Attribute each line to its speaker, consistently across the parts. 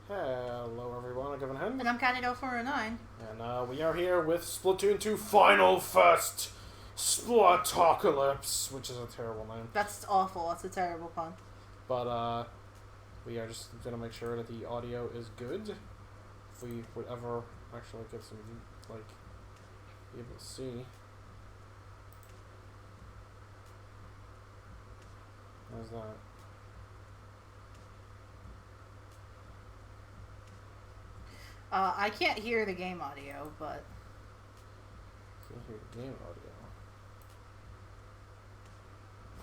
Speaker 1: Hello everyone, I'm Kevin Hen.
Speaker 2: And I'm Candido409.
Speaker 1: And we are here with Splatoon 2 Final Fest Splatocalypse, which is a terrible name.
Speaker 2: That's awful, that's a terrible pun.
Speaker 1: But we are just gonna make sure that the audio is good. If we would ever actually get some, like, be able to see. How's that?
Speaker 2: I can't hear the game audio, but...
Speaker 1: Can't hear the game audio.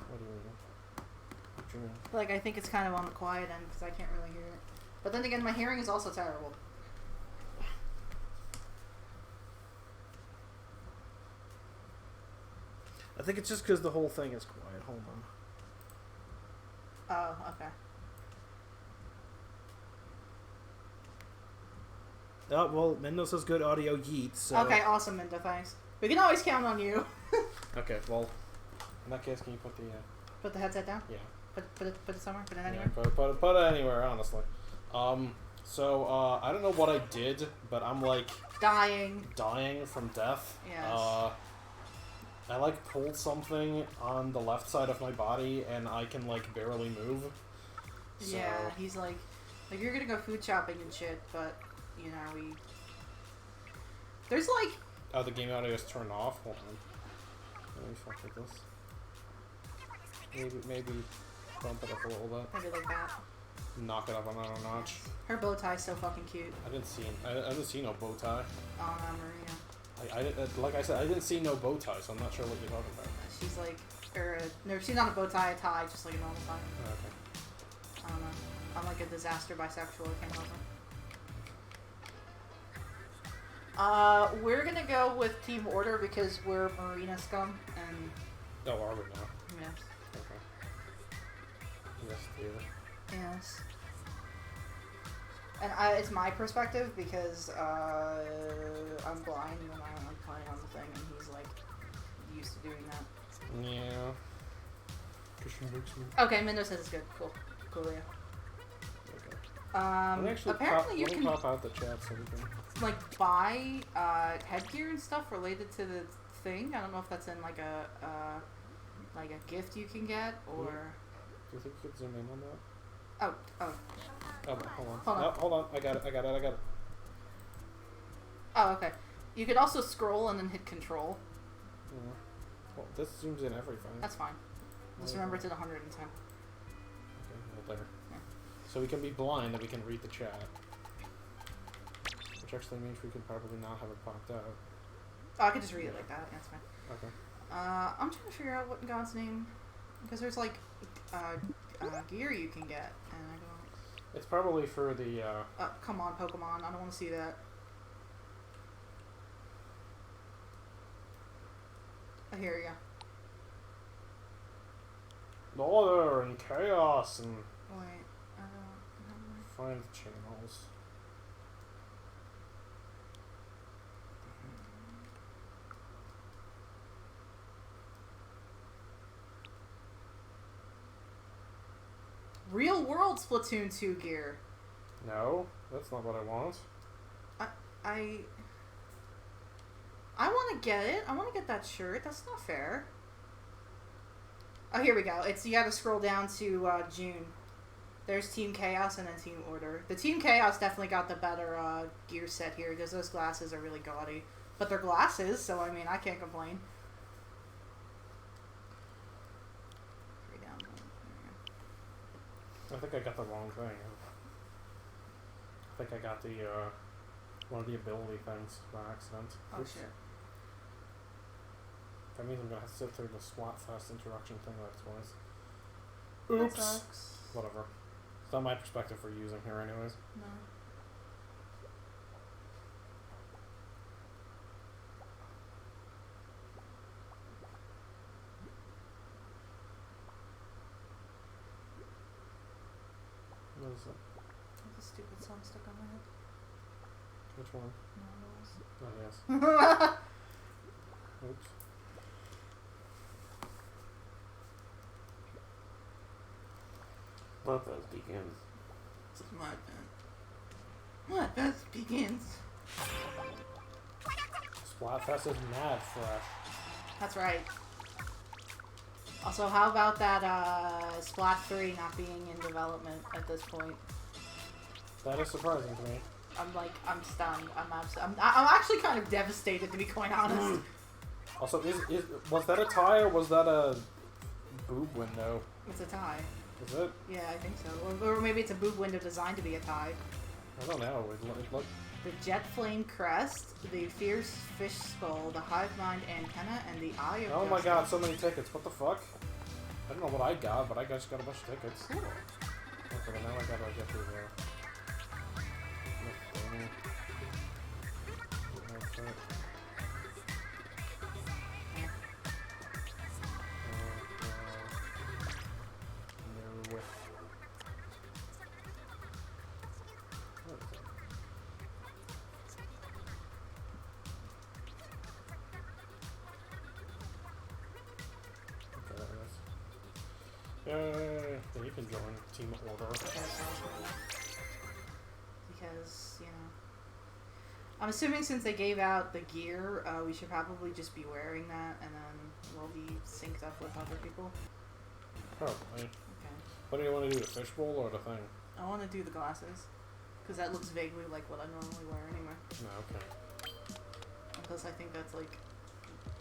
Speaker 1: What do you mean? What do you mean?
Speaker 2: Like, I think it's kind of on the quiet end, because I can't really hear it. But then again, my hearing is also terrible.
Speaker 1: I think it's just because the whole thing is quiet. Hold on.
Speaker 2: Oh, okay.
Speaker 1: Oh, well, Mendo says good audio, yeet, so...
Speaker 2: Okay, awesome, Minda, thanks. We can always count on you.
Speaker 1: Okay, well, in that case, can you put the...
Speaker 2: Put the headset down?
Speaker 1: Yeah.
Speaker 2: Put it somewhere? Put it anywhere?
Speaker 1: Yeah, put it anywhere, honestly. So, I don't know what I did, but I'm, like...
Speaker 2: Dying
Speaker 1: from death.
Speaker 2: Yes.
Speaker 1: I, like, pulled something on the left side of my body, and I can, like, barely move. So...
Speaker 2: Yeah, he's like, you're gonna go food shopping and shit, but... You know, there's like...
Speaker 1: Oh, the game audio is turned off? Hold on. Let me fuck with this. Maybe bump it up a little bit.
Speaker 2: Maybe like that.
Speaker 1: Knock it up another notch.
Speaker 2: Her bow tie's so fucking cute.
Speaker 1: I didn't see no bow tie.
Speaker 2: Oh, no, Maria.
Speaker 1: Like I said, I didn't see no bow tie, so I'm not sure what you're talking about.
Speaker 2: She's like... no, she's not a bow tie, a tie, just like a normal tie.
Speaker 1: Oh, okay.
Speaker 2: I don't know. I'm like a disaster bisexual, I can't help it. We're gonna go with team order because we're Marina scum, and...
Speaker 1: Oh, are we now?
Speaker 2: Yes.
Speaker 1: Okay. Yes, dear.
Speaker 2: Yes. And it's my perspective because, I'm blind and I'm like playing on the thing, and he's like, used to doing that.
Speaker 1: Yeah.
Speaker 2: Okay, Mendo says it's good. Cool. Cool, yeah. Apparently you can
Speaker 1: pop out the chat so we can
Speaker 2: like buy headgear and stuff related to the thing. I don't know if that's in like a gift you can get or.
Speaker 1: Do you think you could zoom in on that?
Speaker 2: Oh.
Speaker 1: Oh, hold on. No, hold on. I got it.
Speaker 2: Oh, okay. You could also scroll and then hit control.
Speaker 1: Yeah. Well, this zooms in everything.
Speaker 2: That's fine. Just remember it's at 110.
Speaker 1: Okay, well there. So we can be blind and we can read the chat. Which actually means we can probably not have it popped out.
Speaker 2: Oh, I could just read it like that. Yeah, that's fine.
Speaker 1: Okay.
Speaker 2: I'm trying to figure out what in God's name... Because there's like, gear you can get, and I don't...
Speaker 1: It's probably for the,
Speaker 2: come on, Pokemon. I don't want to see that. I hear ya.
Speaker 1: Order and chaos and...
Speaker 2: Wait,
Speaker 1: Find the channels.
Speaker 2: Real world Splatoon 2 gear.
Speaker 1: No, that's not what I want.
Speaker 2: I want to get it. I want to get that shirt. That's not fair. Oh, here we go. You got to scroll down to June. There's Team Chaos and then Team Order. The Team Chaos definitely got the better gear set here because those glasses are really gaudy. But they're glasses, so I mean, I can't complain.
Speaker 1: I think I got the wrong thing. I think I got the, one of the ability things by accident.
Speaker 2: Oh,
Speaker 1: Oops.
Speaker 2: shit.
Speaker 1: That means I'm gonna have to sit through the Splatfest introduction thing like twice.
Speaker 2: That
Speaker 1: Oops!
Speaker 2: sucks.
Speaker 1: Whatever. It's not my perspective for using here anyways.
Speaker 2: No.
Speaker 1: What is it?
Speaker 2: There's a stupid song stuck on my head.
Speaker 1: Which one?
Speaker 2: No,
Speaker 1: Oh, yes. Oops. Love those begins.
Speaker 2: This is my pen. Splatfest begins.
Speaker 1: Splatfest is mad fresh.
Speaker 2: That's right. Also, how about that Splat 3 not being in development at this point?
Speaker 1: That is surprising to me.
Speaker 2: I'm stunned. I'm actually kind of devastated, to be quite honest.
Speaker 1: Also, was that a tie or was that a boob window?
Speaker 2: It's a tie.
Speaker 1: Is it?
Speaker 2: Yeah, I think so. Or maybe it's a boob window designed to be a tie.
Speaker 1: I don't know. Look.
Speaker 2: The jet flame crest, the fierce fish skull, the hive mind antenna, and the eye of
Speaker 1: Oh my
Speaker 2: justice.
Speaker 1: god, so many tickets. What the fuck? I don't know what I got, but I just got a bunch of tickets.
Speaker 2: Cool.
Speaker 1: Okay, now I gotta get through there. Yeah, you can join Team Order.
Speaker 2: Because, you know. I'm assuming since they gave out the gear, we should probably just be wearing that, and then we'll be synced up with other people.
Speaker 1: Probably.
Speaker 2: Okay.
Speaker 1: What do you want to do, the fishbowl or the thing?
Speaker 2: I want to do the glasses. Because that looks vaguely like what I normally wear anyway.
Speaker 1: No, okay.
Speaker 2: Because I think that's like...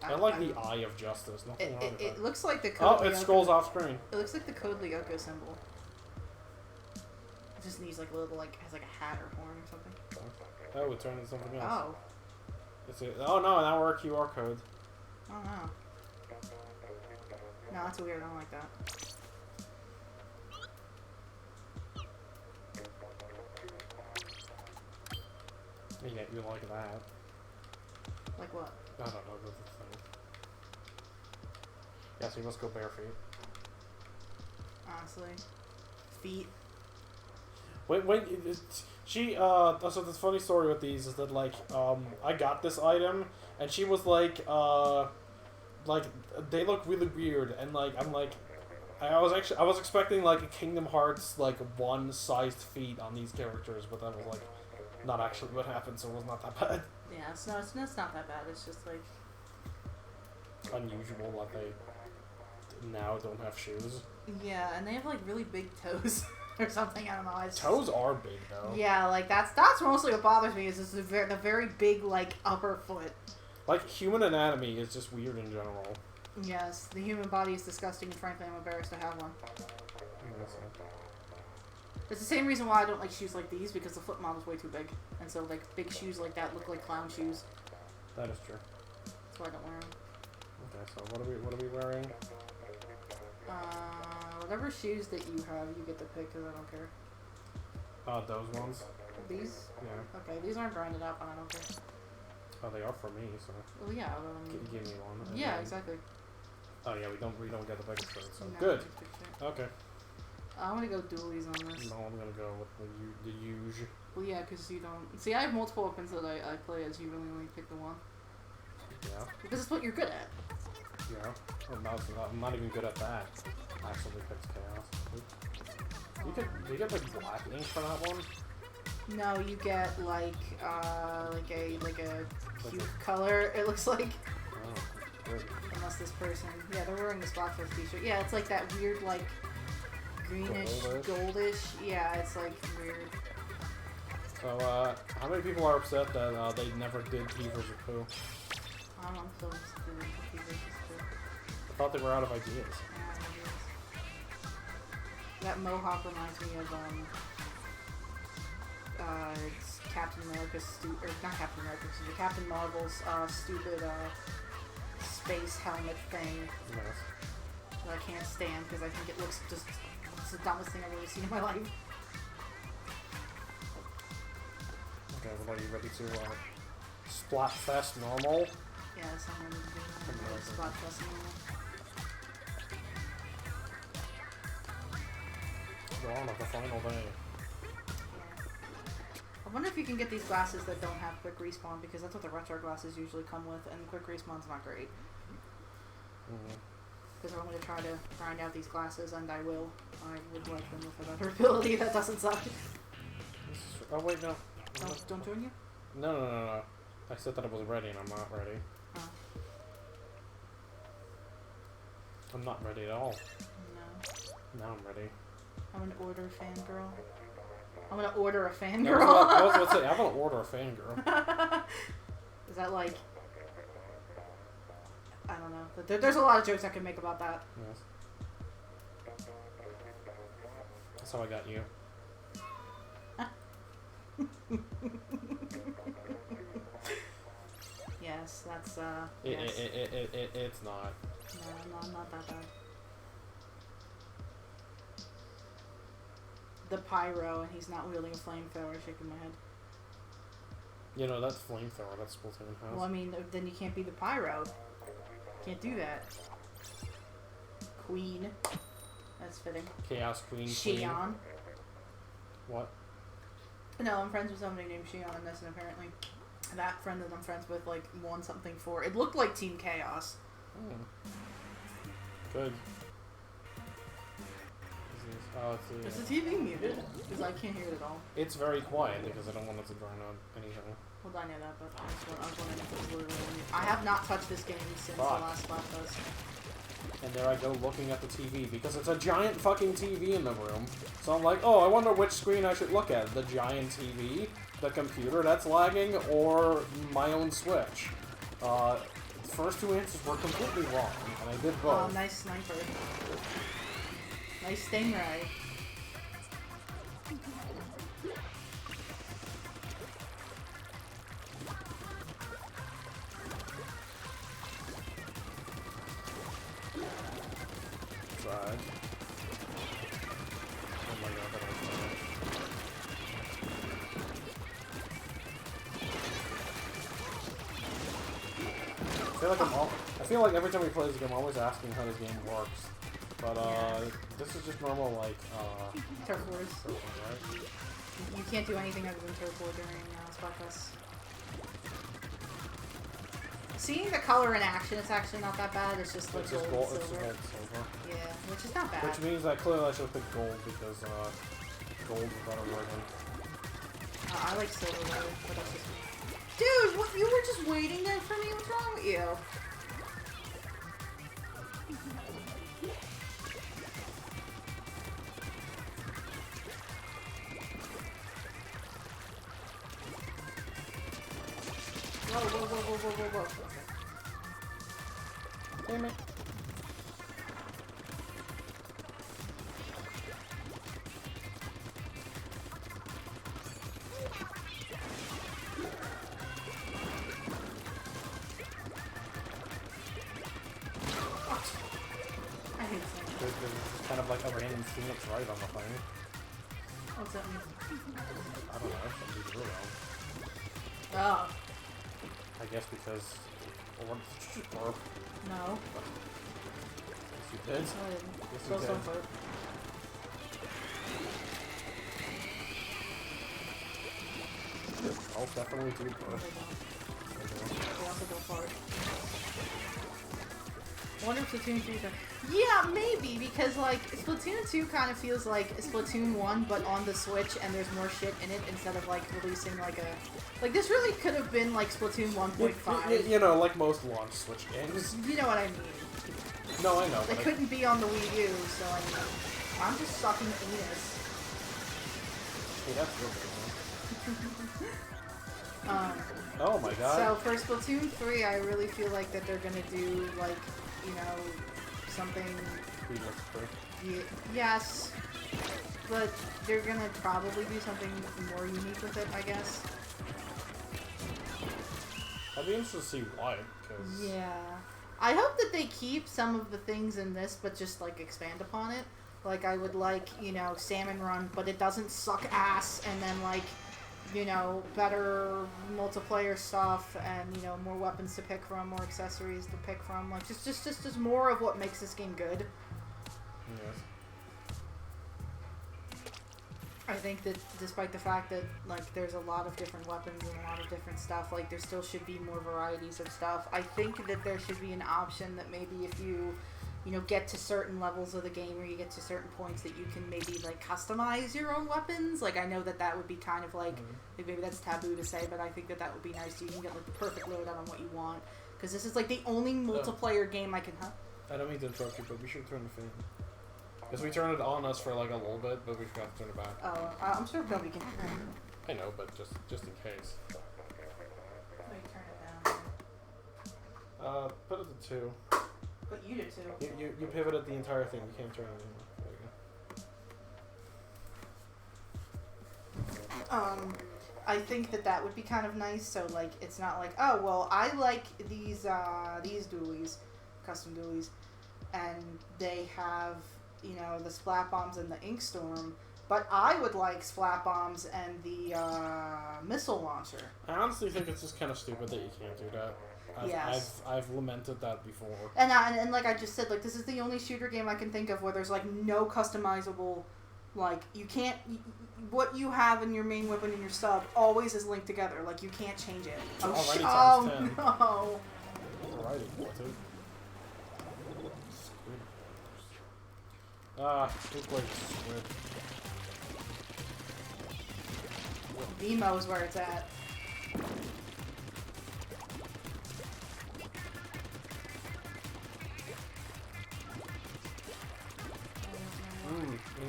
Speaker 1: I like the Eye of Justice. Nothing wrong with that.
Speaker 2: It looks like the code.
Speaker 1: Oh, it scrolls off screen.
Speaker 2: It looks like the code Lyoko symbol. It just needs like a little, like, has like a hat or horn or something.
Speaker 1: Oh, it turned into something else.
Speaker 2: Oh.
Speaker 1: Oh no, now we're a QR code.
Speaker 2: Oh no. No, that's weird. I don't like that.
Speaker 1: Yeah, you like that.
Speaker 2: Like what?
Speaker 1: I don't know, that's the thing. Yeah, so you must go bare feet.
Speaker 2: Honestly. Feet.
Speaker 1: Wait, so the funny story with these is that, like, I got this item, and she was like, they look really weird, and, like, I'm like, I was expecting, like, a Kingdom Hearts, like, one-sized feet on these characters, but that was, like, not actually what happened, so it was not that bad.
Speaker 2: Yeah, it's not that bad. It's just, like...
Speaker 1: Unusual that they now don't have shoes.
Speaker 2: Yeah, and they have, like, really big toes. Or something, I don't know.
Speaker 1: Toes are big, though.
Speaker 2: Yeah, like, that's mostly what bothers me, is just the very big, like, upper foot.
Speaker 1: Like, human anatomy is just weird in general.
Speaker 2: Yes, the human body is disgusting, and frankly, I'm embarrassed to have one. It's the same reason why I don't like shoes like these, because the foot model's way too big. And so, like, big shoes like that look like clown shoes.
Speaker 1: That is true.
Speaker 2: That's why I don't wear them.
Speaker 1: Okay, so what are we wearing?
Speaker 2: Whatever shoes that you have, you get to pick, because I don't care.
Speaker 1: Those ones?
Speaker 2: These?
Speaker 1: Yeah.
Speaker 2: Okay, these aren't branded up, and I don't care.
Speaker 1: Oh, they are for me, so...
Speaker 2: Well, yeah, well, I mean...
Speaker 1: Give me one.
Speaker 2: Yeah, exactly.
Speaker 1: Oh, yeah, we don't get the biggest shirt, so...
Speaker 2: No,
Speaker 1: Good! Okay.
Speaker 2: I'm gonna go dualies on this.
Speaker 1: No, I'm gonna go with the usual.
Speaker 2: Well, yeah, because you don't... See, I have multiple weapons that I play as, you really only pick the one.
Speaker 1: Yeah.
Speaker 2: Because it's what you're good at.
Speaker 1: Yeah. I'm not even good at that. Actually picks chaos. Do you get like black ink for that one?
Speaker 2: No, you get like a cute color. It looks like.
Speaker 1: Oh, good.
Speaker 2: Unless this person, yeah, they're wearing the Splatfest t-shirt. Yeah, it's like that weird like greenish, goldish. Yeah, it's like weird.
Speaker 1: So, how many people are upset that they never did Pee vs. Pooh?
Speaker 2: I'm so stupid.
Speaker 1: I thought they were out of ideas.
Speaker 2: That mohawk reminds me of it's Captain America's or not Captain America, excuse me, Captain Marvel's stupid space helmet thing.
Speaker 1: Yes.
Speaker 2: That I can't stand because I think it looks just it's the dumbest thing I've ever seen in my life.
Speaker 1: Okay, well, are you ready to Splatfest normal?
Speaker 2: Yes, I'm ready to do Splatfest normal.
Speaker 1: We're on at the final day.
Speaker 2: Yeah. I wonder if you can get these glasses that don't have quick respawn, because that's what the retro glasses usually come with, and quick respawn's not great. Because I'm going to try to grind out these glasses, and I will. I would like them with a better ability that doesn't suck.
Speaker 1: Oh wait, no.
Speaker 2: Don't join you?
Speaker 1: No. I said that I was ready and I'm not ready.
Speaker 2: Oh.
Speaker 1: I'm not ready at all.
Speaker 2: No.
Speaker 1: Now I'm ready.
Speaker 2: I'm gonna order a fangirl. I'm gonna order a
Speaker 1: I
Speaker 2: fangirl.
Speaker 1: was about to say, I'm gonna order a fangirl.
Speaker 2: Is that like... I don't know. There's a lot of jokes I can make about that.
Speaker 1: Yes. That's how I got you.
Speaker 2: Yes, that's
Speaker 1: It's
Speaker 2: yes.
Speaker 1: not.
Speaker 2: No, not that bad. The pyro, and he's not wielding a flamethrower, shaking my head.
Speaker 1: You know, that's flamethrower, that's Splatoon has.
Speaker 2: Well, I mean, then you can't be the pyro. Can't do that. Queen. That's fitting.
Speaker 1: Chaos Queen.
Speaker 2: Xion.
Speaker 1: What?
Speaker 2: No, I'm friends with somebody named Xion in this, and apparently that friend that I'm friends with, like, won something for... It looked like Team Chaos.
Speaker 1: Good. Oh,
Speaker 2: Is the TV muted? Because I can't hear it at all.
Speaker 1: It's very quiet because I don't want it to drown out anything.
Speaker 2: Well, I know that, but I was wondering if it was literally muted. I have not touched this game since the last Splatfest.
Speaker 1: And there I go looking at the TV because it's a giant fucking TV in the room. So I'm like, oh, I wonder which screen I should look at. The giant TV, the computer that's lagging, or my own Switch. The first two answers were completely wrong, and I did both.
Speaker 2: Oh, nice sniper. Nice stingray.
Speaker 1: Tried. Oh my god, that was funny. I feel like every time we play this game, I'm always asking how this game works. But this is just normal, like,
Speaker 2: Turf Wars.
Speaker 1: Turf Wars, right?
Speaker 2: You can't do anything other than Turf War during Splatfest. Seeing the color in action, it's actually not that bad. It's just like
Speaker 1: It's
Speaker 2: gold,
Speaker 1: just gold,
Speaker 2: and
Speaker 1: it's
Speaker 2: silver.
Speaker 1: just gold and silver.
Speaker 2: Yeah, which is not bad.
Speaker 1: Which means that clearly I should have picked gold because gold is better version.
Speaker 2: I like silver better, but that's just me. Dude, what, you were just waiting there for me? What's wrong with you? Whoa.
Speaker 1: Damn it.
Speaker 2: I hate that.
Speaker 1: There's just kind of like a random Phoenix right on the thing.
Speaker 2: What's that mean?
Speaker 1: I don't know, somebody's real wrong.
Speaker 2: Oh.
Speaker 1: I guess because... Or,
Speaker 2: No.
Speaker 1: yes, you did.
Speaker 2: I didn't.
Speaker 1: Yes,
Speaker 2: Go
Speaker 1: you did.
Speaker 2: for it.
Speaker 1: I'll definitely do both.
Speaker 2: They also go for it. I wonder if Splatoon 2 is yeah, maybe, because, like, Splatoon 2 kind of feels like Splatoon 1, but on the Switch, and there's more shit in it, instead of, like, releasing, like, a... Like, this really could have been, like, Splatoon 1.5.
Speaker 1: You know, like most launch Switch games.
Speaker 2: You know what I mean.
Speaker 1: No, I know.
Speaker 2: They couldn't be on the Wii U, so, I mean, I'm just sucking anus.
Speaker 1: Hey, that's real big, oh my god.
Speaker 2: So, for Splatoon 3, I really feel like that they're gonna do, like, you know, something... Yes, but they're gonna probably do something more unique with it, I guess.
Speaker 1: I'd be interested to see why, because...
Speaker 2: Yeah. I hope that they keep some of the things in this, but just, like, expand upon it. Like, I would like, you know, Salmon Run, but it doesn't suck ass, and then, like, you know, better multiplayer stuff, and, you know, more weapons to pick from, more accessories to pick from. Like, just more of what makes this game good.
Speaker 1: Yes.
Speaker 2: I think that despite the fact that, like, there's a lot of different weapons and a lot of different stuff, like, there still should be more varieties of stuff. I think that there should be an option that maybe if you you know, get to certain levels of the game or you get to certain points that you can maybe, like, customize your own weapons. Like, I know that would be kind of, like, maybe that's taboo to say, but I think that would be nice. So you can get, like, the perfect loadout on what you want. Because this is, like, the only multiplayer game I can...
Speaker 1: I don't mean to interrupt you, but we should turn the fan. Because we turned it on us for, like, a little bit, but we forgot to turn it back.
Speaker 2: Oh, I'm sure Kobe can hear it.
Speaker 1: I know, but just in case.
Speaker 2: Wait, turn it down.
Speaker 1: Put it to 2.
Speaker 2: But you did too.
Speaker 1: You pivoted the entire thing. You can't turn it anymore. There you go.
Speaker 2: I think that would be kind of nice. So like, it's not like, oh well, I like these dualies, custom dualies, and they have, you know, the splat bombs and the ink storm. But I would like splat bombs and the missile launcher.
Speaker 1: I honestly think it's just kind of stupid that you can't do that. I've lamented that before.
Speaker 2: And like I just said, like, this is the only shooter game I can think of where there's like no customizable, like, you can't, what you have in your main weapon and your sub always is linked together. Like, you can't change it.
Speaker 1: Oh
Speaker 2: no.
Speaker 1: Alrighty, what to? Who plays Squid?
Speaker 2: Vimo is where it's at.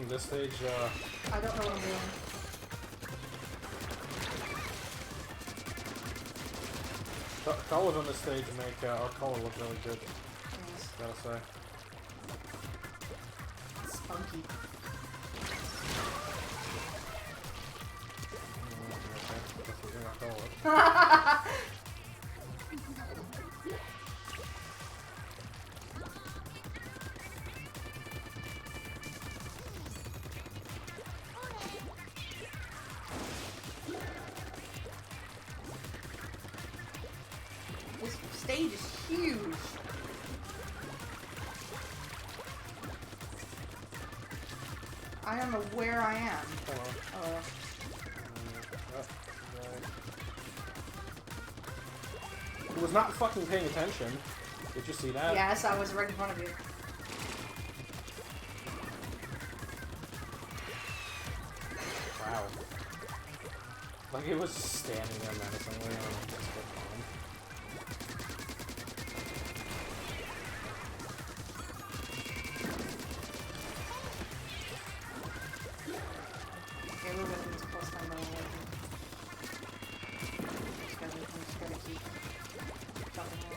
Speaker 1: This stage,
Speaker 2: I don't know what I'm doing.
Speaker 1: Colors on this stage make our color look really good.
Speaker 2: Yes.
Speaker 1: Gotta say.
Speaker 2: It's spunky. This stage is huge. I don't know where I am.
Speaker 1: Hello. Who was not fucking paying attention. Did you see that?
Speaker 2: Yes, I was right in front of you.
Speaker 1: Wow. Like, it was standing there menacingly on this bomb.
Speaker 2: Okay, we're winning this plus time, but I like it. Just gotta keep jumping on. I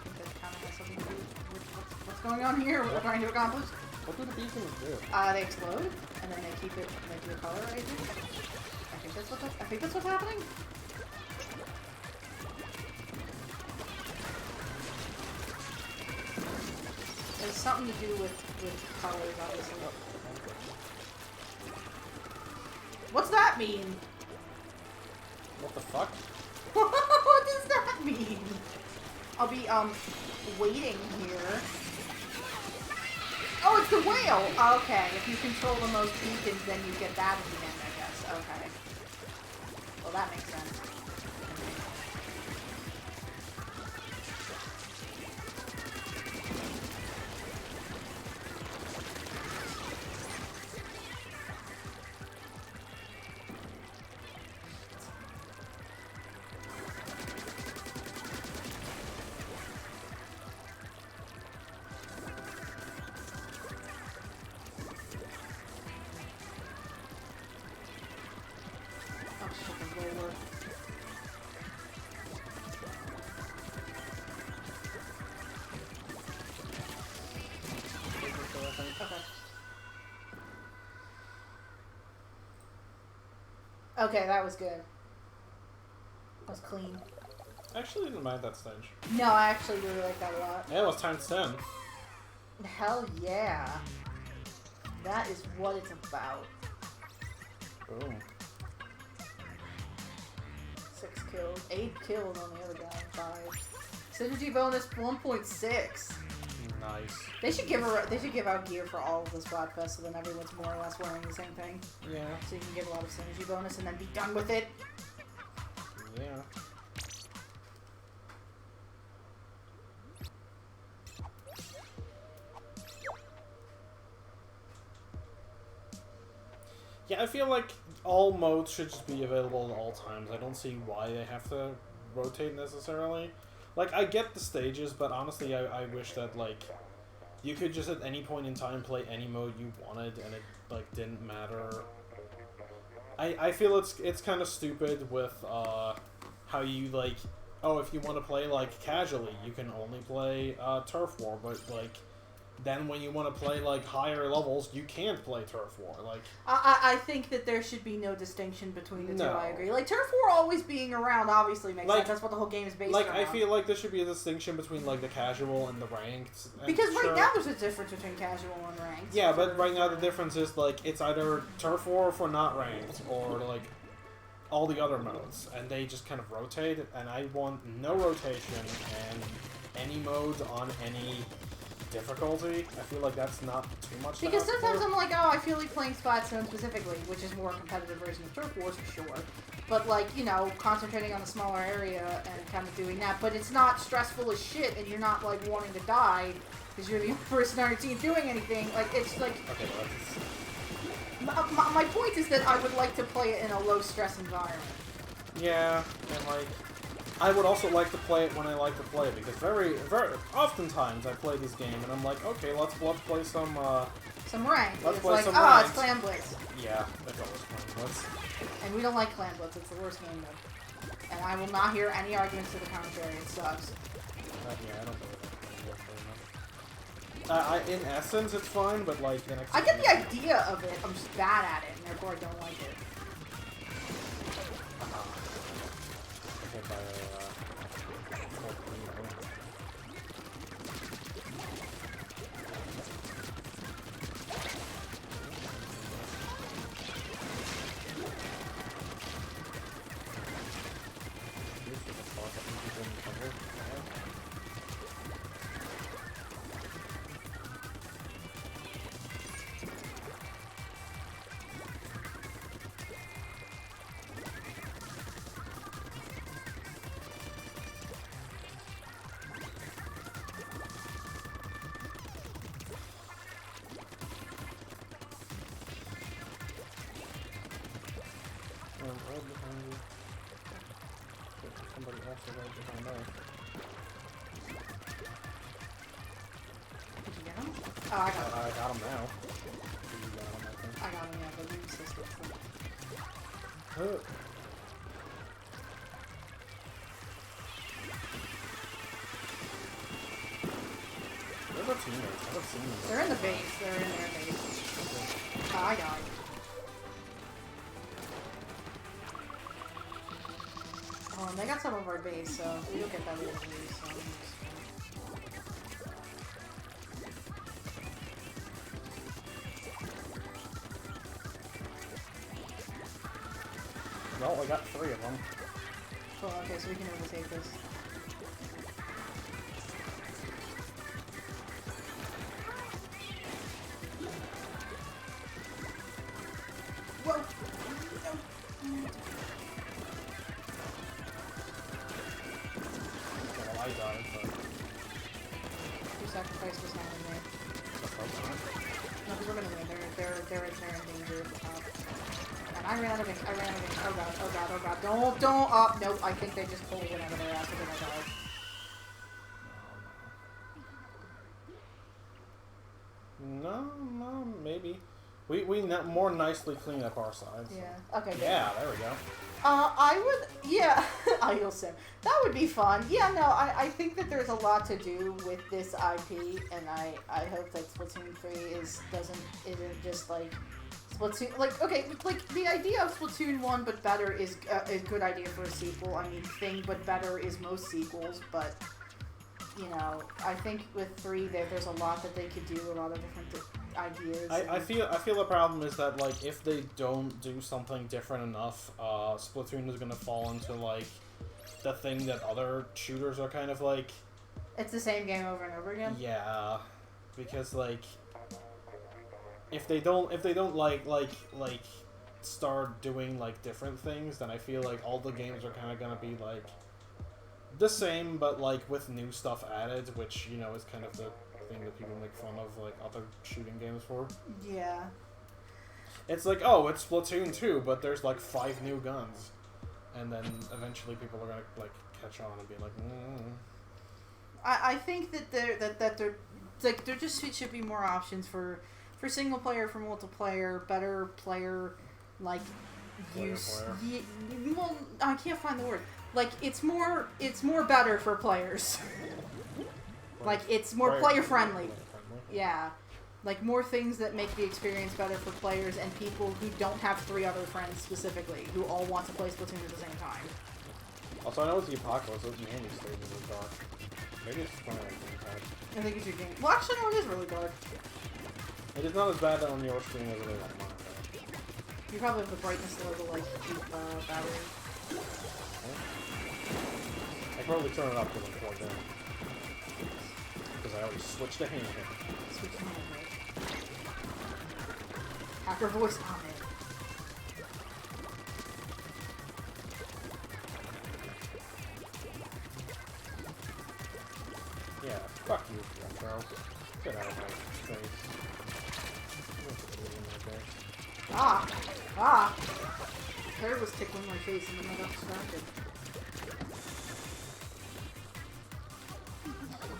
Speaker 2: think that kind of has something to do with what's going on here, what we're trying to accomplish.
Speaker 1: What do the beacons do?
Speaker 2: They explode, and then they keep it, and they do a color, I think. I think that's what's happening. There's something to do with colors, obviously. What's that mean?
Speaker 1: What the fuck?
Speaker 2: What does that mean? I'll be, waiting here. Oh, it's the whale! Okay, if you control the most beacons, then you get that at the end, I guess. Okay. Well, that makes sense. Okay, that was good. That was clean.
Speaker 1: I actually didn't mind that stage.
Speaker 2: No, I actually really like that a lot.
Speaker 1: Yeah, it was times 10.
Speaker 2: Hell yeah. That is what it's about.
Speaker 1: Boom.
Speaker 2: 6 kills. 8 kills on the other guy. 5. Synergy bonus 1.6.
Speaker 1: Nice.
Speaker 2: They should give out gear for all of the Splatfest, so then everyone's more or less wearing the same thing.
Speaker 1: Yeah.
Speaker 2: So you can get a lot of synergy bonus and then be done with it.
Speaker 1: Yeah. Yeah, I feel like all modes should just be available at all times. I don't see why they have to rotate necessarily. Like, I get the stages, but honestly, I wish that, like, you could just at any point in time play any mode you wanted, and it, like, didn't matter. I feel it's kind of stupid with, how you, like, oh, if you want to play, like, casually, you can only play, Turf War, but, like, then when you want to play, like, higher levels, you can't play Turf War. Like,
Speaker 2: I think that there should be no distinction between the two,
Speaker 1: No.
Speaker 2: I agree. Like, Turf War always being around obviously makes
Speaker 1: Like-
Speaker 2: sense. That's what the whole game is based
Speaker 1: like,
Speaker 2: around.
Speaker 1: I feel like there should be a distinction between, like, the casual and the ranked. And
Speaker 2: Because right
Speaker 1: sure-
Speaker 2: now there's a difference between casual and ranked.
Speaker 1: Yeah, but right now the difference is, like, it's either Turf War for not ranked, or, like, all the other modes. And they just kind of rotate, and I want no rotation, and any mode on any difficulty. I feel like that's not too much.
Speaker 2: Because
Speaker 1: to ask
Speaker 2: sometimes
Speaker 1: for.
Speaker 2: I'm like, oh, I feel like playing Splatfest specifically, which is more a competitive version of Turf Wars for sure. But, like, you know, concentrating on a smaller area and kind of doing that. But it's not stressful as shit, and you're not, like, wanting to die because you're the only person on your team doing anything. Like, it's like...
Speaker 1: Okay, well, that's...
Speaker 2: My point is that I would like to play it in a low-stress environment.
Speaker 1: Yeah, and, like... I would also like to play it when I like to play it, because very oftentimes I play this game and I'm like, okay, let's play some,
Speaker 2: Some ranked.
Speaker 1: Let's
Speaker 2: It's
Speaker 1: play
Speaker 2: like,
Speaker 1: some
Speaker 2: oh, it's
Speaker 1: ranked.
Speaker 2: Clan Blitz.
Speaker 1: yeah, that's always fun. Let's...
Speaker 2: And we don't like Clan Blitz. It's the worst game mode. And I will not hear any arguments to the contrary. It sucks.
Speaker 1: yeah, I don't really like it. In essence, it's fine, but, like, in
Speaker 2: I get the idea of it. I'm just bad at it, and therefore I don't like it.
Speaker 1: Okay, by, right behind you. Somebody also right behind there.
Speaker 2: Did you get him? Oh, I got him.
Speaker 1: I got him now. You got him, I think.
Speaker 2: I got him, yeah, but we resisted.
Speaker 1: Huh. Where's our teammates? I haven't seen them.
Speaker 2: They're in the base. They're in their base. Oh, I got him. Oh, and they got some of our base, so we don't get that easily, so...
Speaker 1: Well, we got 3 of them.
Speaker 2: Cool, okay, so we can overtake this. Whoa!
Speaker 1: Well, I died, but...
Speaker 2: Your sacrifice was not in there.
Speaker 1: That's not bad.
Speaker 2: No, because we're gonna win. They're in danger at the top. And I ran out of ink. Oh god, oh god, oh god. Don't, nope, I think they just pulled it out of their ass because I died.
Speaker 1: No, maybe. We more nicely clean up our sides.
Speaker 2: Yeah, okay. Good.
Speaker 1: Yeah, there we go.
Speaker 2: I would, yeah, I'll say. That would be fun. Yeah, no, I think that there's a lot to do with this IP, and I hope that Splatoon 3 isn't just like Splatoon, like, okay, like, the idea of Splatoon 1 but better is a good idea for a sequel. I mean, thing but better is most sequels, but, you know, I think with 3 there's a lot that they could do, a lot of different ideas.
Speaker 1: I feel the problem is that, like, if they don't do something different enough, Splatoon is gonna fall into, like, the thing that other shooters are kind of like.
Speaker 2: It's the same game over and over again?
Speaker 1: Yeah, because, like, if they don't like start doing, like, different things, then I feel like all the games are kind of gonna be, like, the same, but, like, with new stuff added, which, you know, is kind of the thing that people make fun of, like, other shooting games for.
Speaker 2: Yeah.
Speaker 1: It's like, oh, it's Splatoon 2, but there's like 5 new guns. And then eventually people are gonna like catch on and be like,
Speaker 2: I think that they're like there just should be more options for single player, for multiplayer, better player like use. Well, I can't find the word. Like it's more better for players. Like it's more player friendly. Yeah. Like more things that make the experience better for players and people who don't have 3 other friends specifically who all want to play Splatoon at the same time.
Speaker 1: Also, I know it's the Apocalypse, those Mandy stages are dark. Maybe it's just playing like gamepad.
Speaker 2: I think it's your game. Well, actually, no, it is really dark.
Speaker 1: It is not as bad on your screen as it is on mine, though.
Speaker 2: You probably have the brightness level, like, cheap battery.
Speaker 1: I can probably turn it up to 4 down. Because I already switched the hand.
Speaker 2: Switch to hand, right? Hacker voice on it.
Speaker 1: Yeah, fuck you, bro. Get out of my face.
Speaker 2: Ah! Hair was tickling my face and then I got distracted.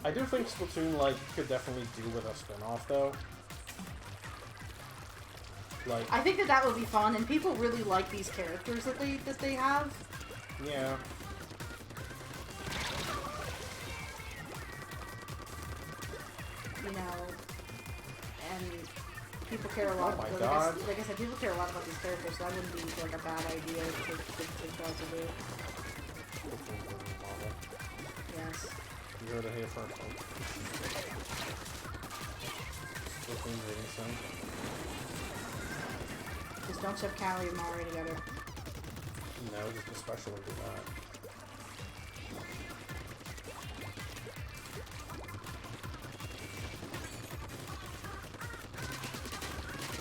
Speaker 1: I do think Splatoon, like, could definitely do with a spin-off, though. Like,
Speaker 2: I think that would be fun, and people really like these characters that they have.
Speaker 1: yeah.
Speaker 2: You know, and people care a lot.
Speaker 1: Oh my
Speaker 2: like,
Speaker 1: God.
Speaker 2: Like I said, people care a lot about these characters, so that wouldn't be like a bad idea to try to do. Yes.
Speaker 1: You heard it here first, folks. Splatoon rating soon.
Speaker 2: Just don't shove Callie and Mari together.
Speaker 1: No, just especially do that.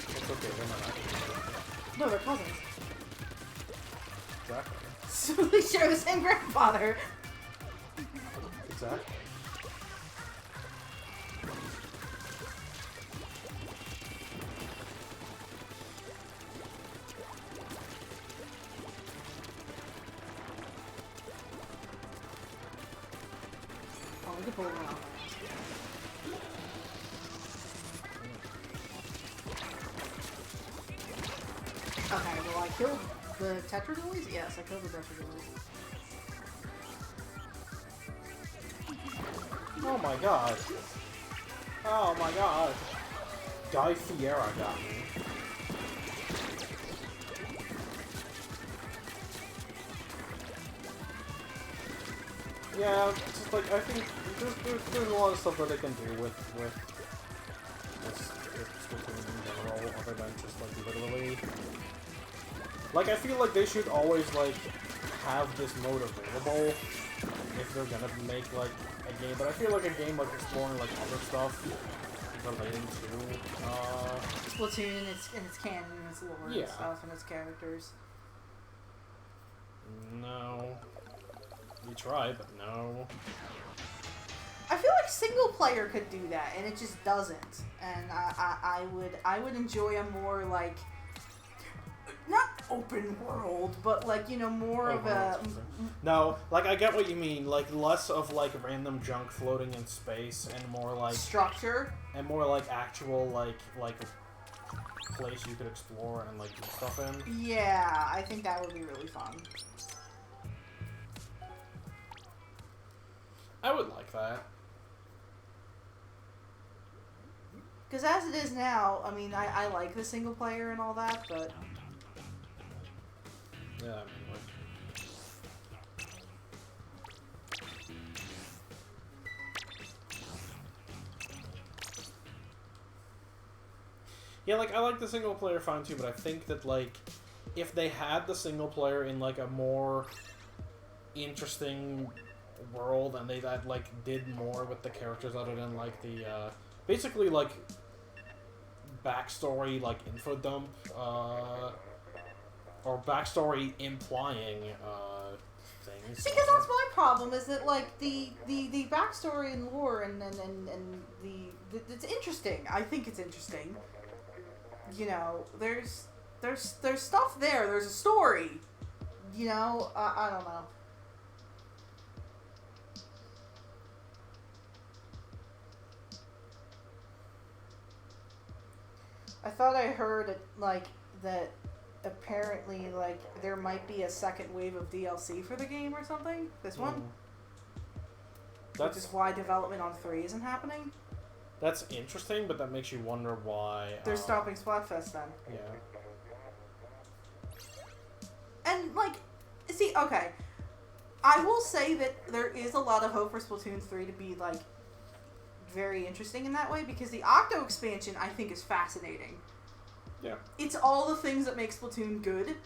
Speaker 1: It's okay, they're not actually.
Speaker 2: No, they're cousins.
Speaker 1: Exactly.
Speaker 2: So they share the same grandfather.
Speaker 1: Exactly.
Speaker 2: Oh, we can pull them out. Okay, well I killed the Tetradoids? Yes, I killed the Tetradoids.
Speaker 1: Oh my god. Oh my god. Guy Fieri got me. Yeah, just like, I think there's a lot of stuff that they can do with Splatoon in general, other than just like literally. Like, I feel like they should always like have this mode available if they're gonna make like a game, but I feel like a game like exploring like other stuff relating to
Speaker 2: Splatoon and its canon and its lore
Speaker 1: Yeah.
Speaker 2: and stuff and its characters.
Speaker 1: No. We try, but no.
Speaker 2: I feel like single player could do that, and it just doesn't. And I would enjoy a more like not open world, but like, you know, more of a
Speaker 1: No, like I get what you mean. Like less of like random junk floating in space, and more like
Speaker 2: structure,
Speaker 1: and more like actual like place you could explore and like do stuff in.
Speaker 2: Yeah, I think that would be really fun.
Speaker 1: I would like that.
Speaker 2: Because as it is now, I mean, I like the single player and all that, but
Speaker 1: Yeah, I mean, like, yeah, like I like the single player fine too, but I think that like if they had the single player in like a more interesting world and they that like did more with the characters other than like the basically like backstory like info dump or backstory implying things.
Speaker 2: see, because that's my problem is that like the backstory and lore and the it's interesting. I think it's interesting. You know, there's there's stuff there. There's a story. You know, I don't know. I thought I heard it, like, that apparently, like, there might be a second wave of DLC for the game or something. This one? Which is why development on 3 isn't happening.
Speaker 1: That's interesting, but that makes you wonder why...
Speaker 2: They're stopping Splatfest then.
Speaker 1: Yeah.
Speaker 2: And, like, see, okay. I will say that there is a lot of hope for Splatoon 3 to be, like, very interesting in that way, because the Octo expansion, I think, is fascinating.
Speaker 1: Yeah.
Speaker 2: It's all the things that make Splatoon good,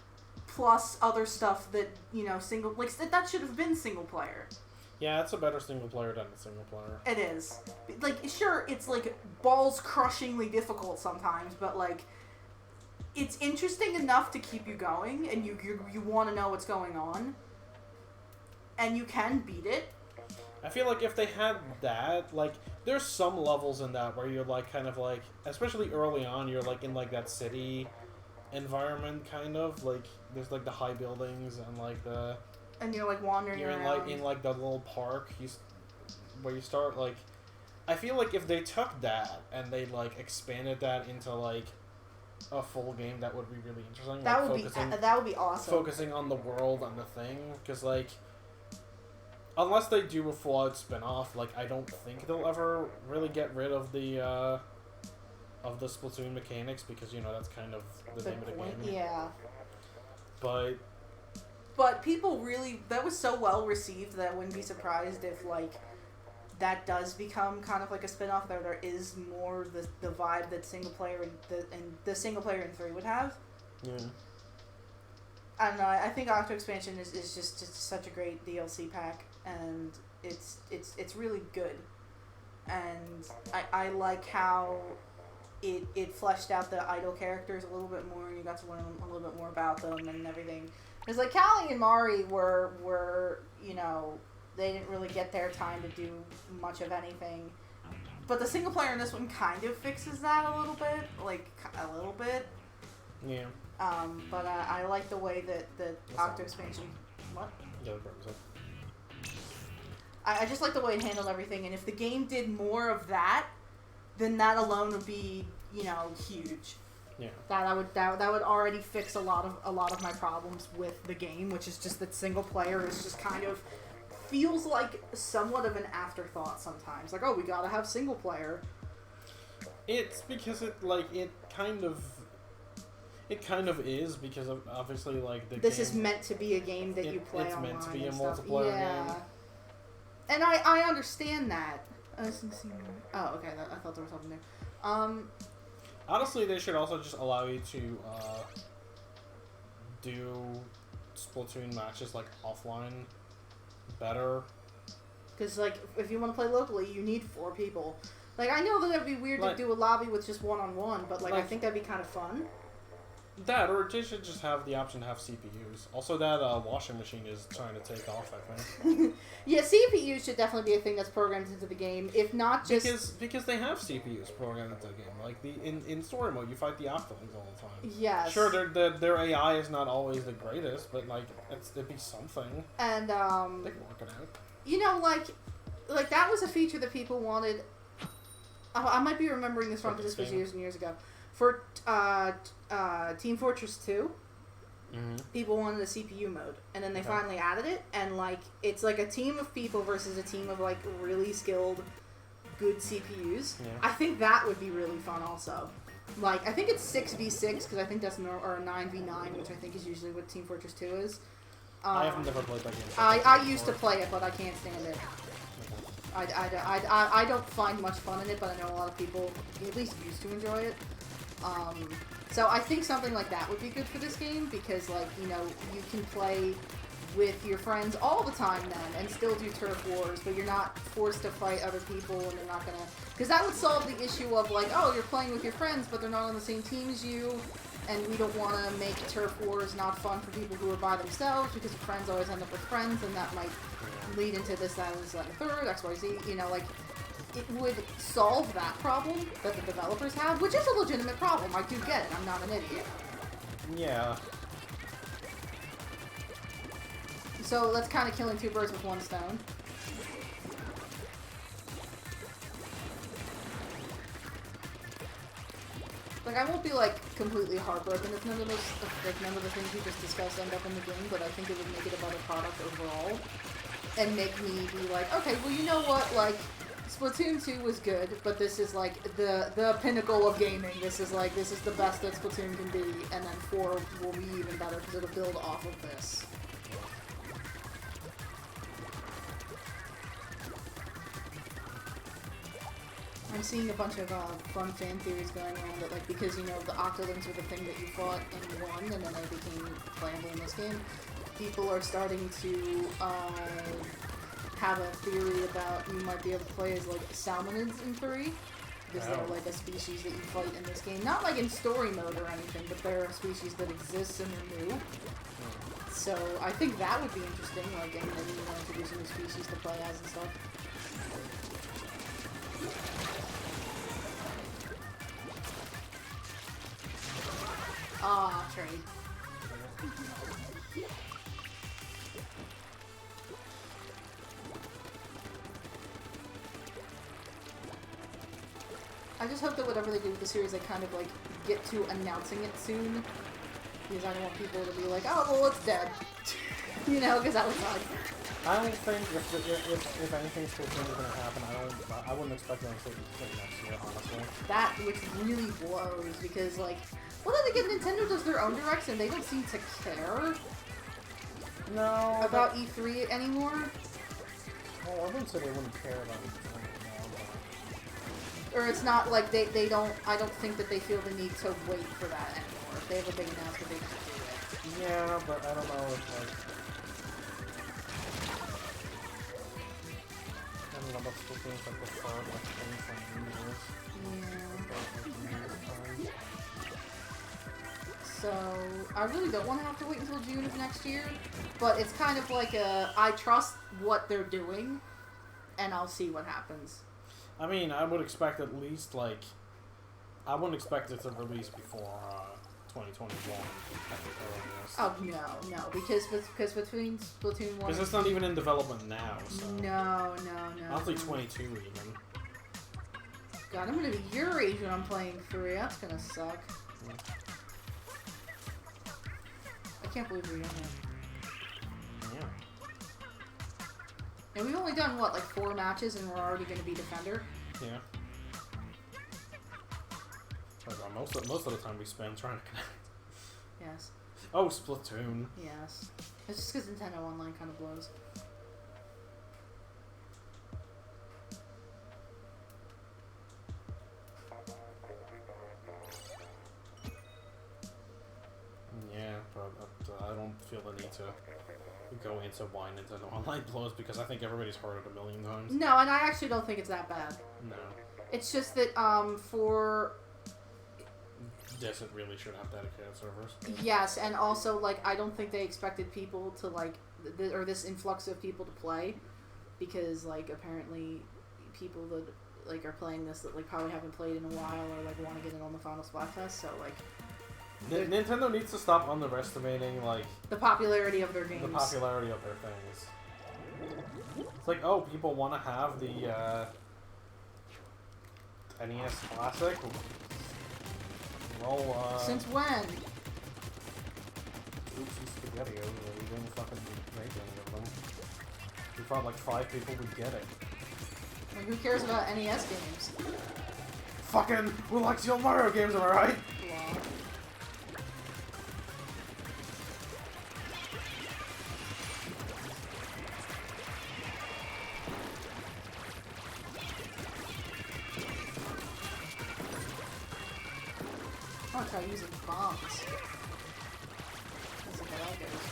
Speaker 2: plus other stuff that, you know, that should have been single player.
Speaker 1: Yeah, it's a better single player than a single player.
Speaker 2: It is. Like, sure, it's, like, balls-crushingly difficult sometimes, but, like, it's interesting enough to keep you going, and you want to know what's going on, and you can beat it.
Speaker 1: I feel like if they had that, like, there's some levels in that where you're, like, kind of, like, especially early on, you're, like, in, like, that city environment, kind of, like, there's, like, the high buildings and, like, the...
Speaker 2: And you're, like, wandering around.
Speaker 1: You're in, like, the little park where you start, like... I feel like if they took that and they, like, expanded that into, like, a full game, that would be really interesting.
Speaker 2: That
Speaker 1: would
Speaker 2: be awesome.
Speaker 1: Focusing on the world and the thing, because, like... Unless they do a full-out spin-off, like, I don't think they'll ever really get rid of the Splatoon mechanics, because, you know, that's kind of the name of the game.
Speaker 2: Yeah.
Speaker 1: But
Speaker 2: people really... That was so well received that I wouldn't be surprised if, like, that does become kind of like a spin-off, there is more the vibe that single player and the single player in 3 would have.
Speaker 1: Yeah.
Speaker 2: I don't know, I think Octo Expansion is just such a great DLC pack, and it's really good. And I like how it fleshed out the idol characters a little bit more, and you got to learn a little bit more about them and everything. Because, like, Callie and Mari were, you know, they didn't really get their time to do much of anything. But the single player in this one kind of fixes that a little bit. Like, a little bit.
Speaker 1: Yeah.
Speaker 2: But I like the way that the Octo expansion... What?
Speaker 1: Yeah,
Speaker 2: I just like the way it handled everything, and if the game did more of that, then that alone would be, you know, huge.
Speaker 1: Yeah.
Speaker 2: That would already fix a lot of my problems with the game, which is just that single player is just kind of feels like somewhat of an afterthought sometimes. Like, oh, we gotta have single player.
Speaker 1: It's because it kind of is, because of obviously, like,
Speaker 2: this is meant to be a game that you play online.
Speaker 1: It's meant to be a multiplayer game.
Speaker 2: And I understand that. Oh, okay. I thought there was something there.
Speaker 1: Honestly, they should also just allow you to do Splatoon matches, like, offline better.
Speaker 2: Because, like, if you want to play locally, you need 4 people. Like, I know that it'd be weird to do a lobby with just one-on-one, but, like, I think that'd be kind of fun.
Speaker 1: That, or they should just have the option to have CPUs. Also, that washing machine is trying to take off, I think.
Speaker 2: Yeah, CPUs should definitely be a thing that's programmed into the game, if not just...
Speaker 1: Because they have CPUs programmed into the game. Like, in story mode, you fight the Octolings all the time.
Speaker 2: Yes.
Speaker 1: Sure, their AI is not always the greatest, but, like, it'd be something.
Speaker 2: And,
Speaker 1: they can work it out.
Speaker 2: You know, like that was a feature that people wanted... I might be remembering this wrong, because this was years and years ago. For Team Fortress 2, people wanted a CPU mode, and then they finally added it, and, like, it's like a team of people versus a team of, like, really skilled, good CPUs. Yeah. I think that would be really fun also. Like, I think it's 6v6, because I think that's or 9v9, which I think is usually what Team Fortress 2 is.
Speaker 1: I have never played that game.
Speaker 2: I used to play it, but I can't stand it. I don't find much fun in it, but I know a lot of people at least used to enjoy it. So I think something like that would be good for this game, because, like, you know, you can play with your friends all the time then and still do turf wars, but you're not forced to fight other people, and they're not gonna... Because that would solve the issue of, like, oh, you're playing with your friends, but they're not on the same team as you, and we don't want to make turf wars not fun for people who are by themselves, because friends always end up with friends, and that might lead into this, that, and the third, XYZ, you know, like... It would solve that problem that the developers have, which is a legitimate problem. I do get it. I'm not an idiot.
Speaker 1: Yeah.
Speaker 2: So that's kind of killing two birds with one stone. Like, I won't be, like, completely heartbroken if none of those, like, none of the things we just discussed end up in the game, but I think it would make it a better product overall. And make me be like, okay, well, you know what, like, Splatoon 2 was good, but this is, like, the pinnacle of gaming. This is, like, this is the best that Splatoon can be, and then 4 will be even better because it'll build off of this. I'm seeing a bunch of fun fan theories going on that, like, because, you know, the Octolings were the thing that you fought in 1, and then they became playable in this game, people are starting to have a theory about you might be able to play as, like, Salmonids in 3, because they're, like, a species that you fight in this game. Not, like, in story mode or anything, but they're a species that exists and they're new. So, I think that would be interesting, like, and maybe you want to introduce a new species to play as and stuff. Ah, trade. I just hope that whatever they do with the series, they kind of, like, get to announcing it soon. Because I don't want people to be like, oh, well, it's dead. You know, because that was like...
Speaker 1: I don't think if anything Splatoon is going to happen, I wouldn't expect them to take next year, honestly.
Speaker 2: That, which really blows, because, like, well, then again, Nintendo does their own directs, and they don't seem to care about E3 anymore.
Speaker 1: Well, I wouldn't say they wouldn't care about E3 now, but...
Speaker 2: Or it's not like they don't, I don't think that they feel the need to wait for that anymore. If they have a big announcement, they just do it.
Speaker 1: Yeah, but I don't know if, like... I don't know about Splatoon's, like, the third, like, thing from users.
Speaker 2: Yeah. So, I really don't want to have to wait until June of next year, but it's kind of like I trust what they're doing, and I'll see what happens.
Speaker 1: I mean, I would expect at least, like, I wouldn't expect it to release before 2021 at the earliest.
Speaker 2: Oh, no, because between Splatoon 1
Speaker 1: because it's not even in development now, so...
Speaker 2: No.
Speaker 1: I don't think 22 even.
Speaker 2: God, I'm gonna be your age when I'm playing 3. That's gonna suck.
Speaker 1: Yeah.
Speaker 2: I can't believe we're young now.
Speaker 1: Yeah.
Speaker 2: And we've only done, what, like 4 matches and we're already gonna be Defender?
Speaker 1: Yeah. Like, most of the time we spend trying to connect.
Speaker 2: Yes.
Speaker 1: Oh, Splatoon.
Speaker 2: Yes. It's just because Nintendo Online kind of blows.
Speaker 1: Yeah, but I don't feel the need to go into why Nintendo Online blows because I think everybody's heard it a million times.
Speaker 2: No, and I actually don't think it's that bad.
Speaker 1: No.
Speaker 2: It's just that, for...
Speaker 1: Yes, it really should have dedicated servers.
Speaker 2: Yes, and also, like, I don't think they expected people to, like, or this influx of people to play, because, like, apparently people that, like, are playing this that, like, probably haven't played in a while or, like, want to get in on the final Splatfest, so, like...
Speaker 1: Nintendo needs to stop underestimating, like...
Speaker 2: the popularity of their games.
Speaker 1: The popularity of their things. It's like, oh, people want to have the, NES Classic? Well,
Speaker 2: Since when?
Speaker 1: Oopsie SpaghettiOs, we didn't fucking make any of them. We thought like 5 people would get it.
Speaker 2: Like, who cares about NES games?
Speaker 1: Fucking, we like the old Mario games, am I right?
Speaker 2: Wow. I'm gonna try using bombs. That's how that goes.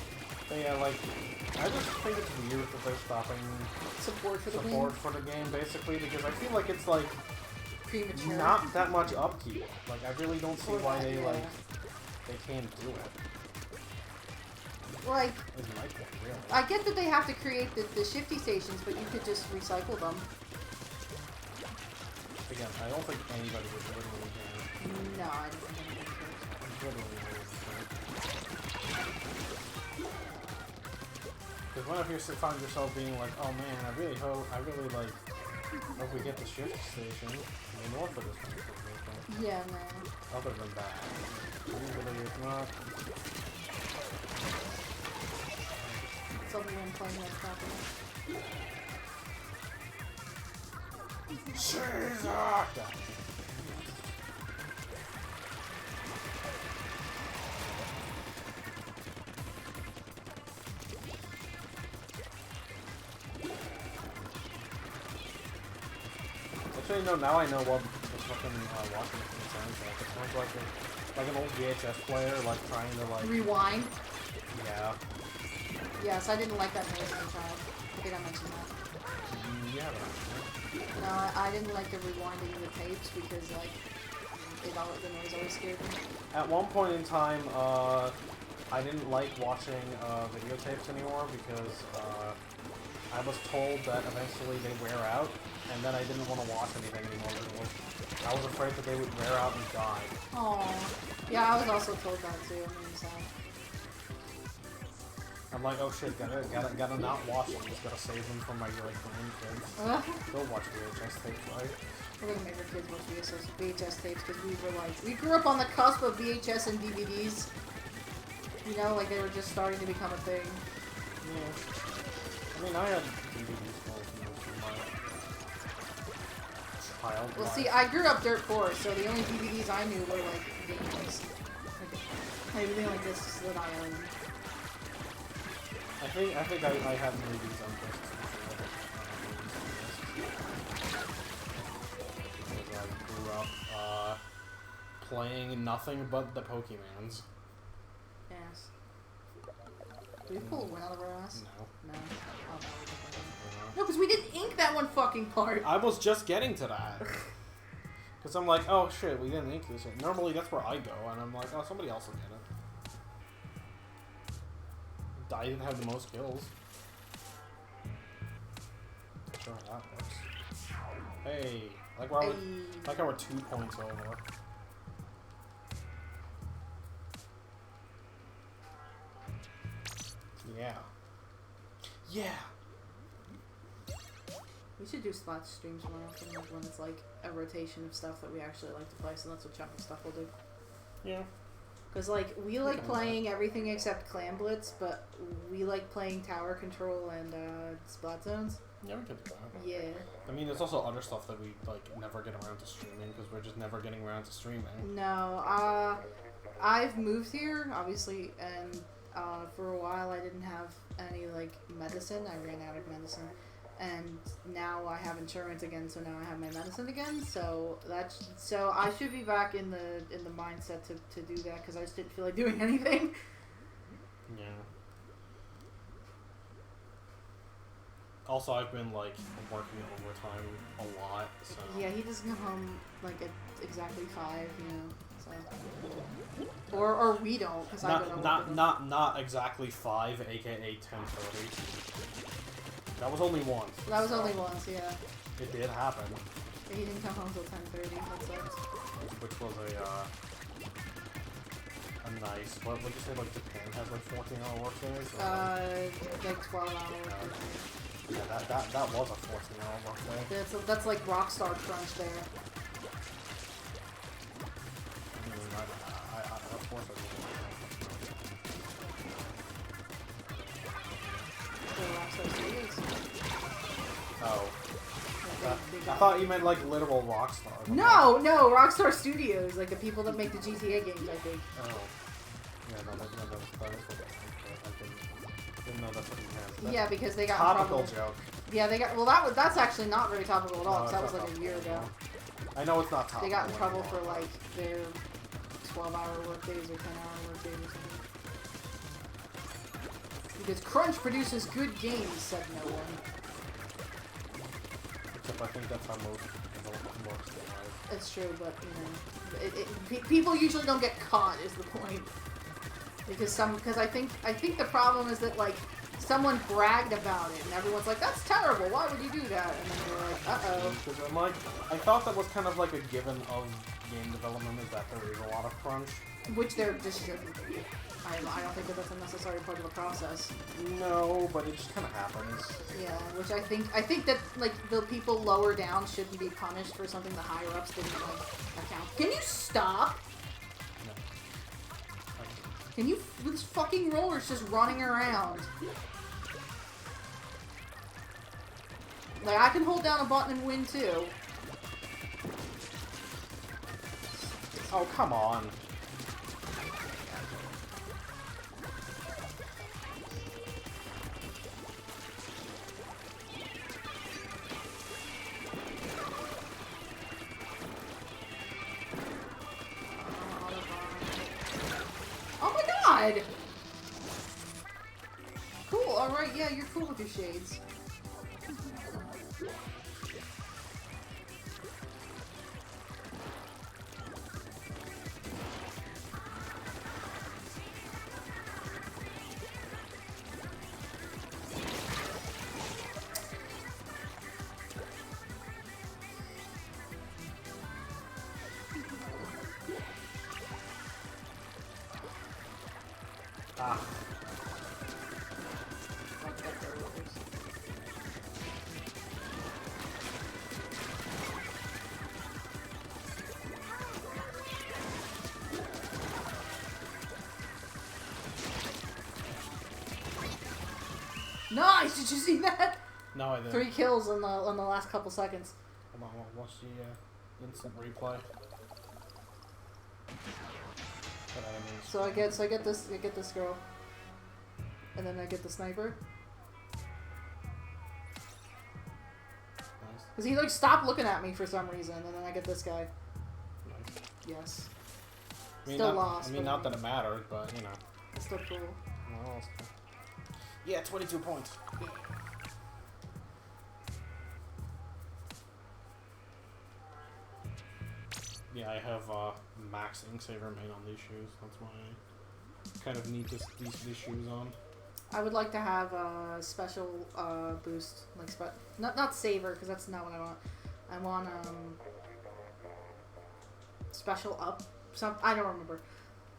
Speaker 1: But yeah, like, I just think it's weird that they're stopping
Speaker 2: Support for the game?
Speaker 1: support for the game, basically, because I feel like it's, like,
Speaker 2: Premature.
Speaker 1: not that much upkeep. Like, I really don't see
Speaker 2: Or
Speaker 1: why
Speaker 2: that,
Speaker 1: they,
Speaker 2: yeah.
Speaker 1: like, they can't do it.
Speaker 2: Like,
Speaker 1: Is my point, really.
Speaker 2: I get that they have to create the shifty stations, but you could just recycle them.
Speaker 1: Again, I don't think anybody would literally care.
Speaker 2: No, I don't think anybody cares.
Speaker 1: Literally nobody would care. what if you find yourself being like, oh man, I really hope we get the shift station in north of this one.
Speaker 2: Yeah, no.
Speaker 1: Other than that, usually it's not.
Speaker 2: Something I'm playing that properly.
Speaker 1: Caesar! Actually, no, now I know what the fucking Washington sounds like. It sounds like an old VHS player, like, trying to, like...
Speaker 2: Rewind?
Speaker 1: Yeah.
Speaker 2: Yes, I didn't like that noise as a child. I think I mentioned that.
Speaker 1: Yeah,
Speaker 2: No, I didn't like the rewinding of the tapes because, like, the noise always scared me.
Speaker 1: At one point in time, I didn't like watching videotapes anymore because I was told that eventually they wear out, and then I didn't want to watch anything anymore. I was afraid that they would wear out and die.
Speaker 2: Aww. Yeah, I was also told that too. I mean, so.
Speaker 1: I'm like, oh shit, gotta not watch them. Just gotta save them from my grandkids. Go watch VHS tapes, right?
Speaker 2: We're gonna make our kids watch VHS tapes because we grew up on the cusp of VHS and DVDs. You know, like they were just starting to become a thing.
Speaker 1: Yeah. I mean, I had DVDs for my child.
Speaker 2: Well, see, I grew up dirt poor, so the only DVDs I knew were like games. Like, everything like this is that I owned.
Speaker 1: I think I had movies on this. I grew up playing nothing but the Pokemons.
Speaker 2: Yes. Did we pull a win out of our ass?
Speaker 1: No.
Speaker 2: No. Oh, no, because we didn't ink that one fucking part.
Speaker 1: I was just getting to that. Because I'm like, oh shit, we didn't ink this yet. Normally that's where I go, and I'm like, oh, somebody else will get it. I didn't have the most kills. Sure how that works. Hey, like we're 2 points over. Yeah. Yeah.
Speaker 2: We should do Splat streams more often, like when it's like a rotation of stuff that we actually like to play, so that's what chunk of stuff we'll do.
Speaker 1: Yeah.
Speaker 2: Because, like, we like playing everything except Clan Blitz, but we like playing Tower Control and Splat Zones.
Speaker 1: Yeah, we could do that.
Speaker 2: Yeah.
Speaker 1: I mean, there's also other stuff that we, like, never get around to streaming, because we're just never getting around to streaming.
Speaker 2: No, I've moved here, obviously, and for a while I didn't have any, like, medicine. I ran out of medicine. And now I have insurance again, so now I have my medicine again. So I should be back in the mindset to do that because I just didn't feel like doing anything.
Speaker 1: Yeah. Also, I've been like working overtime a lot. So.
Speaker 2: Yeah, he doesn't come home like at exactly 5, you know. So. Or we don't because I don't know.
Speaker 1: Not exactly 5, aka 10:30. That was only once.
Speaker 2: That was only once, yeah.
Speaker 1: It did happen.
Speaker 2: He didn't come home till 10:30. That sucks.
Speaker 1: Which was a nice. What would you say? Like Japan has like 14-hour work days.
Speaker 2: Like 12-hour.
Speaker 1: Yeah, that was a 14-hour work day.
Speaker 2: That's like Rockstar crunch there.
Speaker 1: I mean, of course I would. Oh. I thought you meant like literal Rockstar.
Speaker 2: No, Rockstar Studios, like the people that make the GTA games, I think.
Speaker 1: Oh. Yeah, no, that is what I didn't know that's what you meant.
Speaker 2: Yeah, because they got
Speaker 1: topical joke.
Speaker 2: Yeah, they got, well that's actually not very topical at all, because that was like a year ago.
Speaker 1: I know it's not topical.
Speaker 2: They got in trouble for like their 12-hour workdays or 10-hour workdays or something. Because crunch produces good games, said no one.
Speaker 1: Except I think that's how most development works in life.
Speaker 2: It's true, but, you know, people usually don't get caught, is the point. Because I think the problem is that, like, someone bragged about it, and everyone's like, that's terrible, why would you do that? And then you're like, uh-oh.
Speaker 1: Because I'm like, I thought that was kind of like a given of game development, is that there is a lot of crunch.
Speaker 2: Which there just shouldn't be. I don't think that that's a necessary part of the process.
Speaker 1: No, but it just kind of happens.
Speaker 2: Yeah, which I think that like the people lower down shouldn't be punished for something the higher ups didn't like account. Can you stop?
Speaker 1: No.
Speaker 2: Can you? This fucking roller's just running around. Like I can hold down a button and win too.
Speaker 1: Oh, come on.
Speaker 2: Oh my god! Cool, alright, yeah, you're cool with your shades.
Speaker 1: Ah.
Speaker 2: Nice! Did you see that?
Speaker 1: No, I didn't.
Speaker 2: 3 kills in the last couple seconds.
Speaker 1: Hold on, watch the instant replay.
Speaker 2: So I get this girl, and then I get the sniper.
Speaker 1: Nice.
Speaker 2: Cause he like stopped looking at me for some reason, and then I get this guy.
Speaker 1: Nice.
Speaker 2: Yes.
Speaker 1: I mean,
Speaker 2: Still
Speaker 1: not,
Speaker 2: lost.
Speaker 1: I mean, not that it mattered, but you know.
Speaker 2: It's still cool.
Speaker 1: No, it's cool. Yeah, 22 points. Yeah, I have max ink saver main on these shoes. That's why I kind of need these shoes on.
Speaker 2: I would like to have a special boost, like not saver, because that's not what I want. I want special up. I don't remember.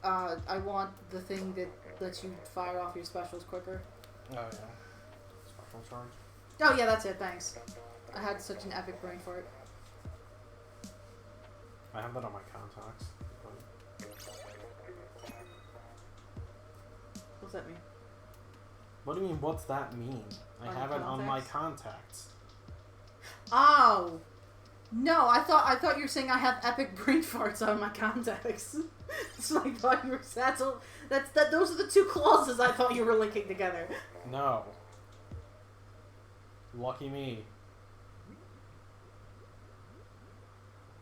Speaker 2: I want the thing that lets you fire off your specials quicker.
Speaker 1: Oh yeah, special charge.
Speaker 2: Oh yeah, that's it. Thanks. I had such an epic brain fart.
Speaker 1: I have that on my contacts.
Speaker 2: What's that mean?
Speaker 1: What do you mean? What's that mean? I
Speaker 2: On
Speaker 1: have it on my
Speaker 2: contacts?
Speaker 1: contacts.
Speaker 2: Oh. No, I thought you were saying I have epic brain farts on my contacts. So I thought you were those are the two clauses I thought you were linking together.
Speaker 1: No. Lucky me.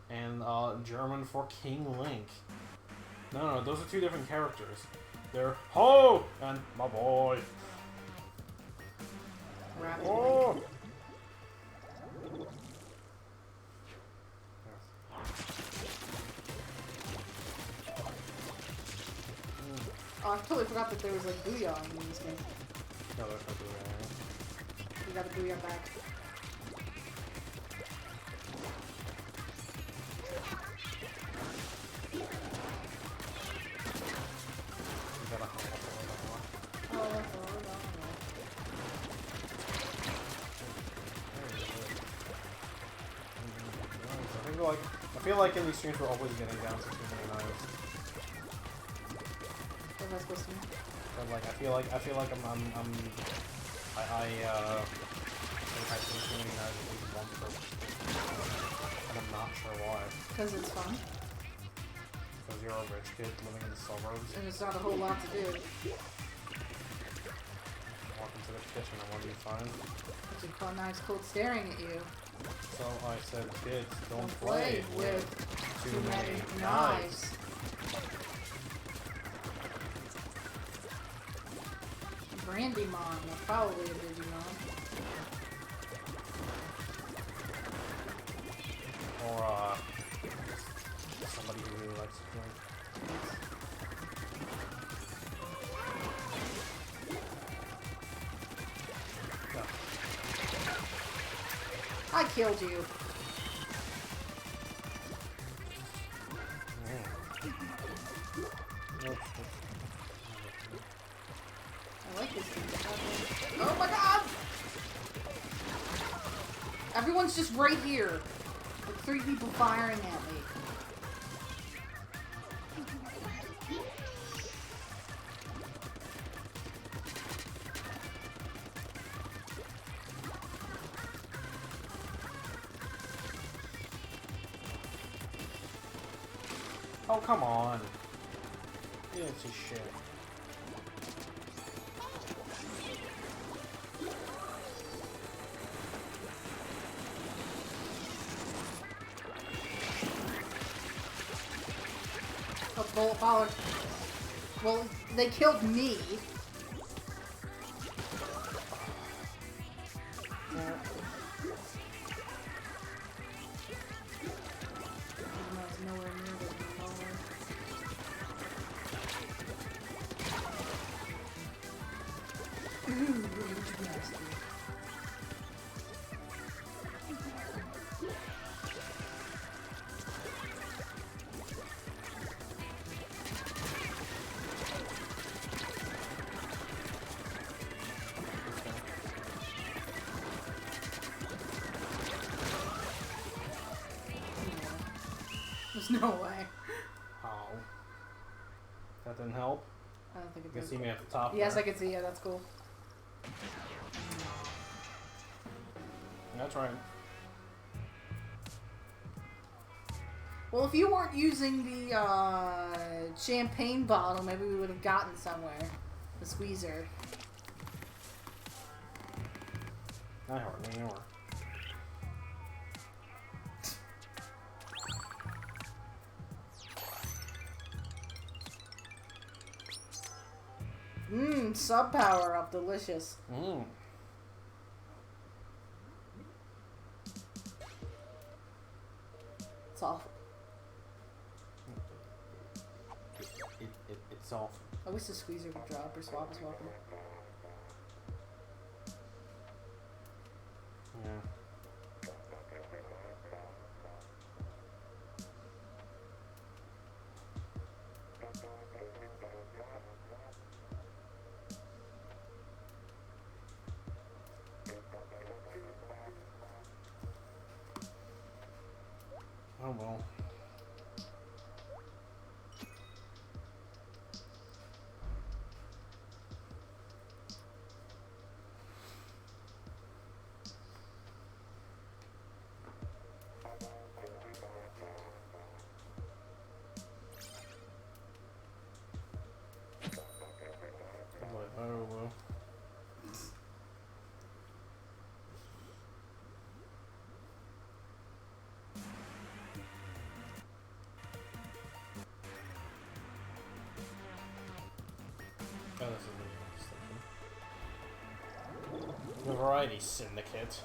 Speaker 1: And German for King Link. No, those are two different characters. They're Ho and my boy.
Speaker 2: Rapid
Speaker 1: Oh.
Speaker 2: Link. Oh, I totally forgot that there was like booyah in this game.
Speaker 1: No, there's no booyah.
Speaker 2: You got the booyah back.
Speaker 1: You gotta hold up a little more.
Speaker 2: Oh,
Speaker 1: I feel like in these streams we're always getting down to too many knives.
Speaker 2: what am I supposed to do?
Speaker 1: But like I feel like I think I see too many knives at least once per. And I'm not sure why.
Speaker 2: Because it's fun.
Speaker 1: Because you're a rich kid living in the suburbs.
Speaker 2: And it's not a whole lot to do.
Speaker 1: Walk into the kitchen and what do you find?
Speaker 2: But you call knives cold staring at you.
Speaker 1: So I said, kids, don't
Speaker 2: Don't
Speaker 1: play with too many knives.
Speaker 2: Brandymon, that's probably a Digimon.
Speaker 1: Or somebody who really likes to drink. Yeah.
Speaker 2: I killed you. one's just right here. With 3 people firing at me.
Speaker 1: Oh, come on. It's just shit.
Speaker 2: Oh, bullet bollard. Well, they killed me. There's no way.
Speaker 1: Oh. That didn't help?
Speaker 2: I don't think it
Speaker 1: You can
Speaker 2: did.
Speaker 1: see me at the top.
Speaker 2: Yes,
Speaker 1: there.
Speaker 2: I can see. Yeah, that's cool.
Speaker 1: That's right.
Speaker 2: Well, if you weren't using the champagne bottle, maybe we would have gotten somewhere. The squeezer.
Speaker 1: Not hard anymore.
Speaker 2: Mmm, sub power up, delicious.
Speaker 1: Mmm.
Speaker 2: It's awful.
Speaker 1: It's awful.
Speaker 2: I wish the squeezer would drop or swap as well.
Speaker 1: Yeah. Oh well. Oh well. Oh, this is interesting. The Variety Syndicate.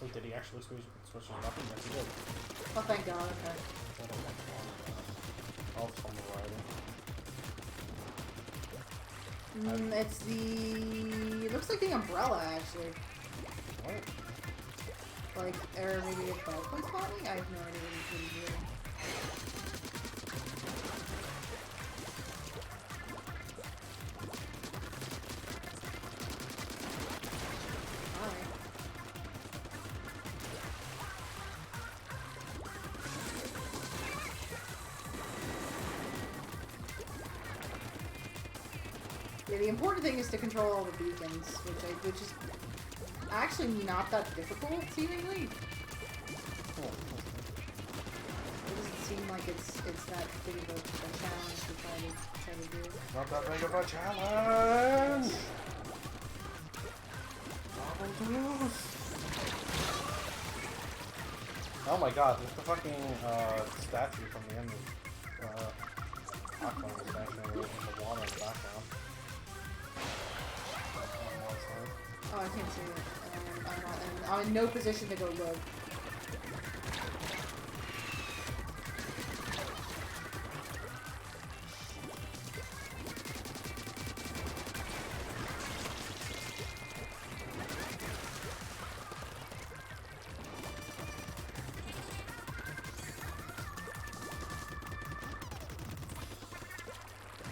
Speaker 1: Oh, did he actually switch his weapon? Yes, he did.
Speaker 2: Oh, thank God. Okay.
Speaker 1: Oh, from the Variety.
Speaker 2: It's the... It looks like the umbrella, actually.
Speaker 1: What?
Speaker 2: Like, or maybe a belt plate spotting? I have no idea what he's doing. Yeah, the important thing is to control all the beacons, which is actually not that difficult, seemingly. It doesn't seem like it's that big of a challenge to try to do.
Speaker 1: Not that big of a challenge! Oh my god, there's the fucking statue from the end of Aquaman statue in the water in the background.
Speaker 2: Oh, I can't see it. I'm in no position to go look.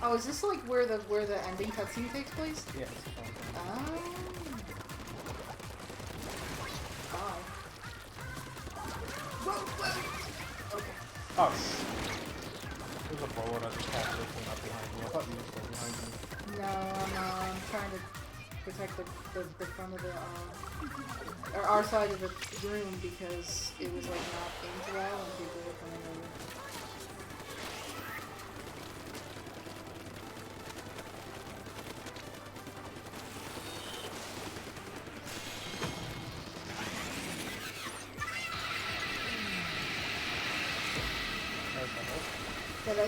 Speaker 2: Oh, is this like where the ending cutscene takes place?
Speaker 1: Yes.
Speaker 2: Oh.
Speaker 1: Oh, there's a bullet that just casually came up behind me. I thought you were still behind me.
Speaker 2: No, I'm trying to protect the front of the, or our side of the room because it was like not aimed well and people were coming over.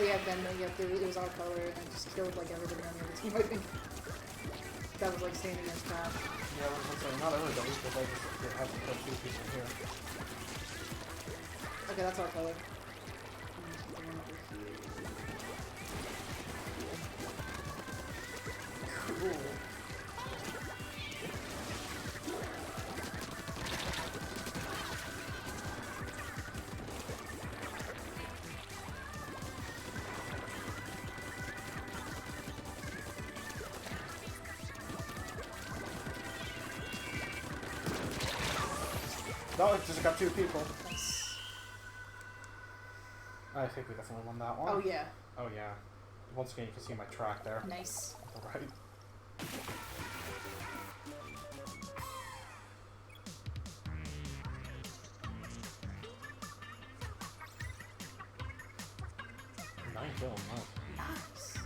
Speaker 2: Yeah, then it was our color and it just killed like everybody on the other team, I think. That was like standing as trash.
Speaker 1: Yeah, I was gonna say, not everybody, because I just had to kill 2 people here.
Speaker 2: Okay, that's our color. Cool.
Speaker 1: No, it just got 2 people.
Speaker 2: Nice.
Speaker 1: I think we definitely won that one.
Speaker 2: Oh yeah.
Speaker 1: Oh yeah. Once again, you can see my track there.
Speaker 2: Nice.
Speaker 1: Alright. Nine kills, nice.
Speaker 2: Nice.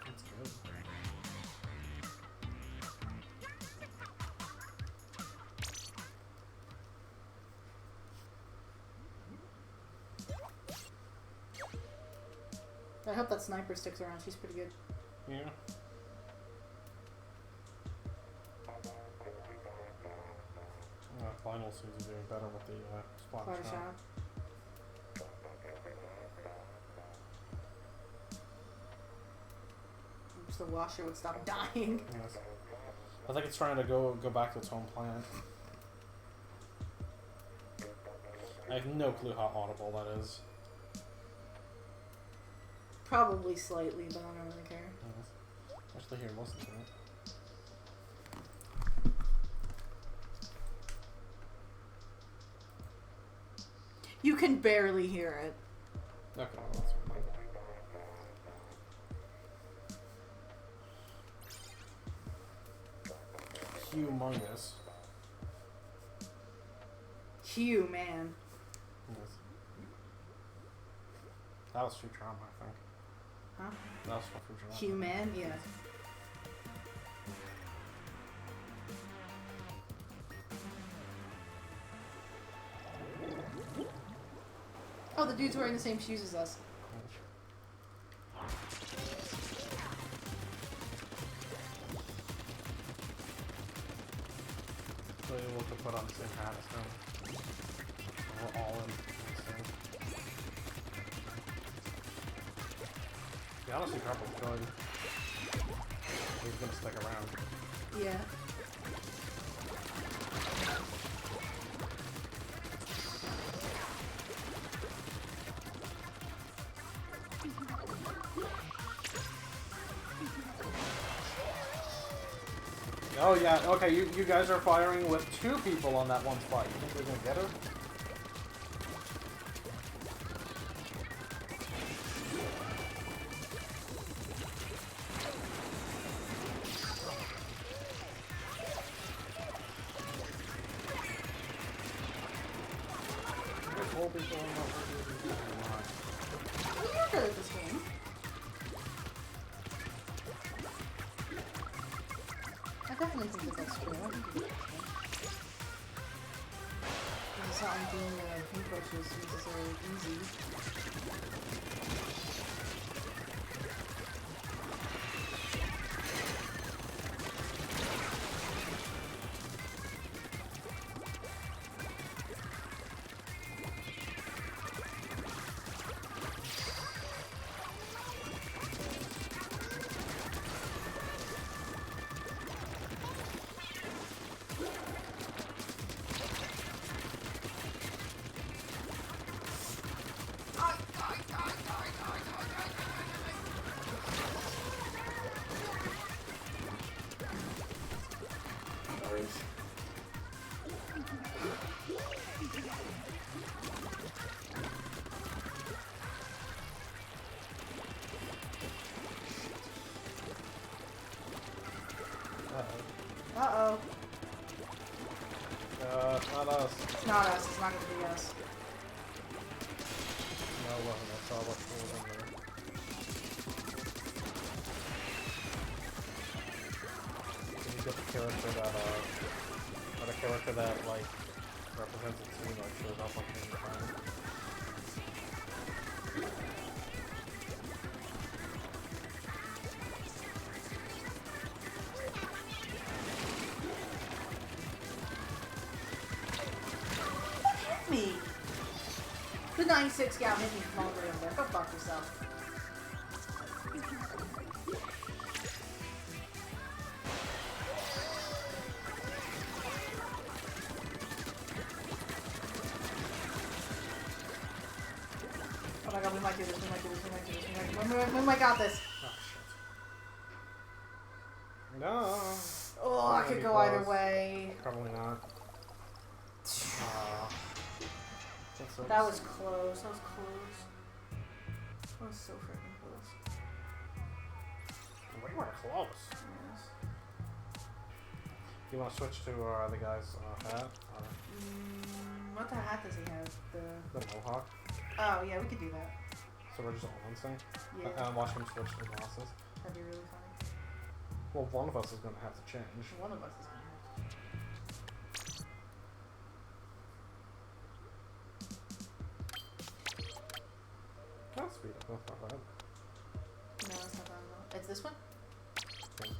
Speaker 1: That's good.
Speaker 2: I hope that sniper sticks around. She's pretty good.
Speaker 1: Yeah. Final seems to be doing better with the splash
Speaker 2: Fire
Speaker 1: shot.
Speaker 2: shot. Wish the washer would stop dying.
Speaker 1: Yes. I think it's trying to go back to its home planet. I have no clue how audible that is.
Speaker 2: Probably slightly, but I don't really care.
Speaker 1: Yes. I actually hear most of it.
Speaker 2: You can barely hear it.
Speaker 1: Okay, well, that's fine. Humongous.
Speaker 2: Hugh, man.
Speaker 1: Yes. That was Futurama, I think.
Speaker 2: Huh?
Speaker 1: That was for Futurama.
Speaker 2: Hugh, man? Yeah. Oh, the dude's wearing the same shoes as us.
Speaker 1: So you're able to put on the same hat as him. We're all in the same. Yeah, honestly, Carpel's good. He's gonna stick around.
Speaker 2: Yeah.
Speaker 1: Oh yeah, okay, you guys are firing with 2 people on that one spot. You think they're gonna get her? There's 4 people on that one.
Speaker 2: You're good at this game. I definitely think that's true. I think it's good. It's not like doing paintbrush is necessarily easy.
Speaker 1: Not us.
Speaker 2: It's not us. It's not gonna be us.
Speaker 1: No, it wasn't. I saw what was in there. Did you get the character that, or the character that, like, represents the team, like, shows up like in the time?
Speaker 2: Me. The 96 gal hit me from over there. Go fuck yourself. Oh my god, we might do this, we might do this, we might do this, we might got this.
Speaker 1: Oh, shit. No.
Speaker 2: Oh, I could go either way.
Speaker 1: Probably not.
Speaker 2: That was close, that was close. That was so freaking close.
Speaker 1: We were close.
Speaker 2: Yes.
Speaker 1: You want to switch to the guy's hat?
Speaker 2: What the hat does he have?
Speaker 1: The mohawk?
Speaker 2: Oh, yeah, we could do that.
Speaker 1: So we're just balancing?
Speaker 2: Yeah.
Speaker 1: Watch him switch to glasses.
Speaker 2: That'd be really funny.
Speaker 1: Well, one of us is going to have to change.
Speaker 2: One of us is gonna have to.
Speaker 1: I'll speed up, that's not bad.
Speaker 2: No, it's not bad at all. It's this one?
Speaker 1: Okay.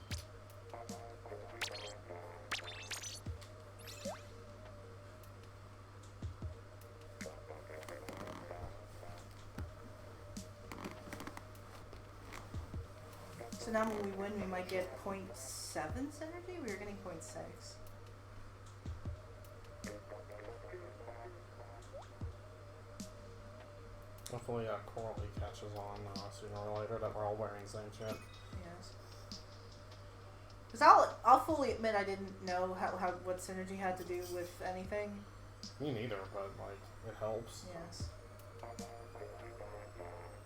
Speaker 2: So now when we win, we might get 0.7 synergy? We were getting 0.6.
Speaker 1: Hopefully Coralie catches on sooner or later that we're all wearing the same shit.
Speaker 2: Yes. Because I'll fully admit I didn't know how what synergy had to do with anything.
Speaker 1: Me neither, but like it helps.
Speaker 2: Yes.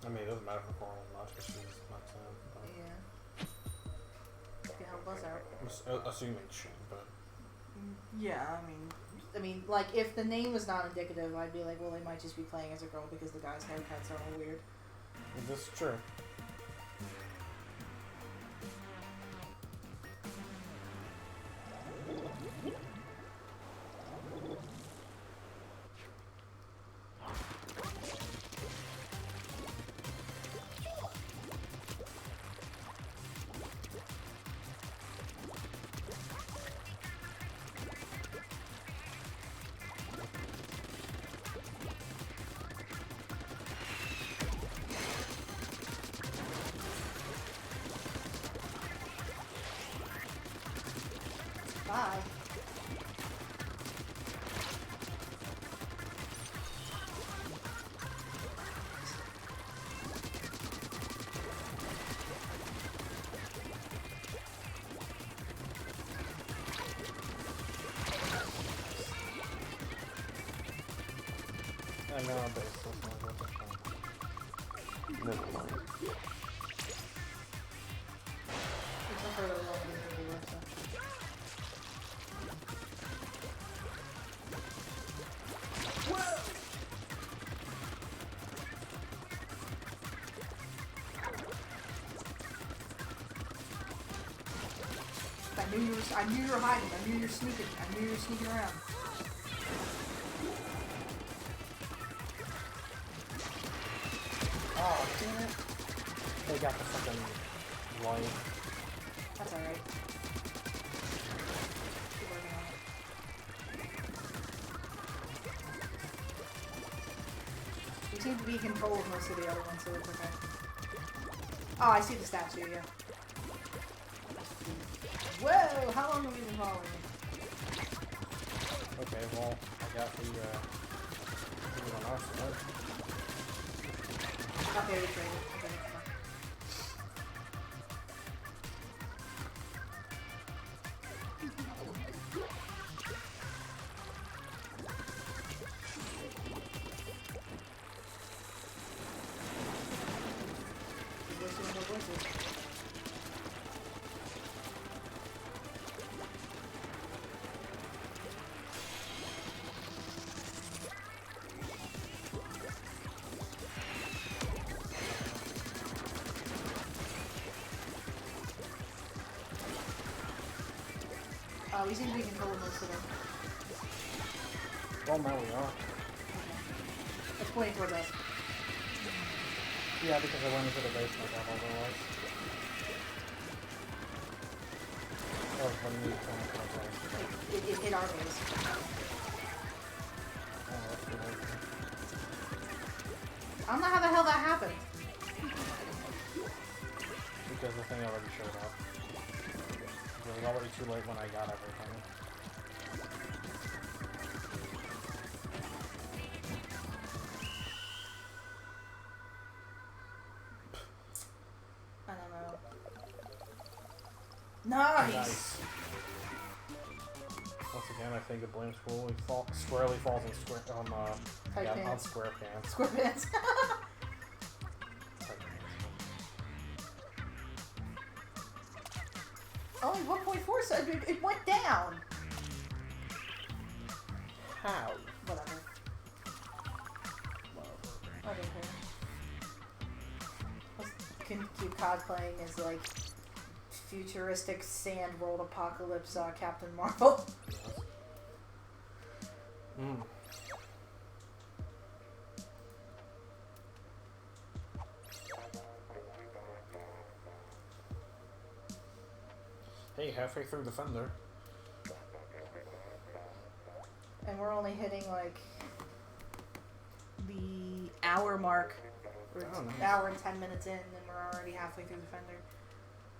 Speaker 1: I mean, it doesn't matter for Coralie much because she's not saying.
Speaker 2: Yeah. To help us out.
Speaker 1: Assuming she, but
Speaker 2: Yeah, I mean, like if the name was not indicative, I'd be like, well, they might just be playing as a girl because the guy's haircuts are all weird.
Speaker 1: this is true.
Speaker 2: Bye.
Speaker 1: I know, but it's still not worth it. Never mind.
Speaker 2: It's not further along than it was, so. I knew you were hiding. I knew you were sneaking. I knew you were sneaking around.
Speaker 1: Oh, damn it. They got the fucking light.
Speaker 2: That's alright. Keep working on it. You seem to be in control of most of the other ones, so it's okay. Oh, I see the statue, yeah. Whoa! How long have we been following you?
Speaker 1: Okay, well, I got the, thing on our side.
Speaker 2: Okay, we traded. Okay, come on. Voices. We seem to be controlling most of them.
Speaker 1: Well, now we are.
Speaker 2: It's pointing towards us.
Speaker 1: Yeah, because I went into the basement level otherwise. Oh, when you come towards us.
Speaker 2: It hit our base.
Speaker 1: Oh, that's good.
Speaker 2: I don't know how the hell that happened.
Speaker 1: Because the thing already showed up. It was already too late when I got everything.
Speaker 2: I don't know. Nice!
Speaker 1: Once again, I think the blame squarely falls on square on square pants.
Speaker 2: Square pants. Only 1.4, so it went down.
Speaker 1: How?
Speaker 2: Whatever. I don't care. Keep cosplaying as like futuristic sand world apocalypse Captain Marvel.
Speaker 1: Mm. Hey, halfway through Defender.
Speaker 2: And we're only hitting like the hour mark. We're
Speaker 1: nice.
Speaker 2: hour and 10 minutes in, and we're already halfway through Defender.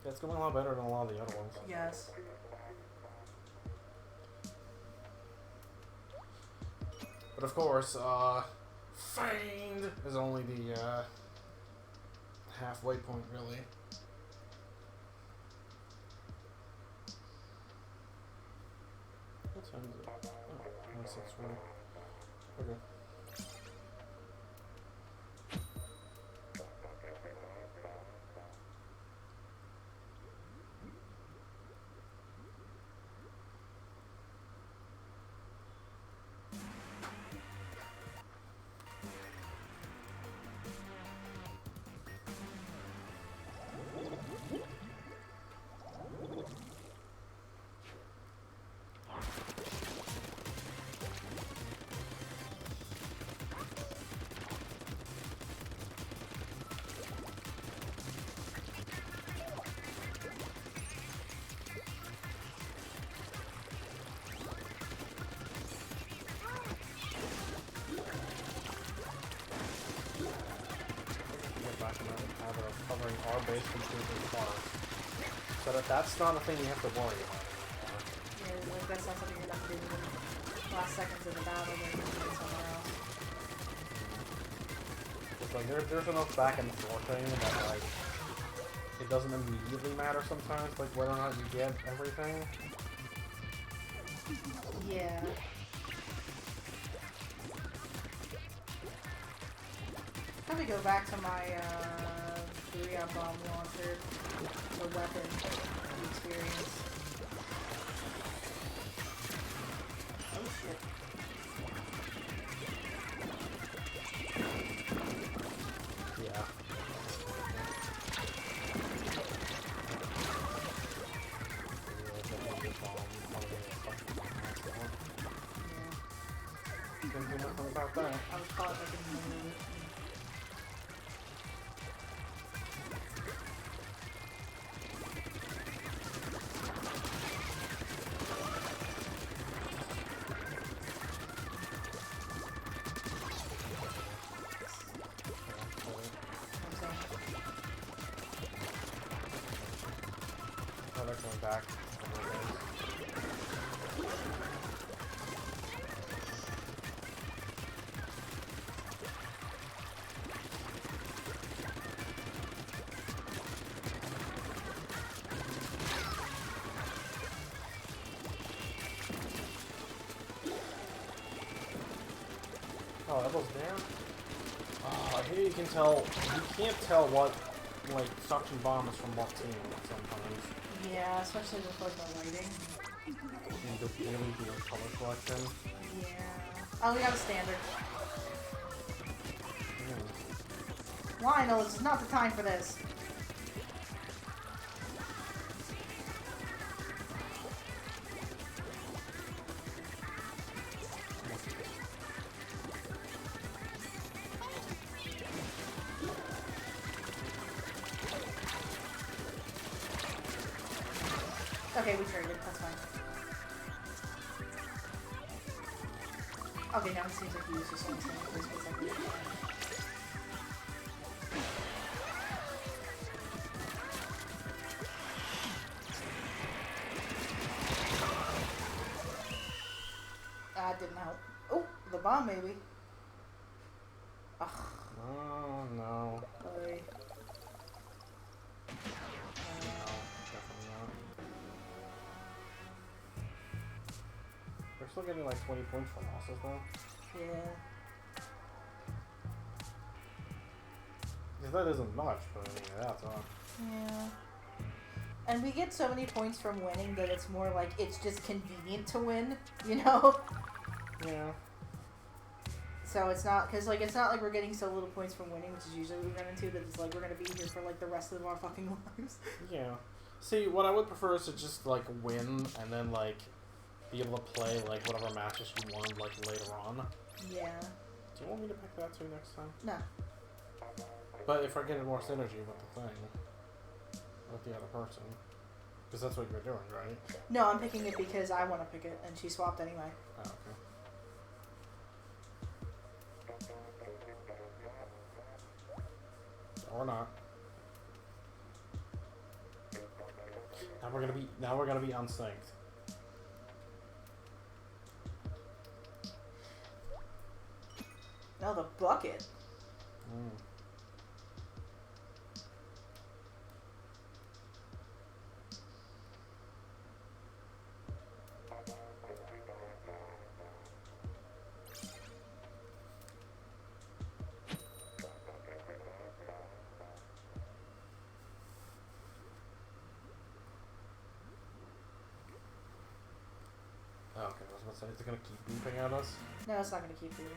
Speaker 1: Yeah, it's going a lot better than a lot of the other ones.
Speaker 2: Yes.
Speaker 1: But of course, Fiend is only the halfway point, really. What time is it? Oh, 6:20. Okay. Covering our base completely far. So that's not a thing you have to worry about anymore.
Speaker 2: Yeah, like that's not something you're not doing in the last seconds of the battle, then you can do it somewhere else.
Speaker 1: It's like there's enough back and forth thing that like it doesn't immediately matter sometimes, like whether or not you get everything.
Speaker 2: Yeah. Probably go back to my Korea bomb launcher, the weapon, the experience. Oh shit.
Speaker 1: Yeah. Didn't do nothing about that.
Speaker 2: I was caught like in the middle of it.
Speaker 1: Oh, they're coming back. Oh, Evil's there? Oh, I hate you can't tell what, like, suction bomb is from what team sometimes.
Speaker 2: Yeah, especially with like the lighting.
Speaker 1: And the really weird color collection.
Speaker 2: Yeah. Oh, we got a standard.
Speaker 1: Mm.
Speaker 2: Lionel, this is not the time for this. Okay, we traded. That's fine. Okay, now it seems like he was just on the same place for a second. That didn't help. Oh, the bomb maybe. Ugh.
Speaker 1: Oh, no.
Speaker 2: Sorry.
Speaker 1: No, definitely not. We're still getting like 20 points for losses though.
Speaker 2: Yeah.
Speaker 1: Because that isn't much, but I mean, that's up.
Speaker 2: Yeah. And we get so many points from winning that it's more like it's just convenient to win, you know?
Speaker 1: Yeah.
Speaker 2: So it's not, because like it's not like we're getting so little points from winning, which is usually what we run into, that it's like we're gonna be here for like the rest of our fucking lives.
Speaker 1: Yeah. See, what I would prefer is to just like win and then like be able to play like whatever matches you won like later on.
Speaker 2: Yeah.
Speaker 1: Do you want me to pick that too next time?
Speaker 2: No.
Speaker 1: But if I get more synergy with the thing, with the other person, because that's what you're doing, right?
Speaker 2: No, I'm picking it because I want to pick it, and she swapped anyway.
Speaker 1: Oh, okay. Or not. Now we're gonna be unsynced.
Speaker 2: Now the bucket.
Speaker 1: Mm. Oh, okay, I was about to say, is it gonna keep beeping at us?
Speaker 2: No, it's not going to keep doing.
Speaker 1: Okay.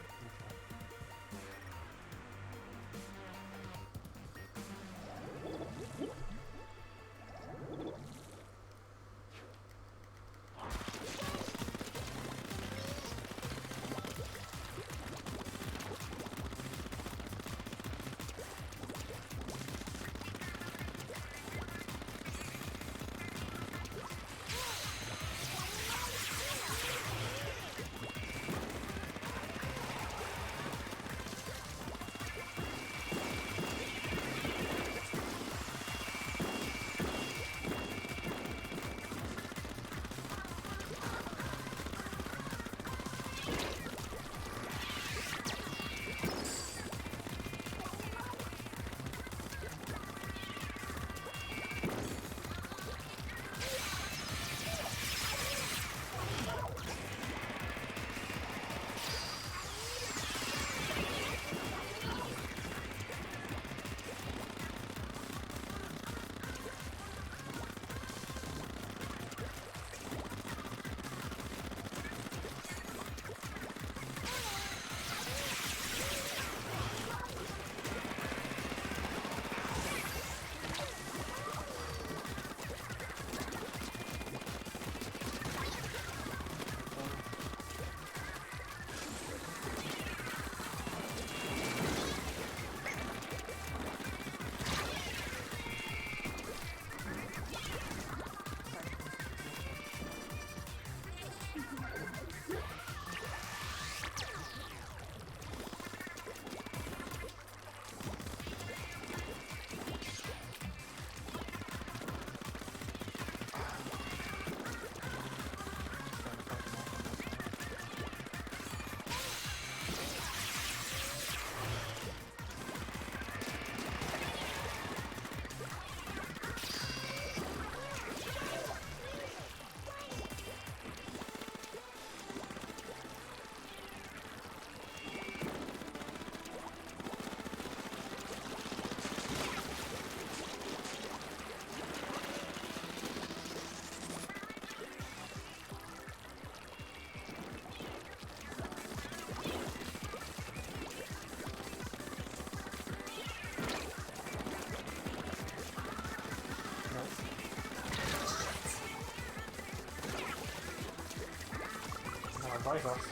Speaker 1: Fight us.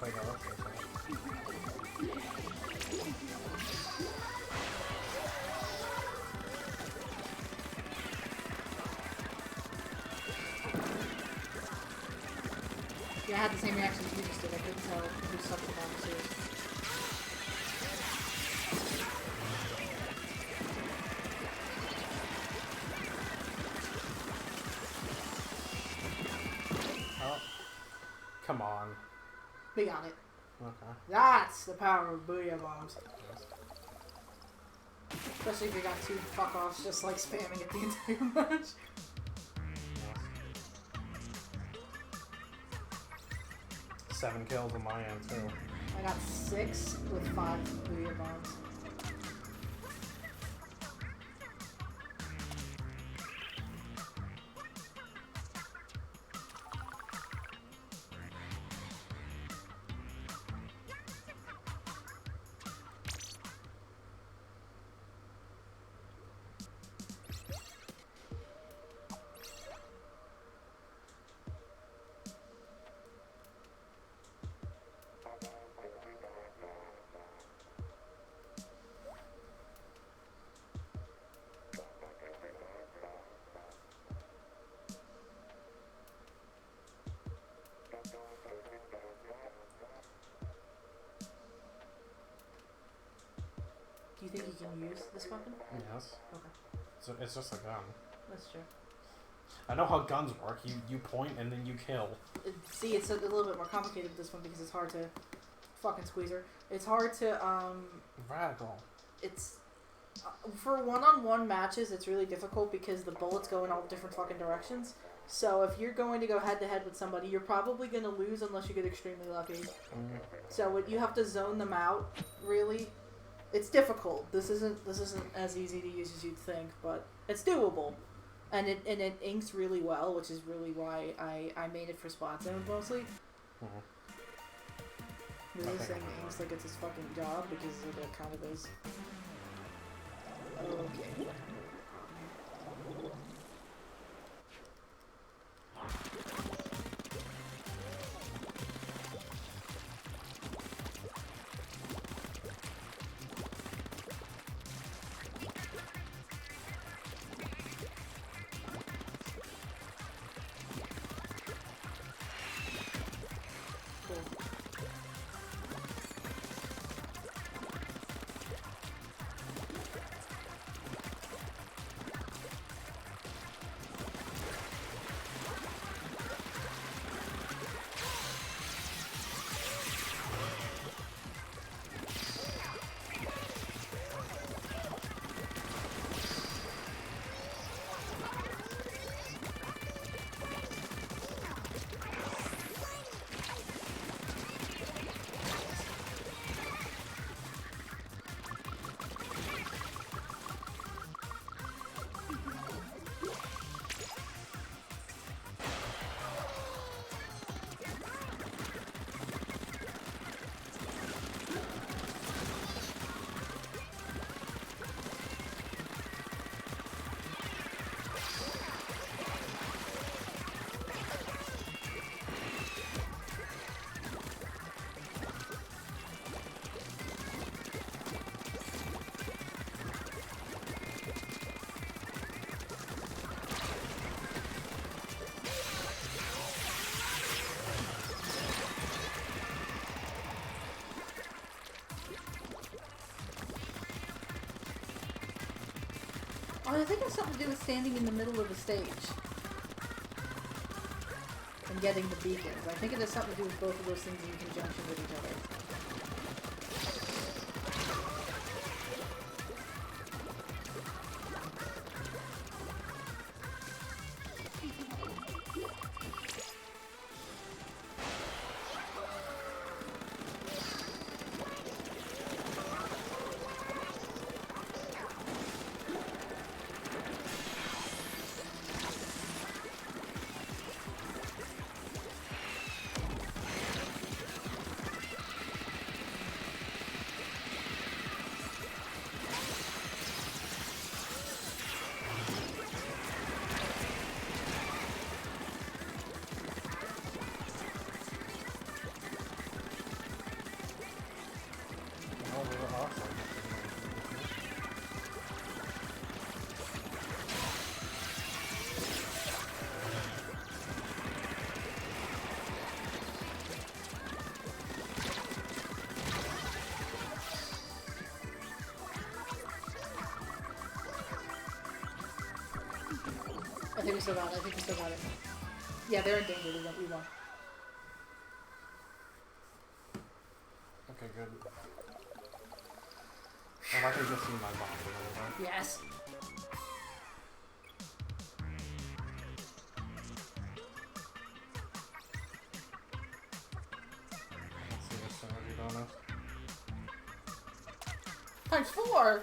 Speaker 1: Fight us.
Speaker 2: Yeah, I had the same reaction you just did. I couldn't tell who sucked the bomb too.
Speaker 1: Oh. Come on.
Speaker 2: Be on it.
Speaker 1: Okay.
Speaker 2: That's the power of booyah bombs. Especially if you got two fuck-offs just like spamming it the entire match.
Speaker 1: 7 kills on my end too.
Speaker 2: I got 6 with 5 booyah bombs. Do you think you can use this weapon?
Speaker 1: Yes.
Speaker 2: Okay.
Speaker 1: So it's just a gun.
Speaker 2: That's true.
Speaker 1: I know how guns work. You point and then you kill.
Speaker 2: See, it's a little bit more complicated with this one because it's hard to fucking squeeze her. It's hard to
Speaker 1: Radical.
Speaker 2: It's for one-on-one matches. It's really difficult because the bullets go in all different fucking directions. So if you're going to go head-to-head with somebody, you're probably going to lose unless you get extremely lucky. So you have to zone them out. Really, it's difficult. This isn't as easy to use as you'd think, but it's doable. And it inks really well, which is really why I made it for spot zones mostly. Really saying it inks like it's his fucking job because it kind of is. Okay. Oh, I think it has something to do with standing in the middle of the stage and getting the beacons. I think it has something to do with both of those things in conjunction with each other. think we still got it. I think we still got it. Yeah, they're in danger. We won.
Speaker 1: Okay, good. Well, I can just see my bomb.
Speaker 2: Yes.
Speaker 1: Let's see this synergy bonus.
Speaker 2: Times 4.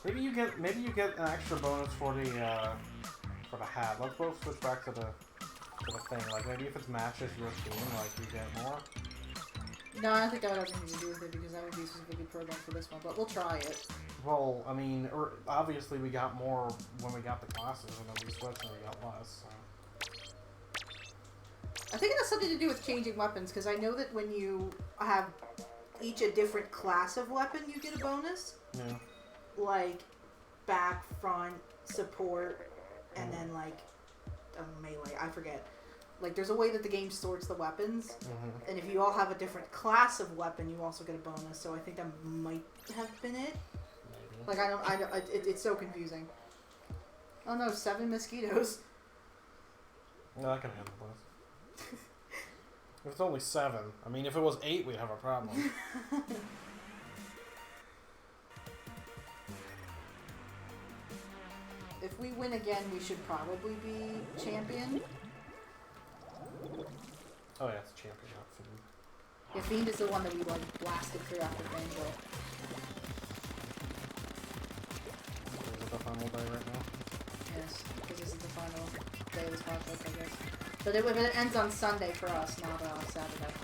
Speaker 1: Maybe you get an extra bonus for the hat. Let's both switch back to the thing. Like maybe if it matches your theme, like you get more.
Speaker 2: No, I don't think that would have anything to do with it because that would be specifically programmed for this one. But we'll try it.
Speaker 1: Well, I mean, obviously we got more when we got the classes, and then we switched and we got less. So.
Speaker 2: I think it has something to do with changing weapons because I know that when you have each a different class of weapon, you get a bonus.
Speaker 1: Yeah.
Speaker 2: Like back, front, support, and then like melee. I forget. Like there's a way that the game sorts the weapons, and if you all have a different class of weapon, you also get a bonus. So I think that might have been it.
Speaker 1: Maybe.
Speaker 2: Like it's so confusing. Oh no, 7 mosquitoes.
Speaker 1: No, I can handle this. If it's only 7, I mean, if it was 8, we'd have a problem.
Speaker 2: If we win again, we should probably be champion.
Speaker 1: Oh yeah, it's champion, not Fiend.
Speaker 2: Yeah, Fiend is the one that we like blasted through after Banjo.
Speaker 1: Is it the final day right now?
Speaker 2: Yes, because this is the final day of this podcast, I guess. But it ends on Sunday for us, not Saturday.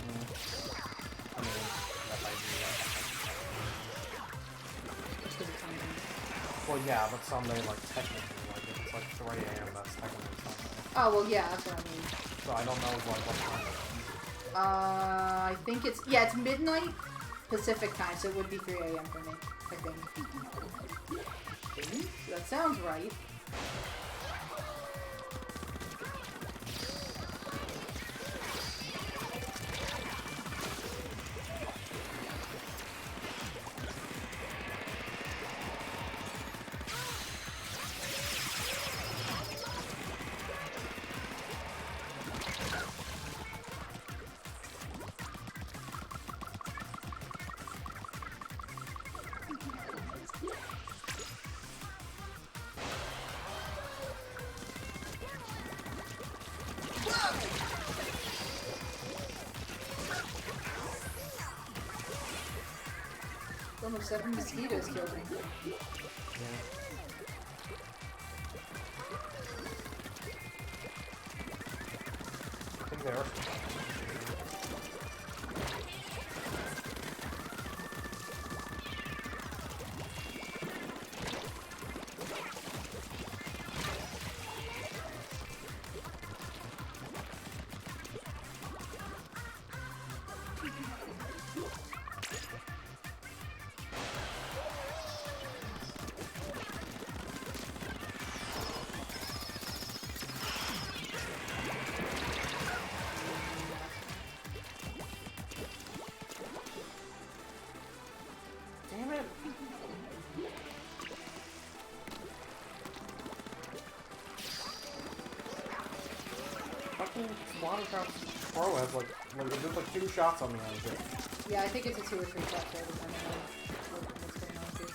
Speaker 1: I mean, that might be
Speaker 2: Just because it's Sunday.
Speaker 1: well, yeah, but Sunday, like, technically, like, if it's like 3 a.m., that's technically Sunday.
Speaker 2: Oh, well, yeah, that's what I mean.
Speaker 1: So I don't know, like, what time it
Speaker 2: I think it's midnight Pacific time, so it would be 3 a.m. for me, I think. That sounds right. Almost 7 mosquitoes killed me.
Speaker 1: Yeah. I think they are. Damn it! Fucking Splatfest Pro has like there's like 2 shots on the end of it.
Speaker 2: Yeah, I think it's a 2 or 3 shot kill depending on what's going on too.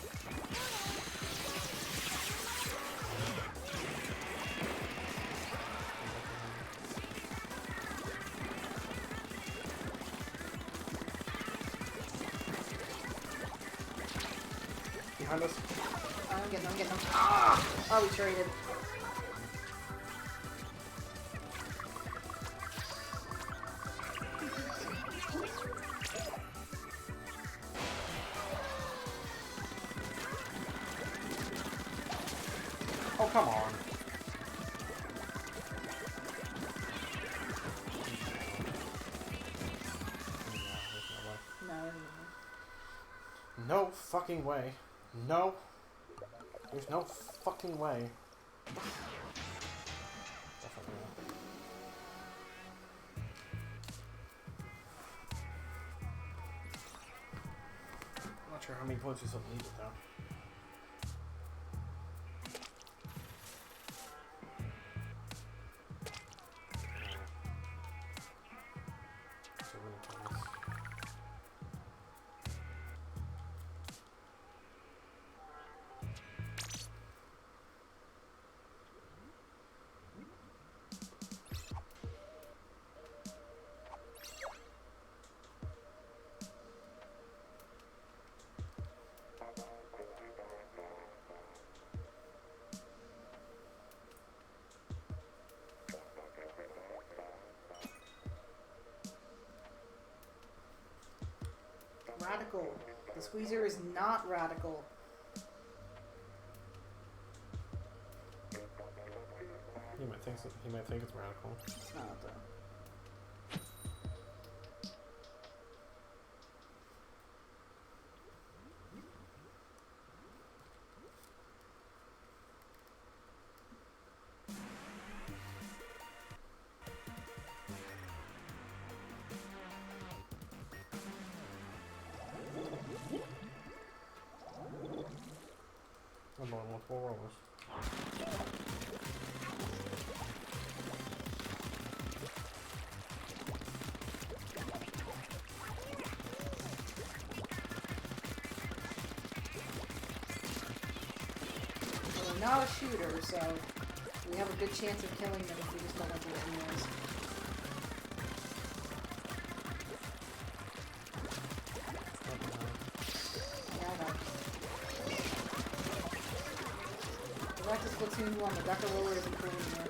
Speaker 1: Behind us.
Speaker 2: I'm getting them. Ah! Oh, we traded.
Speaker 1: Oh, come on.
Speaker 2: No.
Speaker 1: No fucking way. No. There's no fucking way. Definitely not. I'm not sure how many points you still need though.
Speaker 2: radical. The squeezer is not radical.
Speaker 1: He might think it's radical.
Speaker 2: It's not, though.
Speaker 1: I'm on multiple rollers.
Speaker 2: We're not a shooter, so we have a good chance of killing them if we just don't like what it is. Back to Splatoon 1, the Decker Roller isn't cool anymore.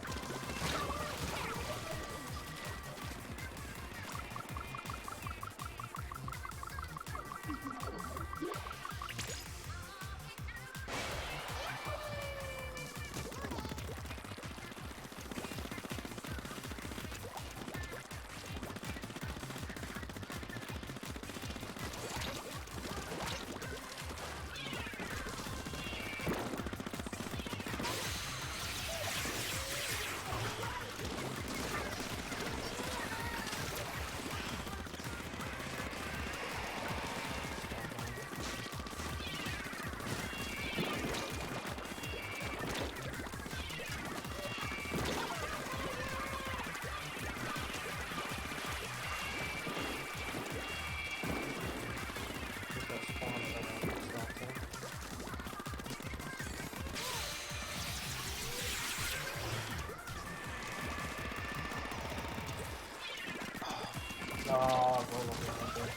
Speaker 1: Oh, bro, okay.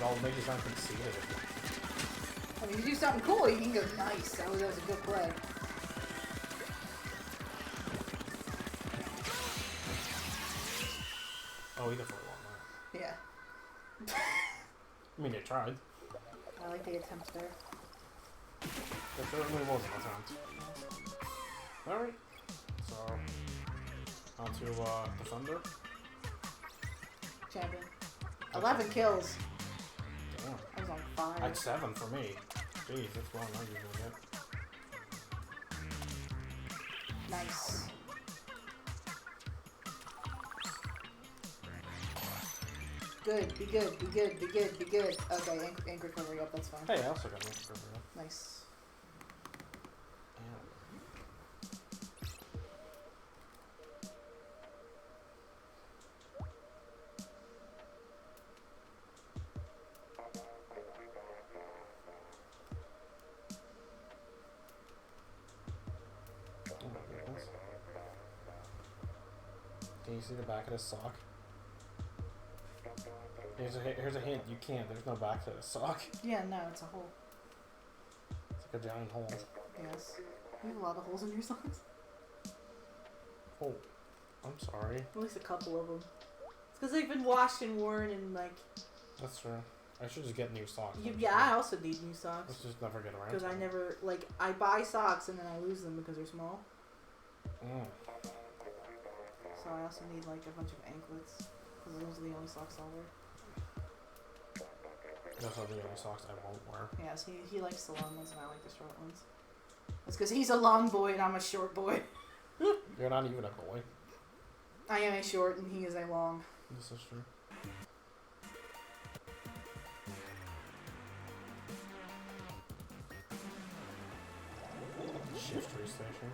Speaker 1: I'll make you sound conceited.
Speaker 2: I mean, if you do something cool, you can go, nice, that was a good play.
Speaker 1: Oh, he definitely won that.
Speaker 2: Yeah.
Speaker 1: I mean, they tried.
Speaker 2: I like the attempts there.
Speaker 1: There certainly was an attempt. Alright. So, on to Defender.
Speaker 2: Champion. 11 kills.
Speaker 1: Damn.
Speaker 2: I was on 5.
Speaker 1: That's 7 for me. Jeez, that's wrong. I usually get.
Speaker 2: Nice. Good, be good, be good, be good, be good. Okay, anchor recovery up, that's fine.
Speaker 1: Hey, I also got an anchor recovery up.
Speaker 2: Nice.
Speaker 1: Can you see the back of his sock? Here's a hint. You can't. There's no back to the sock.
Speaker 2: Yeah, no, it's a hole.
Speaker 1: It's like a giant hole.
Speaker 2: Yes. You have a lot of holes in your socks.
Speaker 1: Oh, I'm sorry.
Speaker 2: At least a couple of them. It's because they've been washed and worn and, like...
Speaker 1: That's true. I should just get new socks.
Speaker 2: Yeah, I also need new socks.
Speaker 1: Let's just never get around.
Speaker 2: Because I never, like, I buy socks and then I lose them because they're small.
Speaker 1: Mm.
Speaker 2: So I also need, like, a bunch of anklets. Because those are the only socks I'll wear.
Speaker 1: Those are the only socks I won't wear.
Speaker 2: Yes, he likes the long ones and I like the short ones. That's because he's a long boy and I'm a short boy.
Speaker 1: You're not even a boy.
Speaker 2: I am a short and he is a long.
Speaker 1: This is true. Shift station.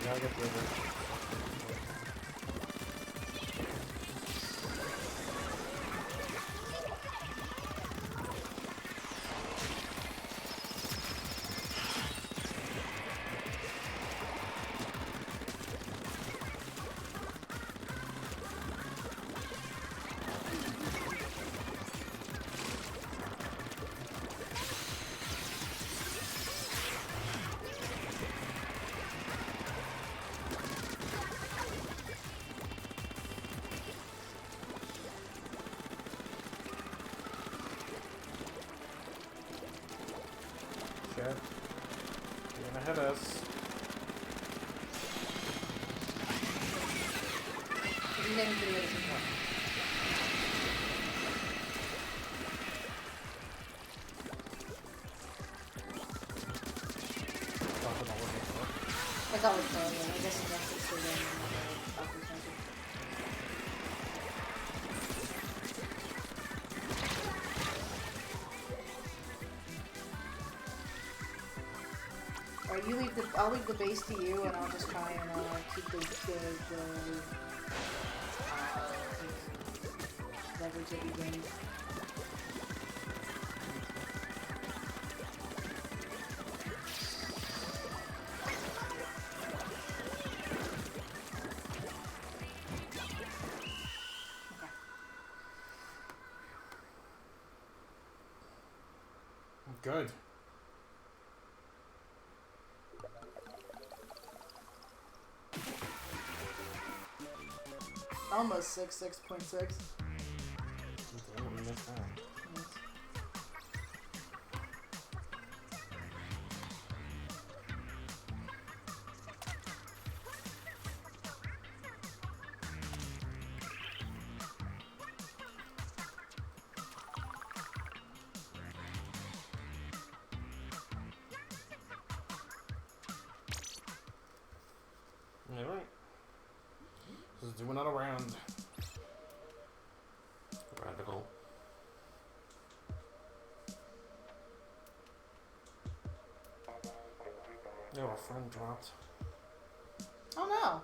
Speaker 1: Now get rid of it. Okay. You're gonna hit us.
Speaker 2: I thought it was probably, I guess that's just so random. Alright, you leave I'll leave the base to you, and I'll just try and keep the leverage that you gain.
Speaker 1: Good.
Speaker 2: Almost 6.6.
Speaker 1: Damn, we missed that. Alright. Just do another round. Radical. Oh, our friend dropped.
Speaker 2: Oh no!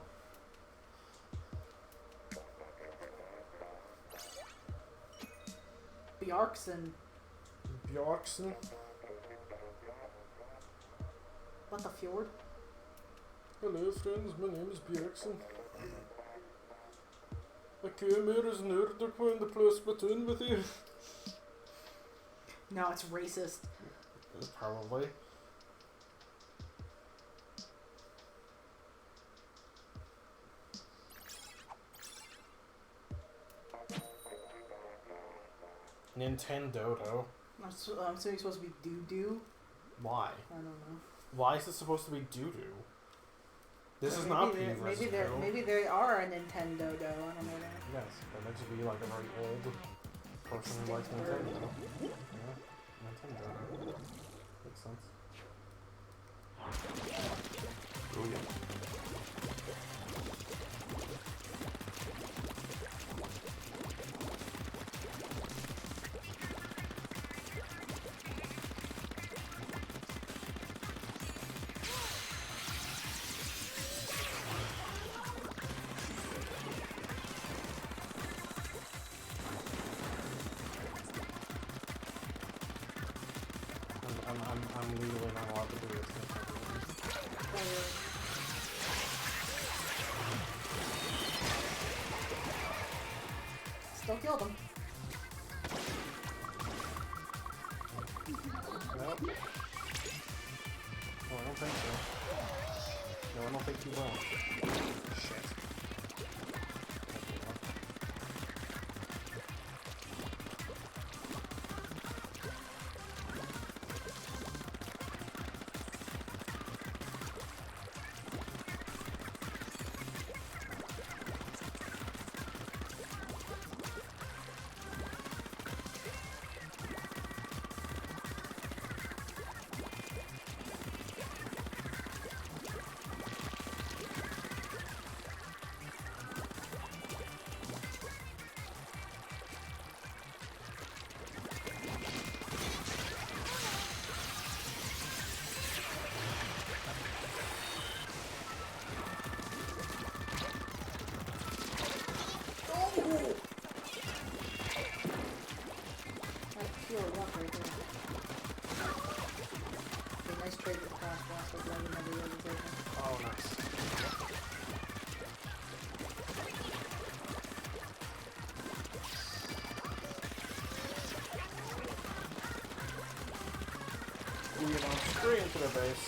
Speaker 2: Bjarkson.
Speaker 1: Bjarkson?
Speaker 2: What the fjord?
Speaker 1: Hello friends, my name is Bjarkson. I came here as an order point to play Splatoon with you.
Speaker 2: No, it's racist.
Speaker 1: Probably. Nintendo, though.
Speaker 2: I'm assuming it's supposed to be doo-doo.
Speaker 1: Why?
Speaker 2: I don't know.
Speaker 1: Why is it supposed to be doo-doo? This is not P versus
Speaker 2: Maybe they are a Nintendo, though. I don't know that.
Speaker 1: Yes, that makes it be like a very old person who likes Nintendo. Yeah, Nintendo. Makes sense. Oh yeah. I'm legally not allowed to do this.
Speaker 2: Still killed him.
Speaker 1: Nope. No, I don't think so. No, I don't think you will. Shit. Oh, nice. We went straight into their base.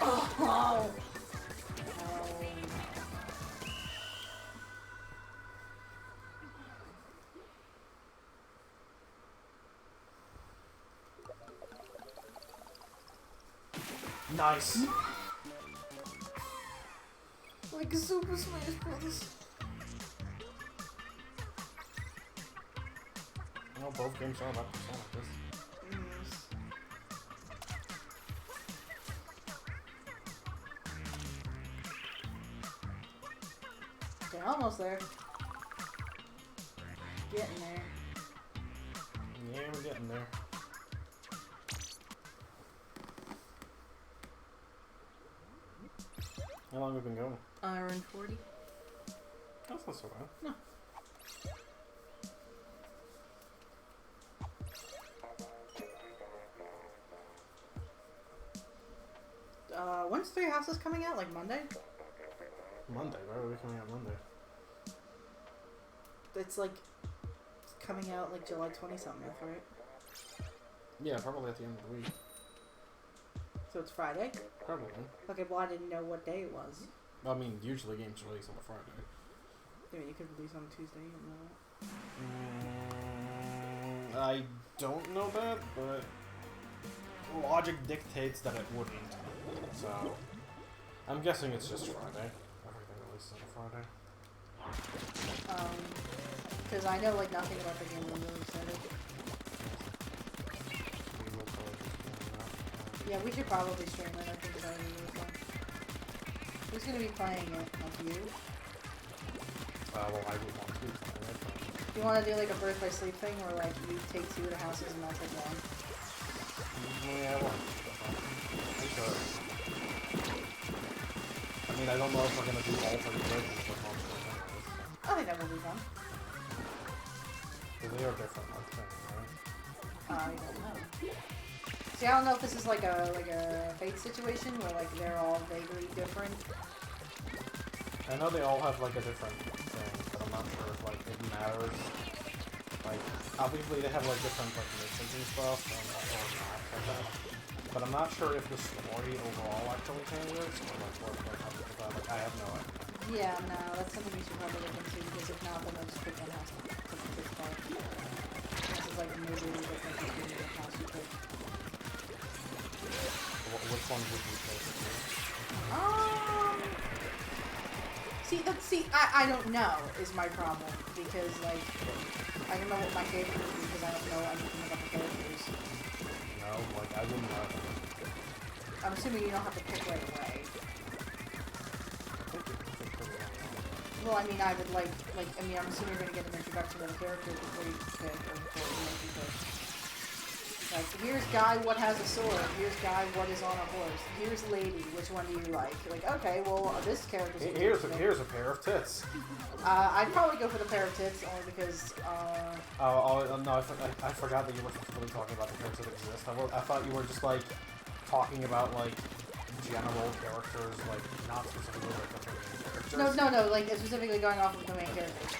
Speaker 2: Oh!
Speaker 1: Nice.
Speaker 2: Like Super Smash Bros.
Speaker 1: Well, both games are about to sound like this.
Speaker 2: Okay, almost there. Getting there.
Speaker 1: Yeah, we're getting there. How long have we been going?
Speaker 2: Hour and 40.
Speaker 1: That's not so bad.
Speaker 2: No. When's Three Houses coming out? Like Monday?
Speaker 1: Monday. Why are we coming out Monday?
Speaker 2: It's like coming out like July 20-something, right?
Speaker 1: Yeah, probably at the end of the week.
Speaker 2: So it's Friday?
Speaker 1: Probably.
Speaker 2: Okay, well I didn't know what day it was.
Speaker 1: I mean, usually games release on a Friday.
Speaker 2: I mean, you could release on Tuesday, you know.
Speaker 1: I don't know that, but logic dictates that it wouldn't. So, I'm guessing it's just Friday. Everything releases on Friday.
Speaker 2: Because I know like nothing about the game. I'm really excited.
Speaker 1: We will probably just do that.
Speaker 2: Yeah, we should probably stream it. I think that would be really fun. Who's gonna be playing it? Like you?
Speaker 1: Well, I would want to be playing it.
Speaker 2: Do you want to do like a birth by sleep thing, where like you take 2 of the houses and I'll take 1?
Speaker 1: Yeah, well, I could. I mean, I don't know if we're gonna do all 3 versions of Monsters anyways.
Speaker 2: I think that would be fun.
Speaker 1: Because they are different, I think, right?
Speaker 2: I don't know. See, I don't know if this is like a Fate situation where like they're all vaguely different.
Speaker 1: I know they all have like a different thing, but I'm not sure if like it matters. Like, obviously they have like different like missions and stuff, or not like that. But I'm not sure if the story overall actually changes, or like what happens with that. Like, I have no idea.
Speaker 2: Yeah, no, that's something we should probably look into, because if not, then they'll just pick one house to pick apart. This is like majorly different between the house you pick.
Speaker 1: Which one would you take?
Speaker 2: See, I don't know is my problem, because like I don't know what my favorite would be because I don't know anything about the characters.
Speaker 1: No, like I wouldn't know.
Speaker 2: I'm assuming you don't have to pick right away.
Speaker 1: I think you can pick pretty well.
Speaker 2: Well, I mean, I would like I mean, I'm assuming you're gonna get an introduction to the character before you pick, or before you make you pick. Like, here's guy, what has a sword. Here's guy, what is on a horse. Here's lady, which one do you like? You're like, okay, well, this character's
Speaker 1: Here's a pair of tits.
Speaker 2: I'd probably go for the pair of tits, only because,
Speaker 1: no, I forgot that you were specifically talking about the characters that exist. I thought you were just, like, talking about, like, general characters, like, not specifically, like, the main characters.
Speaker 2: No, like, specifically going off of the main characters.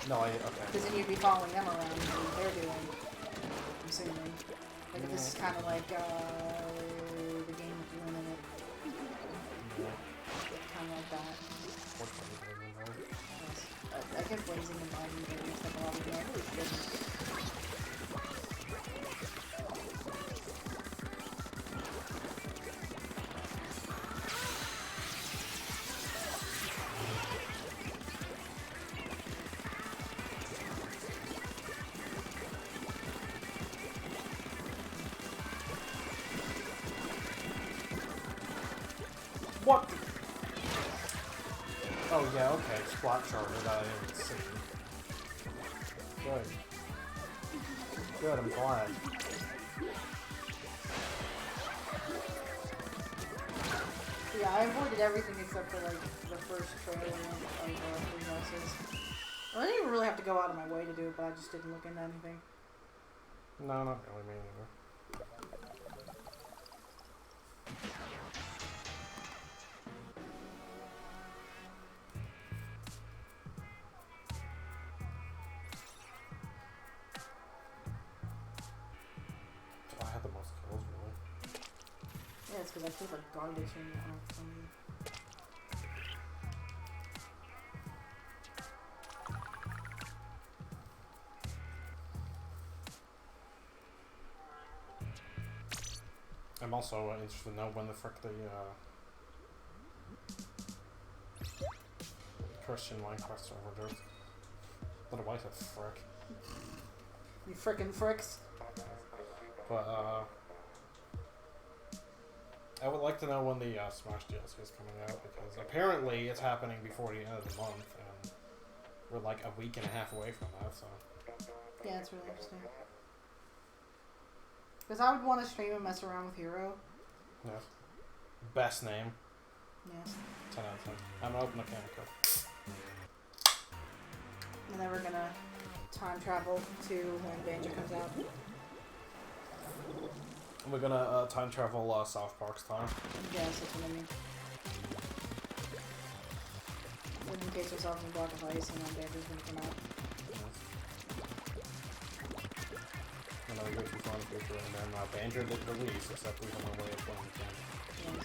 Speaker 1: No, okay.
Speaker 2: Because then you'd be following them around and seeing what they're doing, I'm assuming. Like, this is kind of like, the game with you in it.
Speaker 1: Yeah.
Speaker 2: Kind of like that.
Speaker 1: What's the name of it?
Speaker 2: Yes. I guess blazing and lightning and stuff a lot of the game. I really shouldn't.
Speaker 1: What? Oh yeah, okay. Splat charger that I didn't see. Good. Good, I'm glad.
Speaker 2: Yeah, I avoided everything except for like the first trailer of Three Houses. Well, I didn't even really have to go out of my way to do it, but I just didn't look into anything.
Speaker 1: No, not really me either. I had the most kills, really.
Speaker 2: Yeah, it's because I feel like garbage in me.
Speaker 1: I'm also interested to know when the frick the Christian Minecraft server does. What do I say, frick?
Speaker 2: You frickin' fricks.
Speaker 1: But I would like to know when the Smash DLC is coming out, because apparently it's happening before the end of the month, and we're like a week and a half away from that, so.
Speaker 2: Yeah, it's really interesting. Because I would want to stream and mess around with Hero.
Speaker 1: Yes. Best name.
Speaker 2: Yes.
Speaker 1: 10 out of 10. I'm gonna open a can of Coke.
Speaker 2: And then we're gonna time travel to when Banjo comes out.
Speaker 1: We're gonna time travel South Park's time.
Speaker 2: Yes, that's what I mean. We can case ourselves in block of ice and then Banjo's gonna come out.
Speaker 1: Yes. And then we go too far in the future, and then Banjo did release, except we have no way of playing the game.
Speaker 2: Yes.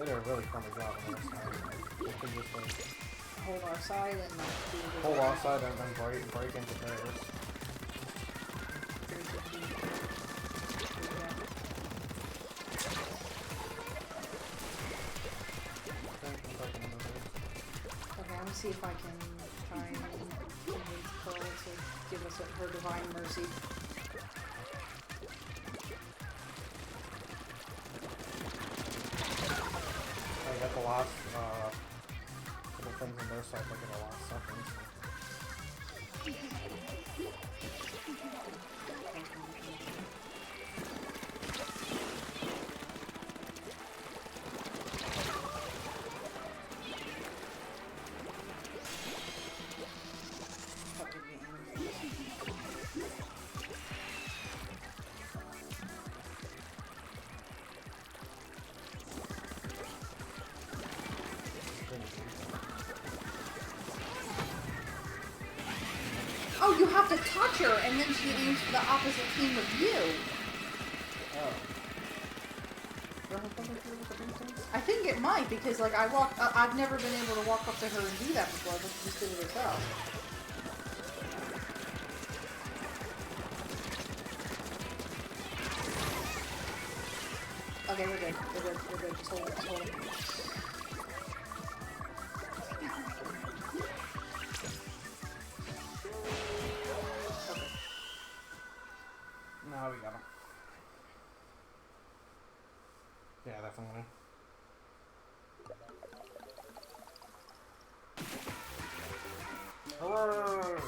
Speaker 1: They did a really crummy job on their side. They could just like
Speaker 2: hold our side and not do the
Speaker 1: hold our side and then break into theirs.
Speaker 2: Okay, I'm gonna see if I can try and convince Pearl to give us her divine mercy.
Speaker 1: I got the last couple things on their side, like in the last seconds.
Speaker 2: Oh, you have to touch her, and then she aims for the opposite team of you.
Speaker 1: Oh.
Speaker 2: I think it might, because like I've never been able to walk up to her and do that before, but she just did it herself. Okay, we're good. We're good. We're good. Just hold it. Just hold it. Okay.
Speaker 1: Now we got him. Yeah, definitely. Hooray!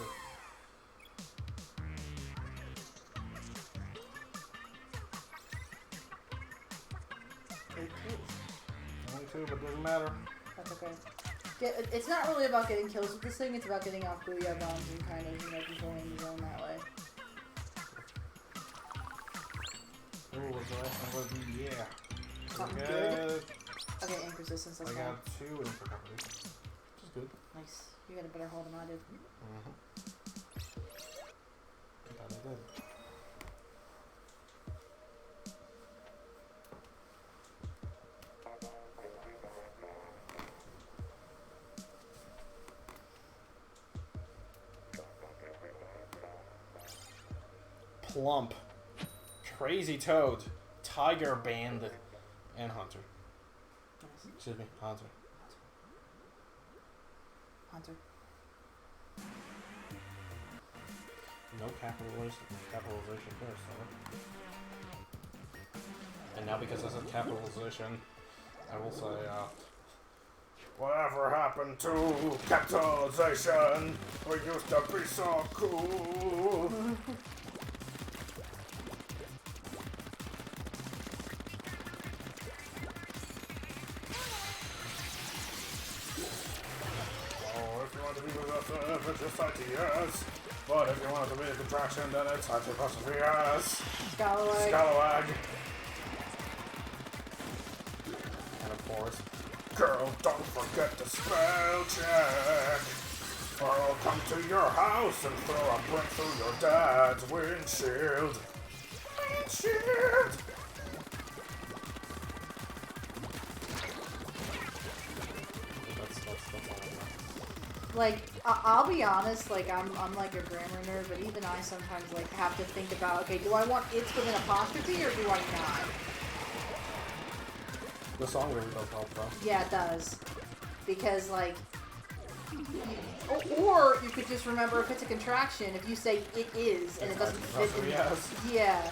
Speaker 1: Only two, but doesn't matter.
Speaker 2: That's okay. It's not really about getting kills with this thing, it's about getting off booyah bombs and kind of, controlling the zone that way.
Speaker 1: Ooh, was the last one was yeah.
Speaker 2: Something good. Okay, ink resistance, that's
Speaker 1: I
Speaker 2: fine.
Speaker 1: got 2 in recovery. Which is good.
Speaker 2: Nice. You got a better hold than I did.
Speaker 1: That I did. Plump, Crazy Toad, Tiger Bandit, and Hunter.
Speaker 2: Nice.
Speaker 1: Excuse me, Hunter.
Speaker 2: Hunter.
Speaker 1: No capitalization first, though. And now because this is capitalization, I will say, whatever happened to capitalization? We used to be so cool. It's just ideas. But if you want it to be a contraction, then it's hyperapostrophe.
Speaker 2: Scalawag.
Speaker 1: Scalawag. And of course, girl, don't forget to spell check. Or I'll come to your house and throw a brick through your dad's windshield. Windshield! That's all I know.
Speaker 2: Like, I'll be honest, like, I'm like a grammar nerd, but even I sometimes, like, have to think about, okay, do I want it's with an apostrophe or do I not?
Speaker 1: The song really does help, though.
Speaker 2: Yeah, it does. Because, like, or you could just remember if it's a contraction, if you say it is and it doesn't fit in
Speaker 1: yes.
Speaker 2: Yeah.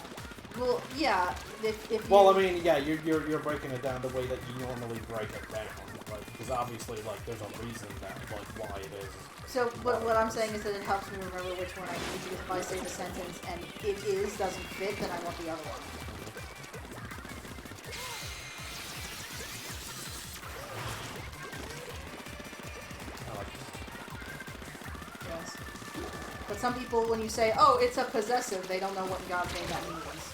Speaker 2: Well, yeah, if you...
Speaker 1: Well, I mean, yeah, you're breaking it down the way that you normally break it down. Like, because obviously, like, there's a reason that, like, why it is.
Speaker 2: So, but what I'm saying is that it helps me remember which one I need, because if I say the sentence and it is doesn't fit, then I want the other one.
Speaker 1: I like it.
Speaker 2: Yes. But some people, when you say, oh, it's a possessive, they don't know what in God's name that means.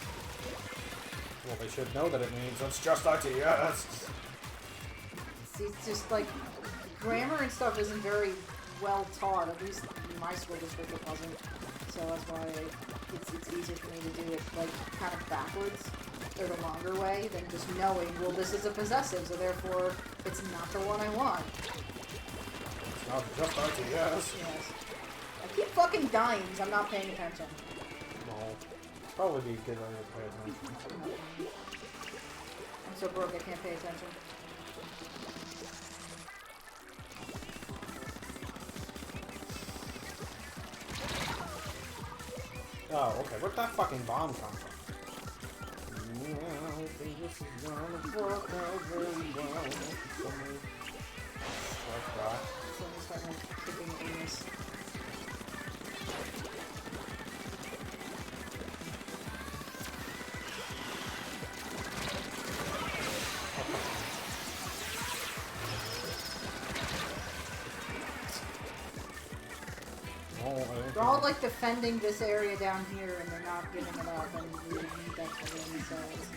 Speaker 1: Well, they should know that it means it's just ideas.
Speaker 2: See, it's just like, grammar and stuff isn't very well taught, at least in my school district it wasn't. So that's why it's easier for me to do it, like, kind of backwards. or the longer way than just knowing, well, this is a possessive, so therefore it's not the one I want.
Speaker 1: It's not just RTS.
Speaker 2: Yes. I keep fucking dying because I'm not paying attention.
Speaker 1: No. Probably be good on to pay attention.
Speaker 2: I'm so broke I can't pay attention.
Speaker 1: Oh, okay. Where'd that fucking bomb come from? Yeah, I think this is gonna work out very well. Like that.
Speaker 2: Someone's starting kicking anus. They're all like defending this area down here and they're not giving it up, and we need that to win, so it's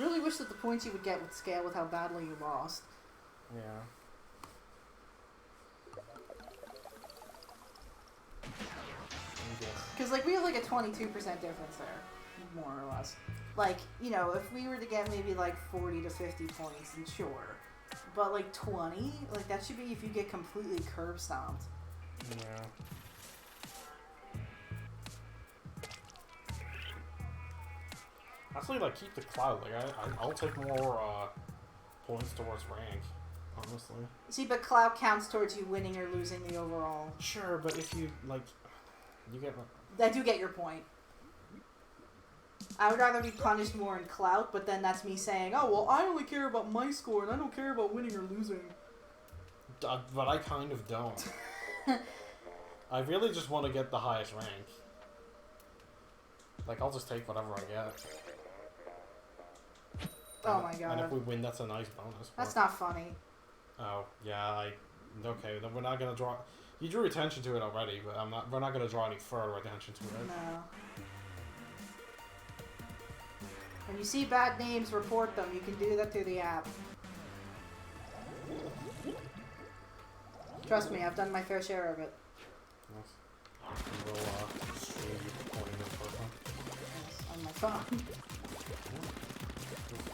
Speaker 2: really wish that the points you would get would scale with how badly you lost.
Speaker 1: Yeah.
Speaker 2: Because, like, we have, like, a 22% difference there, more or less. Like, you know, if we were to get maybe, like, 40 to 50 points, then sure. But, like, 20? Like, that should be if you get completely curb stomped.
Speaker 1: Yeah. Actually, like, keep the clout. Like, I'll take more, points towards rank, honestly.
Speaker 2: See, but clout counts towards you winning or losing the overall.
Speaker 1: Sure, but if you, like, you get...
Speaker 2: I do get your point. I would rather be punished more in clout, but then that's me saying, oh, well, I only care about my score, and I don't care about winning or losing.
Speaker 1: But I kind of don't. I really just want to get the highest rank. Like, I'll just take whatever I get.
Speaker 2: Oh my god.
Speaker 1: And if we win, that's a nice bonus.
Speaker 2: That's not funny.
Speaker 1: Oh, yeah, okay, then we're not gonna draw... You drew attention to it already, but we're not gonna draw any further attention to it.
Speaker 2: No. When you see bad names, report them. You can do that through the app. Trust me, I've done my fair share of it.
Speaker 1: Yes. We'll, stream you pointing this person.
Speaker 2: Yes, on my phone.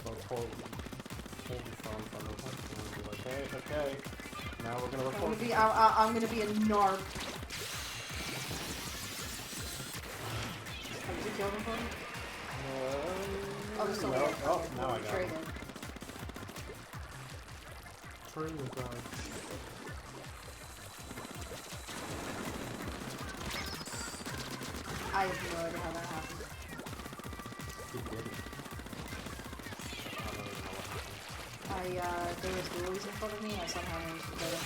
Speaker 1: Just hold your phone from the and be like, hey, okay, now we're gonna record.
Speaker 2: I'm gonna be a narc. Oh, did you kill him for me? Oh, there's still there.
Speaker 1: Oh, now I got
Speaker 2: Trade
Speaker 1: him. Trade the guy.
Speaker 2: I have no idea how that happened.
Speaker 1: He did it. I don't even know what happened.
Speaker 2: There was ghoulies in front of me, I somehow managed to get it.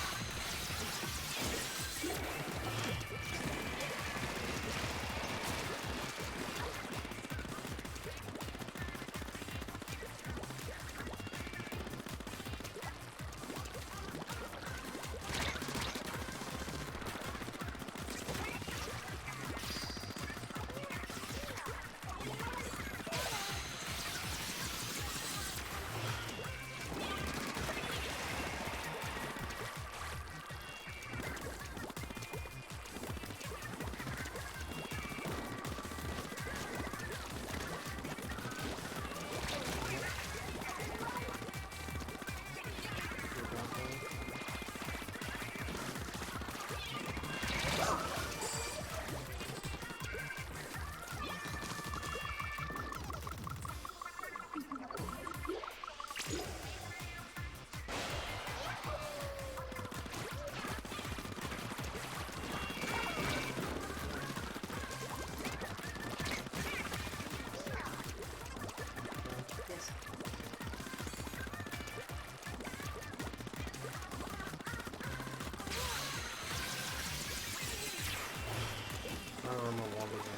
Speaker 1: I don't remember what was in.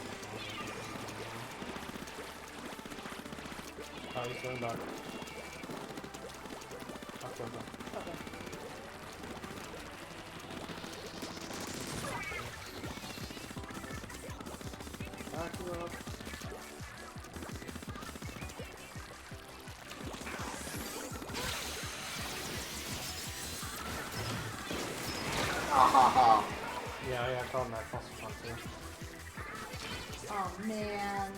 Speaker 1: Oh, he's going back. After I'm done.
Speaker 2: Okay.
Speaker 1: Back you up.
Speaker 2: Oh,
Speaker 1: Yeah, yeah, Cloud Nine Plus is fun too.
Speaker 2: Oh man.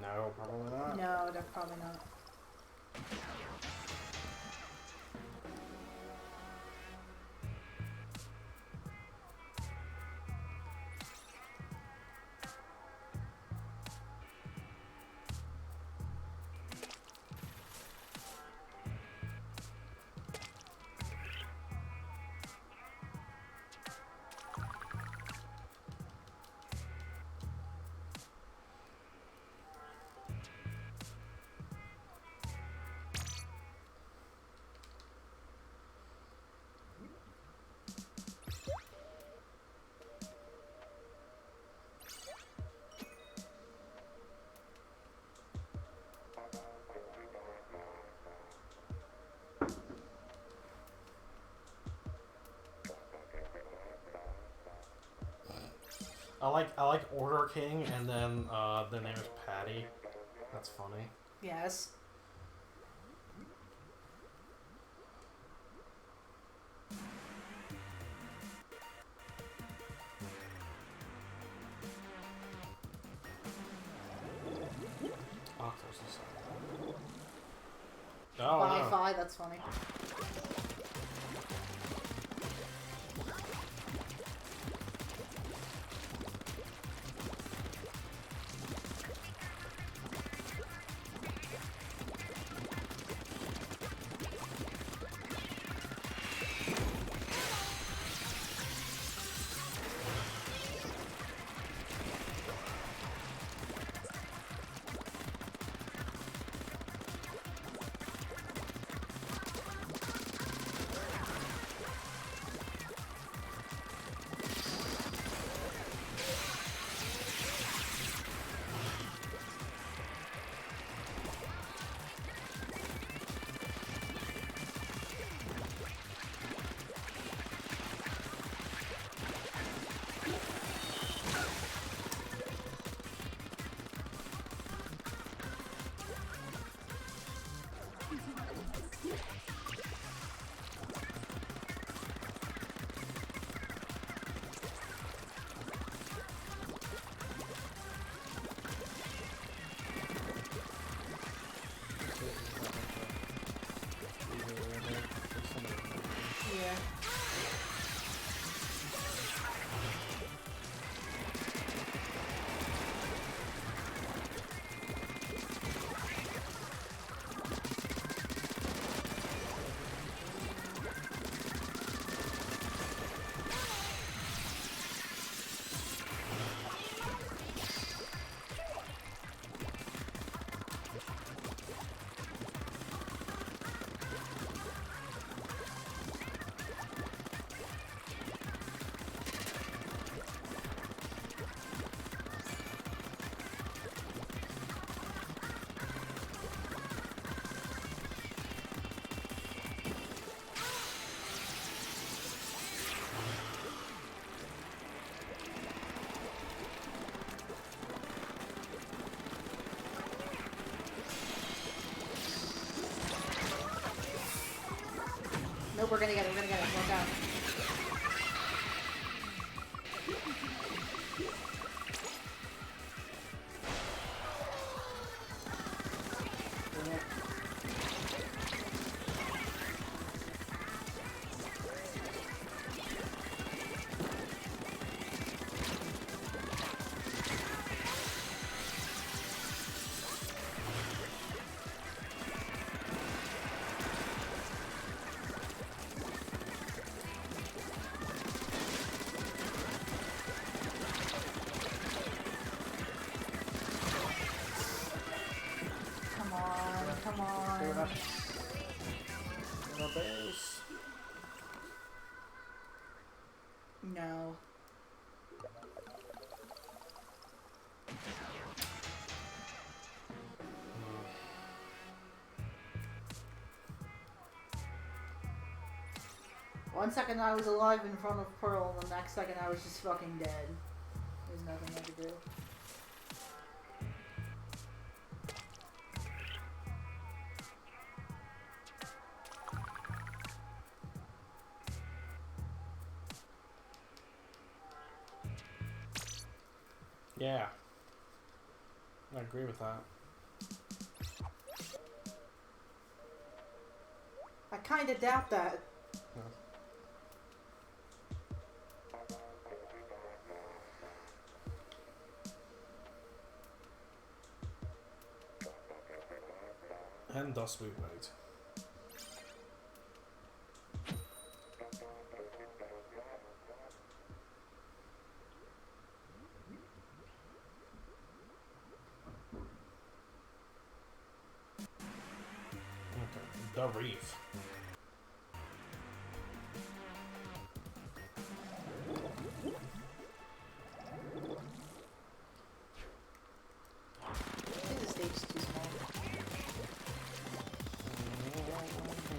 Speaker 1: No, probably not.
Speaker 2: No, they're probably not.
Speaker 1: I like Order King, and then the name is Patty. That's funny.
Speaker 2: Yes.
Speaker 1: Octos is oh,
Speaker 2: Wi-Fi, that's funny. Yeah. Nope, we're gonna get it, Watch out. No. One second I was alive in front of Pearl, and the next second I was just fucking dead. There's nothing I could do.
Speaker 1: Yeah. I agree with that.
Speaker 2: I kinda doubt that.
Speaker 1: Yeah. And thus we wait. Okay, the reef.
Speaker 2: This stage's too small.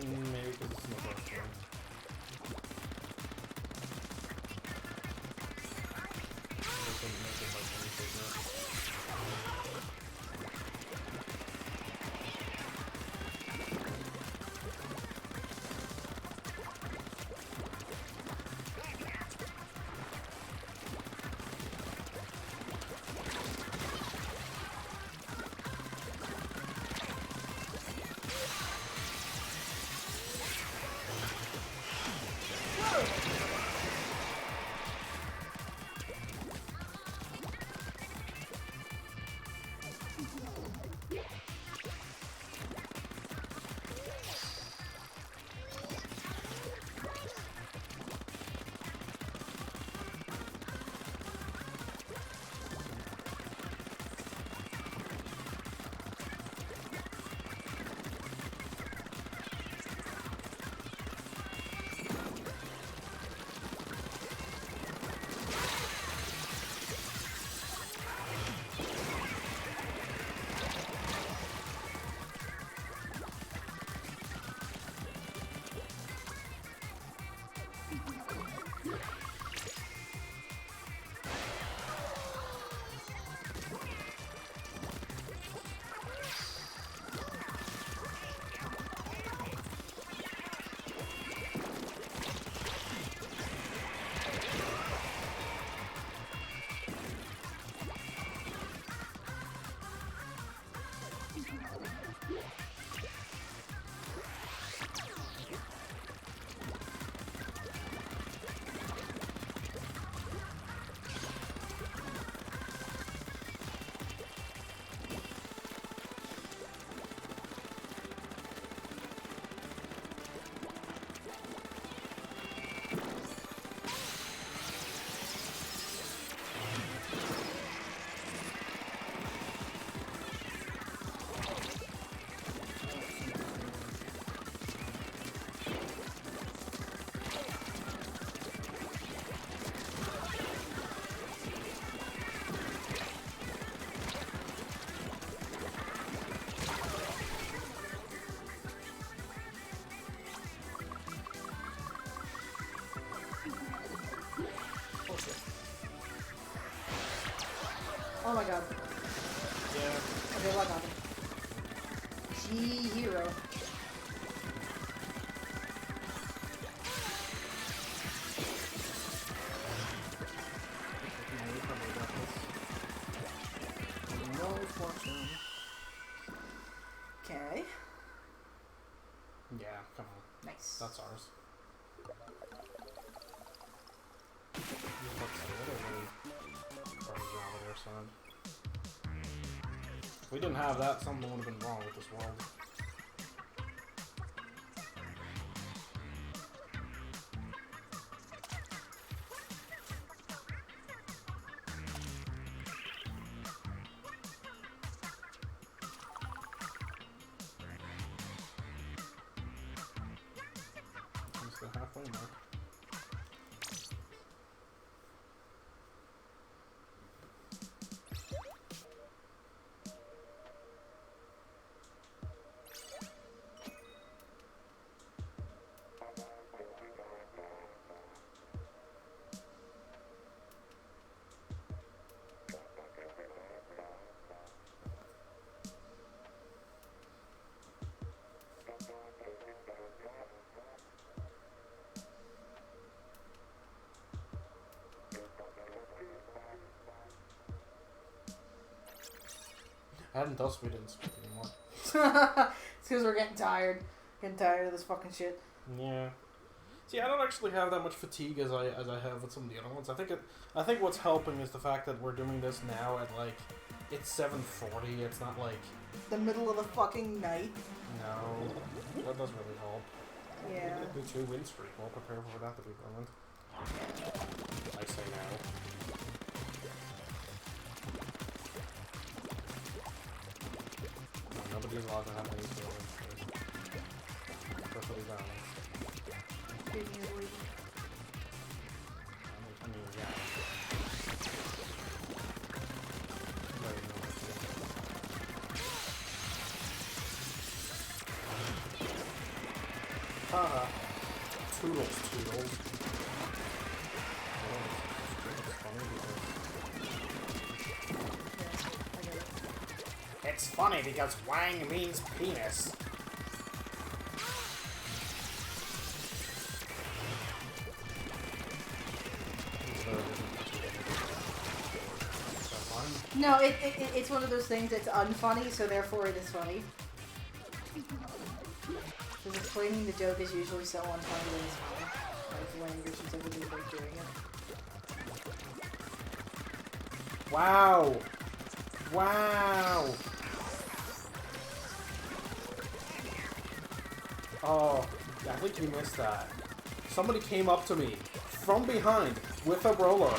Speaker 1: Maybe because it's in the first game. They couldn't make it like any bigger.
Speaker 2: Oh my god.
Speaker 1: Yeah.
Speaker 2: Okay, what happened? G-Hero. Okay.
Speaker 1: Yeah, come on.
Speaker 2: Nice.
Speaker 1: That's ours. Looks good, or really garbage out of their side. If we didn't have that, something would have been wrong with this world. It's the halfway mark. And thus we didn't speak anymore.
Speaker 2: It's because we're getting tired. Getting tired of this fucking shit.
Speaker 1: Yeah. See, I don't actually have that much fatigue as I have with some of the other ones. I think what's helping is the fact that we're doing this now at like it's 7:40. It's not like
Speaker 2: the middle of the fucking night.
Speaker 1: No, that does really help.
Speaker 2: Yeah.
Speaker 1: The 2-win streak. We'll prepare for that to be permanent. I say now. No, nobody's allowed to have any feelings. Perfectly balanced. I mean, yeah. Very nice. Haha. Toodles. It's funny because wang means penis.
Speaker 2: No, it's one of those things that's unfunny, so therefore it is funny. Because explaining the joke is usually so unfunny that it's funny. Like when you're specifically like doing it.
Speaker 1: Wow! Wow! Oh, I think you missed that. Somebody came up to me from behind with a roller.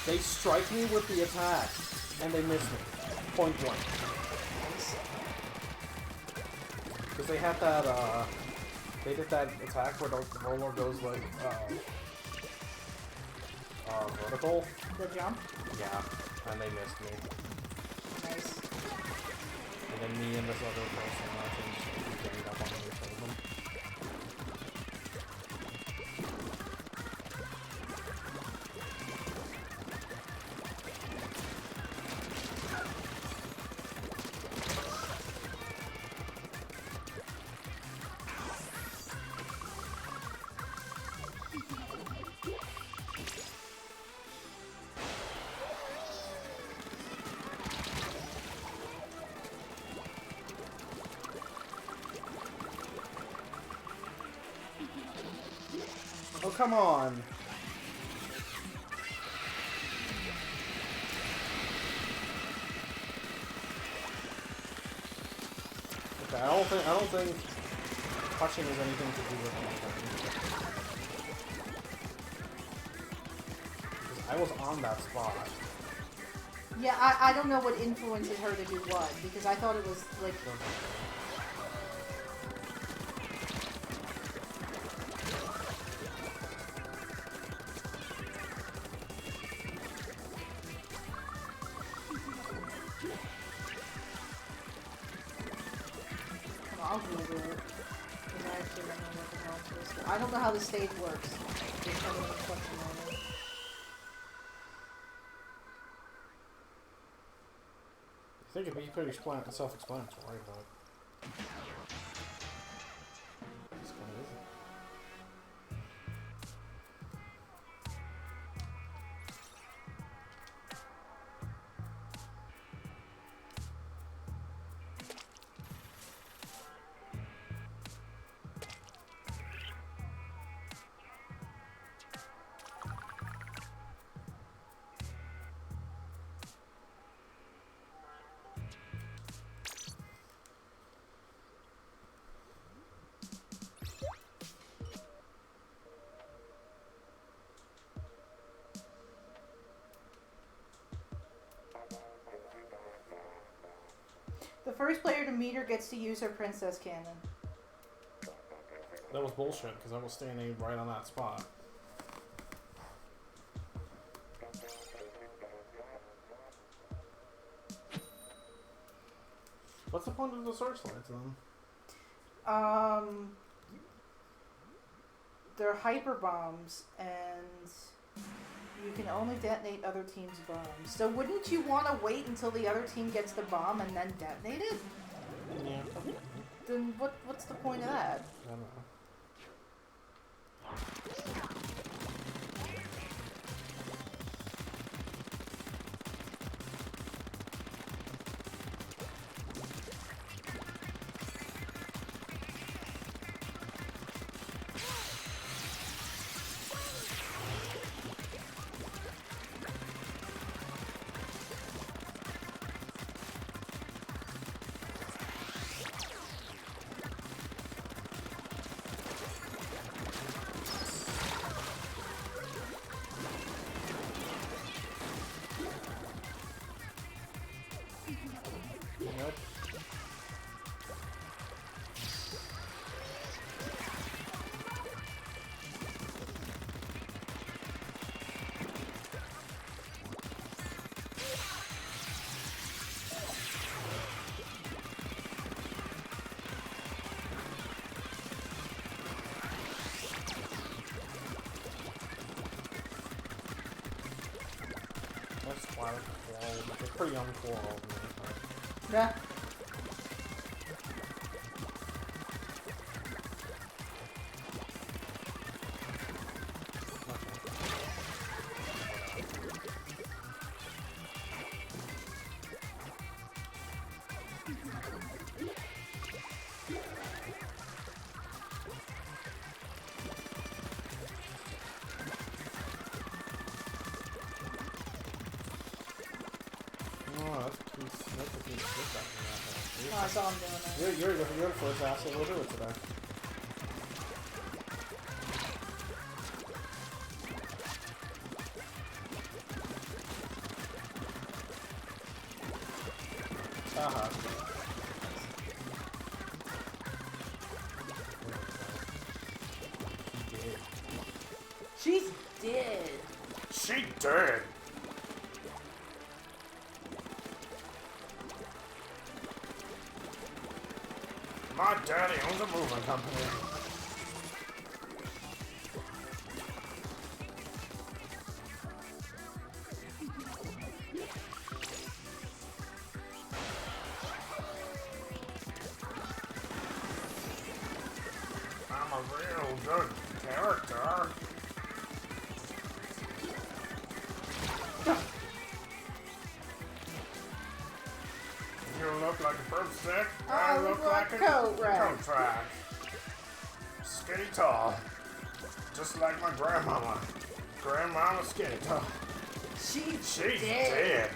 Speaker 1: They strike me with the attack, and they miss me. Point blank. Because they had that, they did that attack where the roller goes like, vertical.
Speaker 2: The jump?
Speaker 1: Yeah, and they missed me.
Speaker 2: Nice.
Speaker 1: And then me and this other person, I think, just keep getting up on each of them. Oh, come on. Okay, I don't think touching has anything to do with anything. Because I was on that spot.
Speaker 2: Yeah, I don't know what influences her to do what, because I thought it was like... I'll Google it. Because I actually don't know what the hell it is. I don't know how the stage works. Just kind of a question on it.
Speaker 1: I think it'd be pretty self-explanatory, but... It's kind of isn't.
Speaker 2: The first player to meet her gets to use her princess cannon.
Speaker 1: That was bullshit, because I was standing right on that spot. What's the point of the searchlights, then?
Speaker 2: They're hyper bombs, and you can only detonate other teams' bombs. So wouldn't you want to wait until the other team gets the bomb and then detonate it?
Speaker 1: Yeah.
Speaker 2: Then what's the point of that?
Speaker 1: I don't know. That's why it's pretty uncool.
Speaker 2: Yeah. Oh, I saw him doing that.
Speaker 1: You're the first asshole to do it today. Haha.
Speaker 2: She's dead.
Speaker 1: She did. My daddy owns a moving company. I'm a real good character. You look like a broomstick.
Speaker 2: I look like a coat rack.
Speaker 1: Coat rack. Skinny tall. Just like my grandmama. Grandmama skinny tall.
Speaker 2: She's
Speaker 1: dead.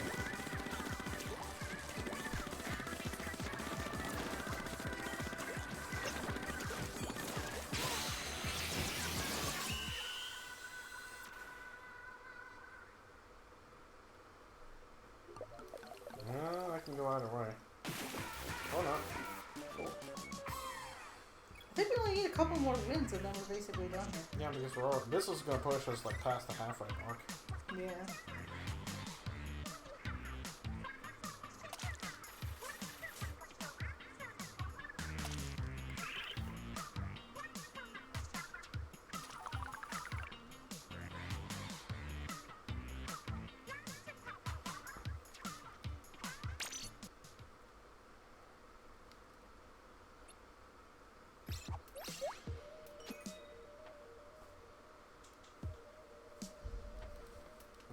Speaker 1: I can go either way. Or not. Cool.
Speaker 2: I think we only need a couple more wins and then we're basically done here.
Speaker 1: Yeah, because we're all, this is going to push us like past the halfway mark.
Speaker 2: Yeah.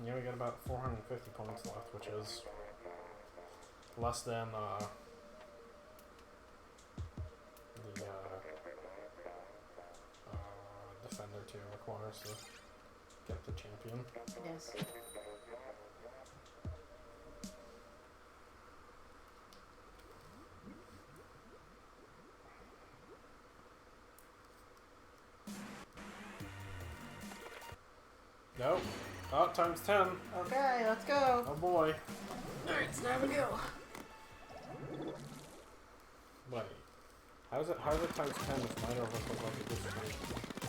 Speaker 1: Yeah, we got about 450 points left, which is less than the Defender 2 requires to get the champion.
Speaker 2: Yes.
Speaker 1: Nope. Oh, times 10.
Speaker 2: Okay, let's go.
Speaker 1: Oh boy.
Speaker 2: Alright, it's time to go.
Speaker 1: Wait. How's it times 10 if neither of us look like a good streak?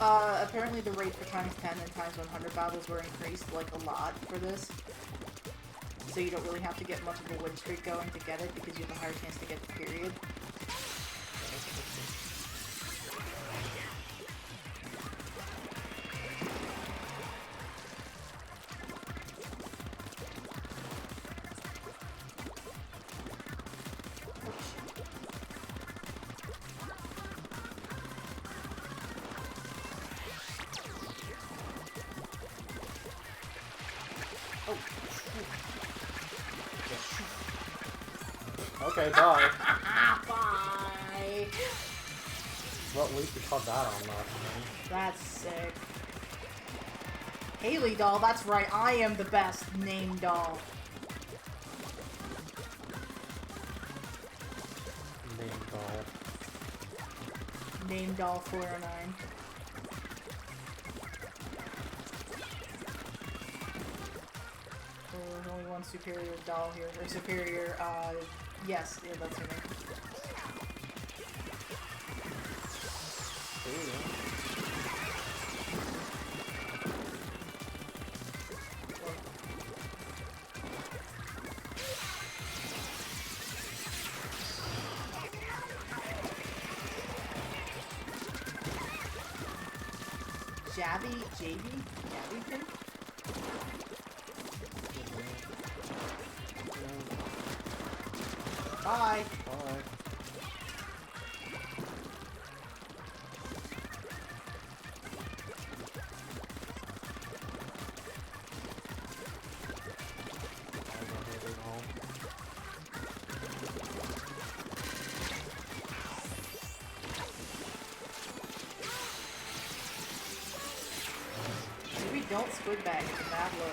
Speaker 2: Apparently the rate for times 10 and times 100 battles were increased, like, a lot for this. So you don't really have to get much of a win streak going to get it, because you have a higher chance to get the period.
Speaker 1: Okay, die.
Speaker 2: Bye!
Speaker 1: Well, at least we caught that on that.
Speaker 2: That's sick. Haley doll, that's right, I am the best named doll.
Speaker 1: Name doll.
Speaker 2: Name doll 409. There's only one superior doll here, or superior, yes, yeah, that's her name. Jabby pin? Bye.
Speaker 1: Bye.
Speaker 2: Maybe don't squid bag. It's a bad look.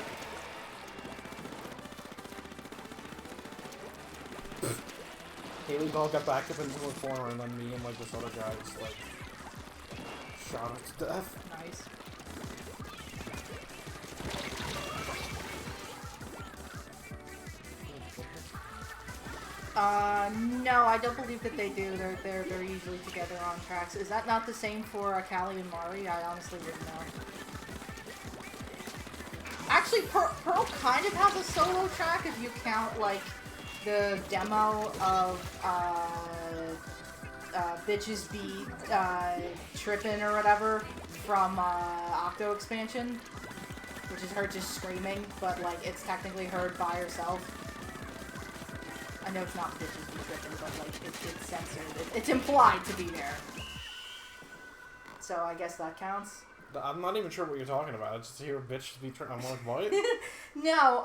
Speaker 1: Haley Bell got backed up into a corner, and then me and like this other guy just like shot her to death.
Speaker 2: Nice. No, I don't believe that they do. They're usually together on tracks. Is that not the same for Callie and Mari? I honestly didn't know. Actually, Pearl kind of has a solo track if you count like the demo of Bitches Be Trippin' or whatever from Octo Expansion, which is her just screaming, but like it's technically heard by herself. I know it's not Bitches Be Trippin', but like it's censored. It's implied to be there. So I guess that counts.
Speaker 1: I'm not even sure what you're talking about. I just hear bitch be I'm like, what?
Speaker 2: No,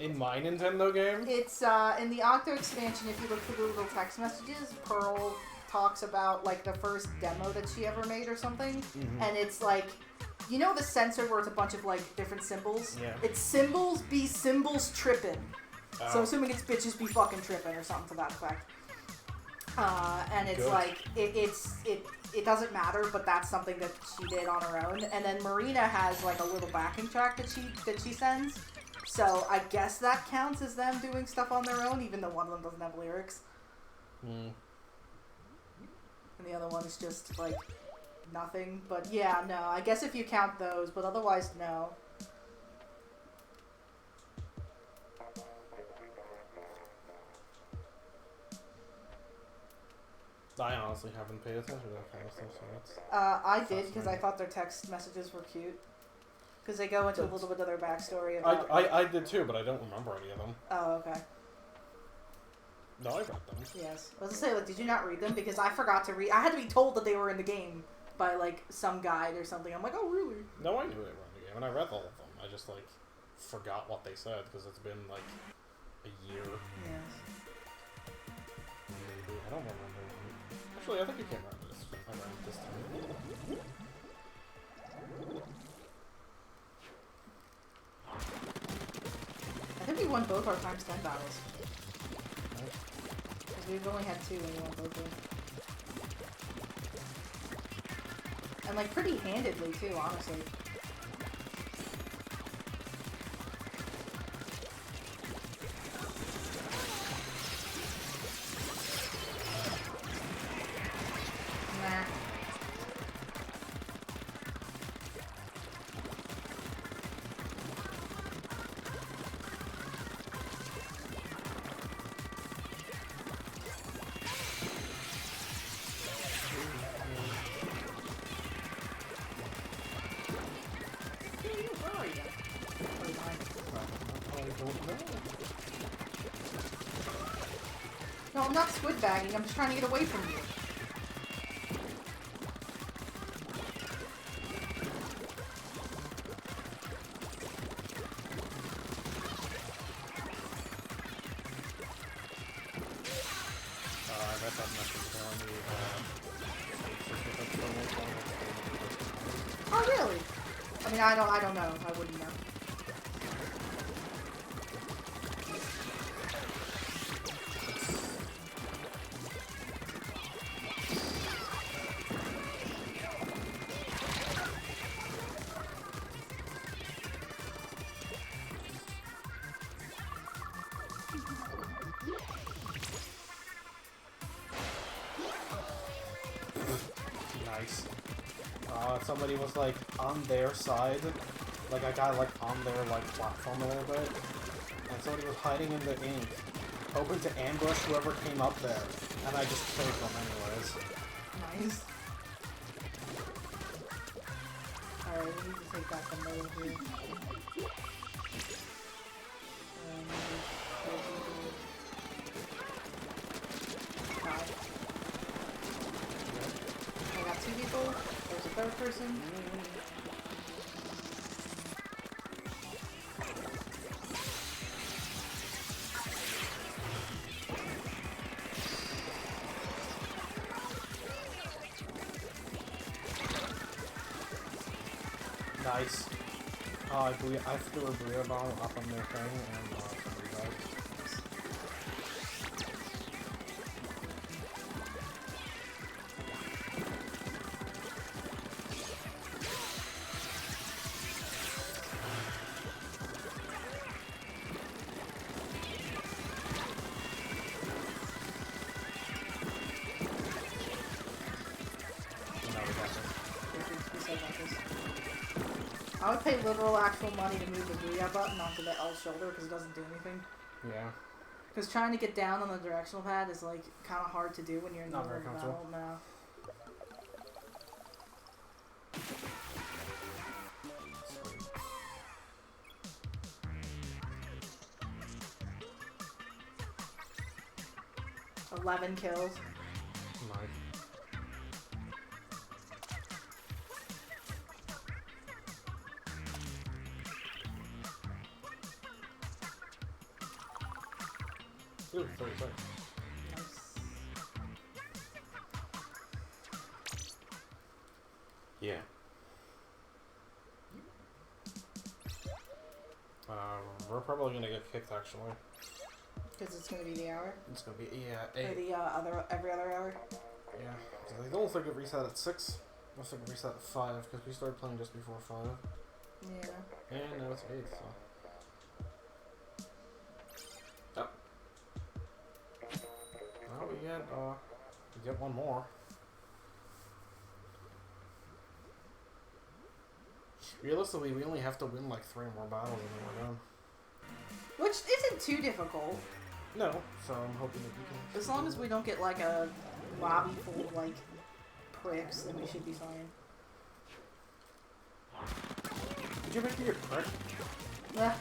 Speaker 1: In my Nintendo game?
Speaker 2: it's in the Octo expansion, if you look through the little text messages, Pearl talks about like the first demo that she ever made or something.
Speaker 1: Mm-hmm.
Speaker 2: And it's like, you know the censor where it's a bunch of like different symbols?
Speaker 1: Yeah.
Speaker 2: It's symbols be symbols trippin'.
Speaker 1: Oh.
Speaker 2: So assuming it's bitches be fucking trippin' or something to that effect. And it's
Speaker 1: Good.
Speaker 2: like, it doesn't matter, but that's something that she did on her own. And then Marina has like a little backing track that she sends. So I guess that counts as them doing stuff on their own, even though one of them doesn't have lyrics.
Speaker 1: Mm.
Speaker 2: And the other one's just like nothing. But yeah, no, I guess if you count those, but otherwise no.
Speaker 1: I honestly haven't paid attention to that kind of stuff, so that's...
Speaker 2: I did, because I thought their text messages were cute. Because they go into a little bit of their backstory about...
Speaker 1: I did too, but I don't remember any of them.
Speaker 2: Oh, okay.
Speaker 1: No, I read them.
Speaker 2: Yes. I was gonna say, like, did you not read them? Because I forgot to read... I had to be told that they were in the game by, like, some guide or something. I'm like, oh, really?
Speaker 1: No, I knew they were in the game, and I read all of them. I just, like, forgot what they said, because it's been, like, a year.
Speaker 2: Yes.
Speaker 1: Maybe. I don't remember. Actually, I think it came around this time.
Speaker 2: I think we won both our times 10 battles. Because we've only had 2 and we won both of them. And, like, pretty handedly, too, honestly. No, I'm not squid bagging. I'm just trying to get away from you.
Speaker 1: I read that message telling me
Speaker 2: Oh, really? I mean, I don't know. I wouldn't know.
Speaker 1: nice. Somebody was like on their side, like I got like on their like platform a little bit, and somebody was hiding in the ink, hoping to ambush whoever came up there, and I just killed them anyways.
Speaker 2: Nice. Alright, we need to take back the middle here. person.
Speaker 1: Nice. I threw a burrito bomb up on their thing and somebody died.
Speaker 2: I would pay literal actual money to move the booyah button onto the L shoulder because it doesn't do anything.
Speaker 1: Yeah.
Speaker 2: Because trying to get down on the directional pad is like kind of hard to do when you're in the
Speaker 1: Not
Speaker 2: middle
Speaker 1: very
Speaker 2: of the battle. No. Sweet. 11 kills.
Speaker 1: Nice. Ooh, 36.
Speaker 2: Nice.
Speaker 1: Yeah. We're probably gonna get kicked actually.
Speaker 2: Because it's going to be the hour?
Speaker 1: It's gonna be, yeah,
Speaker 2: Or
Speaker 1: 8.
Speaker 2: the every other hour?
Speaker 1: Yeah. I don't think it reset at 6. I think it reset at 5 because we started playing just before 5.
Speaker 2: Yeah.
Speaker 1: And now it's 8, so. Oh. Now we get one more. Realistically, we only have to win like 3 more battles and then we're done.
Speaker 2: Which isn't too difficult.
Speaker 1: No, so I'm hoping that we can.
Speaker 2: As long as we don't get like a lobby full of like pricks, then we should be fine.
Speaker 1: Did you make me a prick?
Speaker 2: Yeah.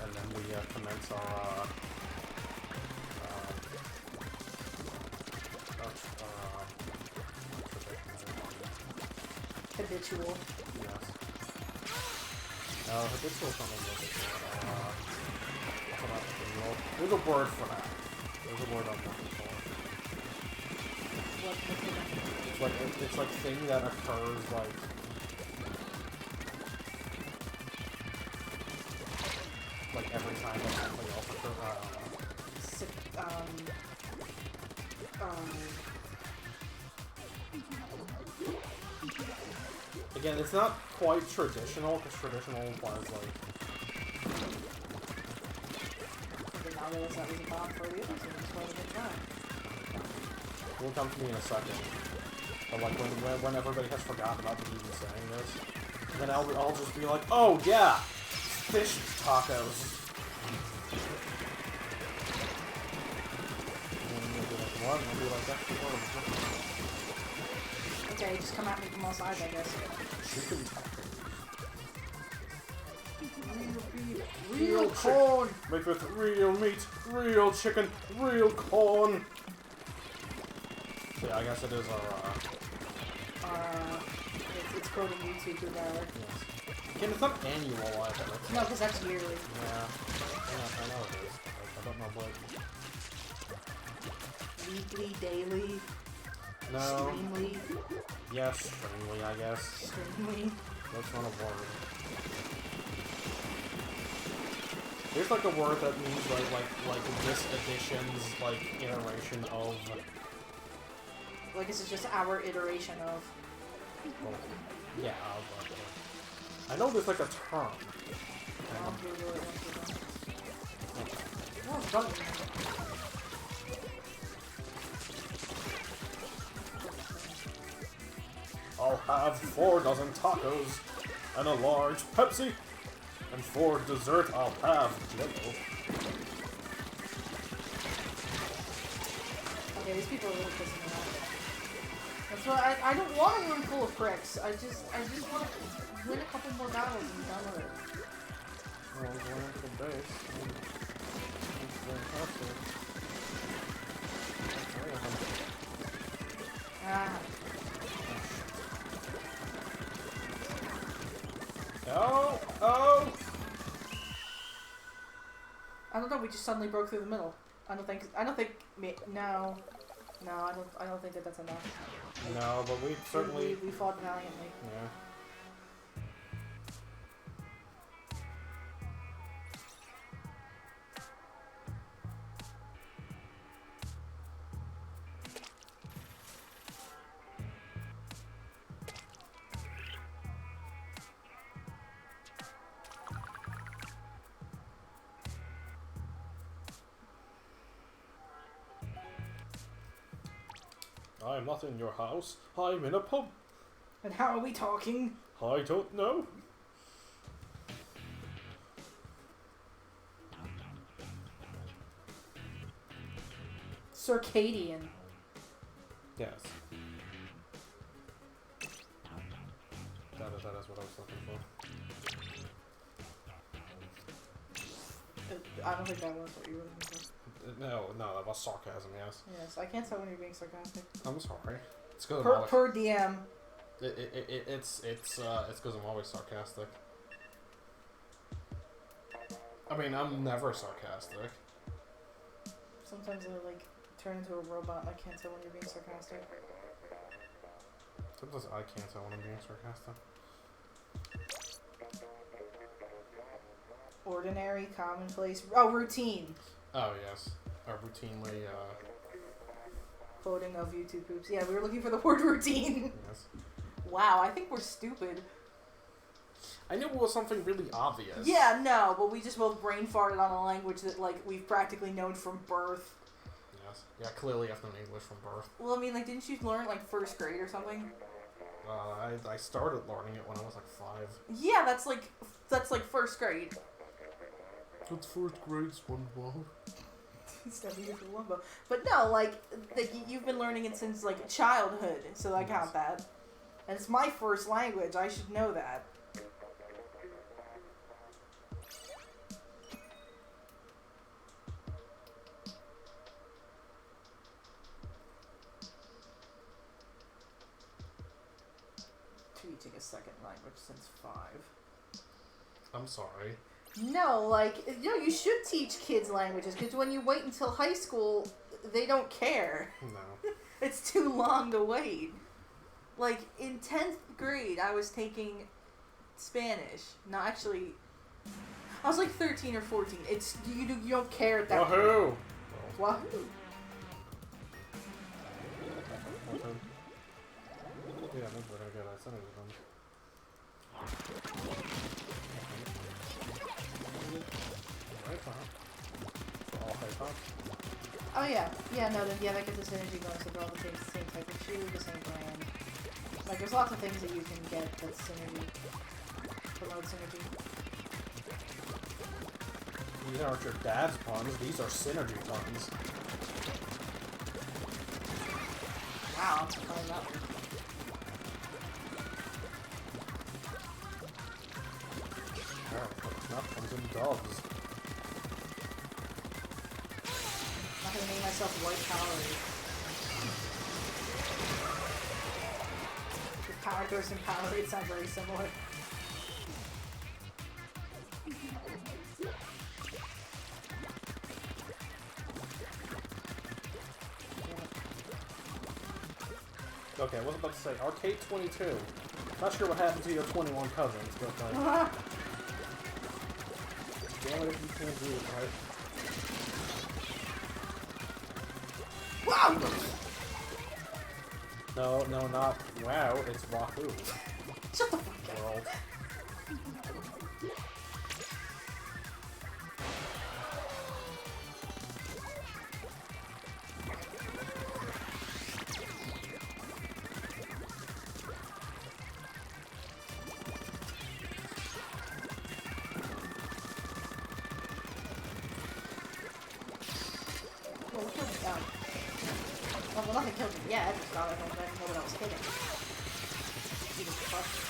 Speaker 1: And then we commence our
Speaker 2: Habitual.
Speaker 1: yes. Habitual something like it. There's a word for that. There's a word I'm looking for. It's like thing that occurs like every time that something else occurs. Again, it's not quite traditional because traditional implies like.
Speaker 2: I did not realize that was a bomb for you, so it's quite a good time.
Speaker 1: It will come to me in a second. But like when everybody has forgotten about me even saying this, then I'll just be like, oh yeah, fish tacos. And you'll be like, what? And I'll be like, that's the word.
Speaker 2: Okay, just come at me from all sides, I guess.
Speaker 1: Chicken tacos.
Speaker 2: Real corn!
Speaker 1: Made with real meat, real chicken, real corn. So yeah, I guess it is our,
Speaker 2: it's quoting YouTube through Valor.
Speaker 1: yes. Again, it's not annual either.
Speaker 2: No, because that's yearly.
Speaker 1: Yeah. I know it is. I don't know what.
Speaker 2: Weekly, daily,
Speaker 1: No.
Speaker 2: streamly.
Speaker 1: Yes, stringly, I guess.
Speaker 2: Streamly.
Speaker 1: That's not a word. There's like a word that means like this edition's like iteration of.
Speaker 2: Like this is just our iteration of.
Speaker 1: Well, yeah, I know there's like a term.
Speaker 2: I'll Google it once we're done. Oh, don't.
Speaker 1: I'll have 4 dozen tacos and a large Pepsi, and for dessert I'll have Jello.
Speaker 2: Okay, these people are really pissing me off. So I don't want a room full of pricks. I just want to win a couple more battles and be done with it.
Speaker 1: Well, I'm going for base. It's fantastic.
Speaker 2: Ah.
Speaker 1: Oh! Oh!
Speaker 2: I don't know. We just suddenly broke through the middle. I don't think. No. No, I don't think that's enough.
Speaker 1: No, but we certainly...
Speaker 2: We fought valiantly.
Speaker 1: Yeah. I'm not in your house. I'm in a pub.
Speaker 2: And how are we talking?
Speaker 1: I don't know.
Speaker 2: Circadian.
Speaker 1: Yes. That is what I was looking for.
Speaker 2: I don't think that was what you were looking for.
Speaker 1: No, that was sarcasm, yes.
Speaker 2: Yes, I can't tell when you're being sarcastic.
Speaker 1: I'm sorry. It's because
Speaker 2: Per DM.
Speaker 1: It's because I'm always sarcastic. I mean, I'm never sarcastic.
Speaker 2: Sometimes I like turn into a robot and I can't tell when you're being sarcastic.
Speaker 1: Sometimes I can't tell when I'm being sarcastic.
Speaker 2: Ordinary, commonplace. Oh, routine.
Speaker 1: Oh yes, routinely.
Speaker 2: Quoting of YouTube poops. Yeah, we were looking for the word routine.
Speaker 1: Yes.
Speaker 2: Wow, I think we're stupid.
Speaker 1: I knew it was something really obvious.
Speaker 2: Yeah, no, but we just both brain farted on a language that like we've practically known from birth.
Speaker 1: Yes. Yeah, clearly I've known English from birth.
Speaker 2: Well, I mean, like, didn't you learn like first grade or something?
Speaker 1: I started learning it when I was like 5.
Speaker 2: Yeah, that's like first grade.
Speaker 1: It's first grade, SpongeBob.
Speaker 2: It's never used for Wumbo. But no, like you've been learning it since like childhood, so I count that. And it's my first language. I should know that. Teaching a second language since 5.
Speaker 1: I'm sorry.
Speaker 2: No, like, you should teach kids languages, because when you wait until high school, they don't care.
Speaker 1: No.
Speaker 2: It's too long to wait. Like, in 10th grade, I was taking Spanish. No, actually, I was like 13 or 14. It's, you don't care at that point.
Speaker 1: Wahoo!
Speaker 2: Wahoo!
Speaker 1: Yeah, maybe we're gonna get that center with them.
Speaker 2: Oh yeah, that gets the synergy bonus of all the same type of shoe, the same brand. Like, there's lots of things that you can get that's synergy, promote synergy.
Speaker 1: These aren't your dad's puns, these are synergy puns.
Speaker 2: Wow, I'm surprised that one.
Speaker 1: Snuff comes in doves.
Speaker 2: I'm not gonna name myself White Powerade. The Power Ghost and Powerade sound very similar.
Speaker 1: Okay, I was about to say, Arcade 22. Not sure what happened to your 21 cousins, but damn it if you can't do it, right?
Speaker 2: Wow!
Speaker 1: No, not wow, it's Wahoo.
Speaker 2: Shut the fuck up.
Speaker 1: World.
Speaker 2: Oh, well, nothing killed me yet. Just thought I didn't know what I was hitting. Jesus Christ.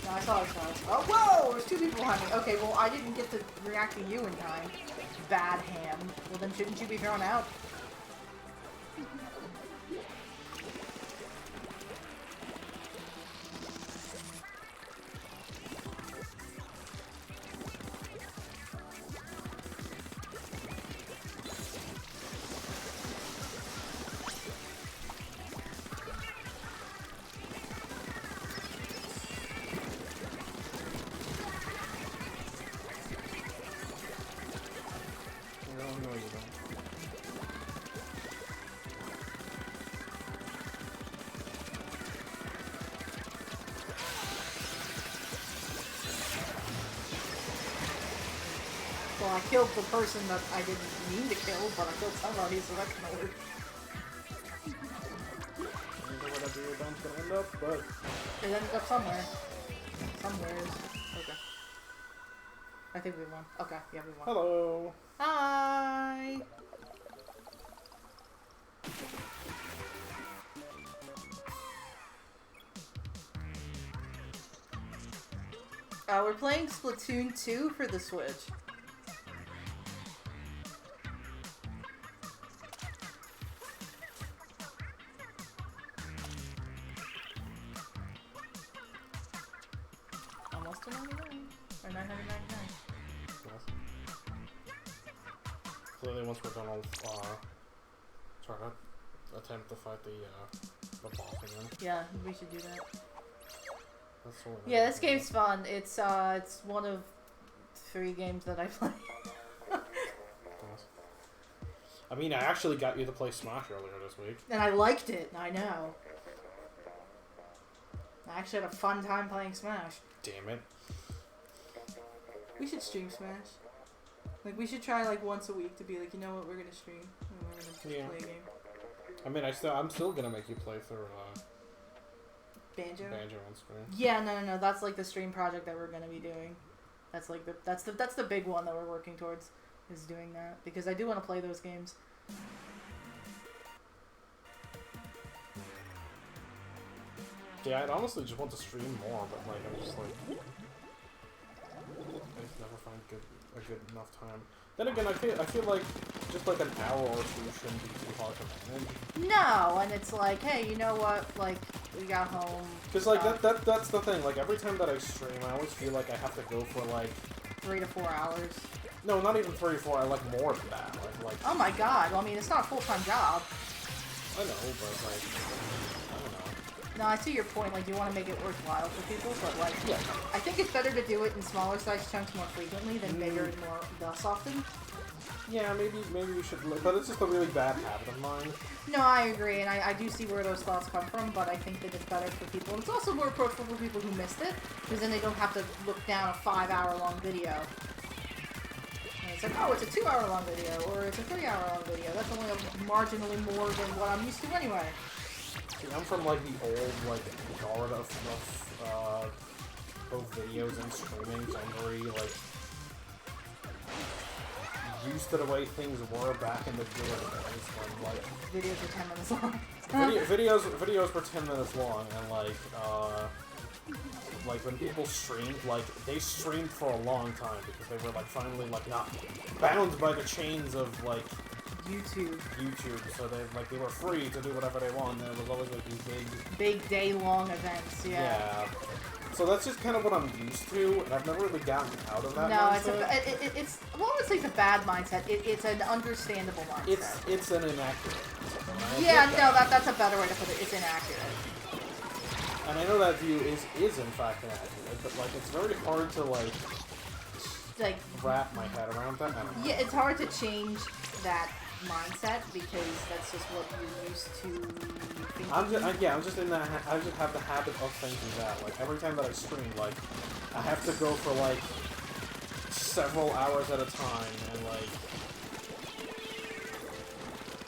Speaker 2: I saw it. Oh, whoa! There's two people behind me. Okay, well, I didn't get to react to you in time. Bad ham. Well, then shouldn't you be thrown out? Well, I killed the person that I didn't mean to kill, but I killed somebody, so that's gonna work.
Speaker 1: I don't know whatever your bound's gonna end up, but...
Speaker 2: It ended up somewhere. Somewheres. Okay. I think we won. Okay, yeah, we won.
Speaker 1: Hello!
Speaker 2: Hi! We're playing Splatoon 2 for the Switch. Almost to 99. Or 999.
Speaker 1: Clearly, once we're done, I'll try to attempt to fight the boss again.
Speaker 2: Yeah, we should do that.
Speaker 1: That's all
Speaker 2: Yeah, this game's fun. It's one of 3 games that I play.
Speaker 1: I mean, I actually got you to play Smash earlier this week.
Speaker 2: And I liked it, I know. I actually had a fun time playing Smash.
Speaker 1: Damn it.
Speaker 2: We should stream Smash. Like, we should try, like, once a week to be like, you know what, we're gonna stream. And we're gonna play a game.
Speaker 1: I mean, I'm still gonna make you play through,
Speaker 2: Banjo?
Speaker 1: Banjo on stream.
Speaker 2: Yeah, no. That's, like, the stream project that we're gonna be doing. That's, like, that's the big one that we're working towards, is doing that. Because I do want to play those games.
Speaker 1: Yeah, I'd honestly just want to stream more, but, like, I'm just, like... I just never find a good enough time. Then again, I feel like just like an hour or two shouldn't be too hard to manage.
Speaker 2: No, and it's like, hey, you know what? Like, we got home.
Speaker 1: Because like that's the thing. Like every time that I stream, I always feel like I have to go for like
Speaker 2: 3 to 4 hours.
Speaker 1: No, not even 3 or 4. I like more than that. Like. Oh
Speaker 2: my god! Well, I mean, it's not a full-time job.
Speaker 1: I know, but like, I don't know.
Speaker 2: No, I see your point. Like, you want to make it worthwhile for people, but like,
Speaker 1: yeah.
Speaker 2: I think it's better to do it in smaller size chunks more frequently than bigger and more less often.
Speaker 1: Yeah, maybe you should, but it's just a really bad habit of mine.
Speaker 2: No, I agree, and I do see where those thoughts come from, but I think that it's better for people. And it's also more approachable for people who missed it, because then they don't have to look down a 5-hour-long video. And it's like, oh, it's a 2-hour-long video, or it's a 3-hour-long video. That's only marginally more than what I'm used to anyway.
Speaker 1: See, I'm from like the old like guard of both videos and streaming, so I'm very like used to the way things were back in the good old days when like
Speaker 2: videos were 10 minutes long.
Speaker 1: videos were 10 minutes long, and like when people streamed, like they streamed for a long time because they were like finally like not bound by the chains of like YouTube, so they were free to do whatever they want, and it was always like these
Speaker 2: big day-long events, yeah.
Speaker 1: So that's just kind of what I'm used to, and I've never really gotten out of that mindset.
Speaker 2: No, it's I won't say it's a bad mindset. It's an understandable mindset.
Speaker 1: It's an inaccurate mindset.
Speaker 2: Yeah, no, that's a better way to put it. It's inaccurate.
Speaker 1: And I know that view is in fact inaccurate, but like it's very hard to like wrap my head around that. I don't know.
Speaker 2: Yeah, it's hard to change that mindset because that's just what you're used to thinking.
Speaker 1: I'm just in that. I just have the habit of thinking that. Like every time that I stream, like I have to go for like several hours at a time, and like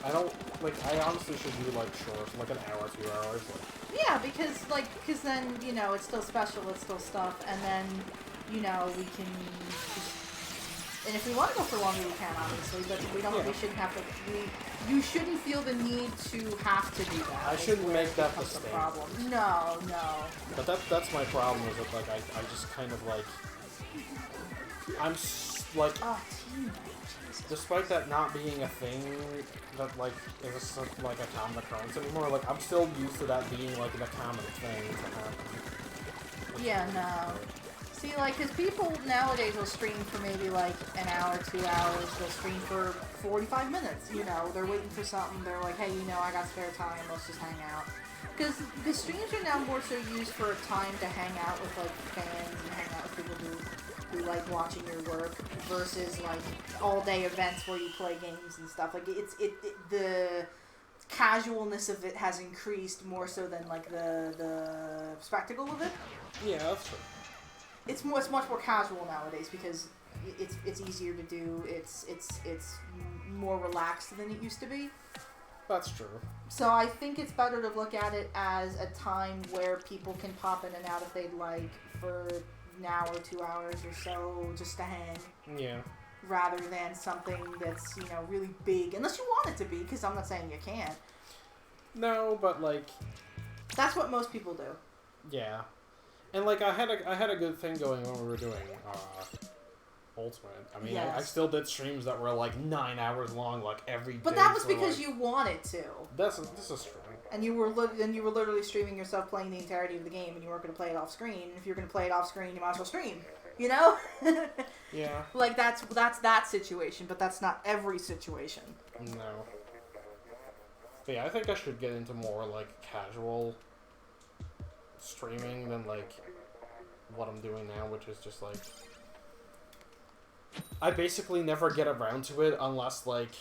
Speaker 1: I don't like, I honestly should do, like, short, like an hour, 2 hours. Like.
Speaker 2: Yeah, because then, you know, it's still special, it's still stuff, and then, you know, we can and if we want to go for longer, we can, obviously, but we don't, we shouldn't have to, you shouldn't feel the need to have to do that.
Speaker 1: I shouldn't make that the standard.
Speaker 2: Problem. No.
Speaker 1: But that's my problem, is that, like, I just kind of, like, I'm, like, despite that not being a thing that, like, is, like, a common occurrence anymore, like, I'm still used to that being, like, the common thing to happen.
Speaker 2: Yeah, no. See, like, because people nowadays will stream for maybe, like, an hour, 2 hours. They'll stream for 45 minutes, you know. They're waiting for something. They're like, hey, you know, I got spare time. Let's just hang out. Because the streams are now more so used for a time to hang out with, like, fans and hang out with people who like watching your work versus, like, all-day events where you play games and stuff. Like, the casualness of it has increased more so than, like, the spectacle of it.
Speaker 1: Yeah, that's true.
Speaker 2: It's much more casual nowadays because it's easier to do. It's more relaxed than it used to be.
Speaker 1: That's true.
Speaker 2: So I think it's better to look at it as a time where people can pop in and out if they'd like for an hour, 2 hours or so just to hang.
Speaker 1: Yeah.
Speaker 2: Rather than something that's, you know, really big, unless you want it to be, because I'm not saying you can't.
Speaker 1: No, but like.
Speaker 2: That's what most people do.
Speaker 1: Yeah. And, like, I had a good thing going when we were doing Ultimate. I mean, yes. I still did streams that were, like, 9 hours long, like, every day.
Speaker 2: But that was because you wanted to.
Speaker 1: This is true.
Speaker 2: And you were literally streaming yourself playing the entirety of the game, and you weren't going to play it off screen. If you're going to play it off screen, you might as well stream. You know?
Speaker 1: Yeah.
Speaker 2: Like, that's that situation, but that's not every situation.
Speaker 1: No. But yeah, I think I should get into more, like, casual streaming than, like, what I'm doing now, which is just, like, I basically never get around to it unless, like,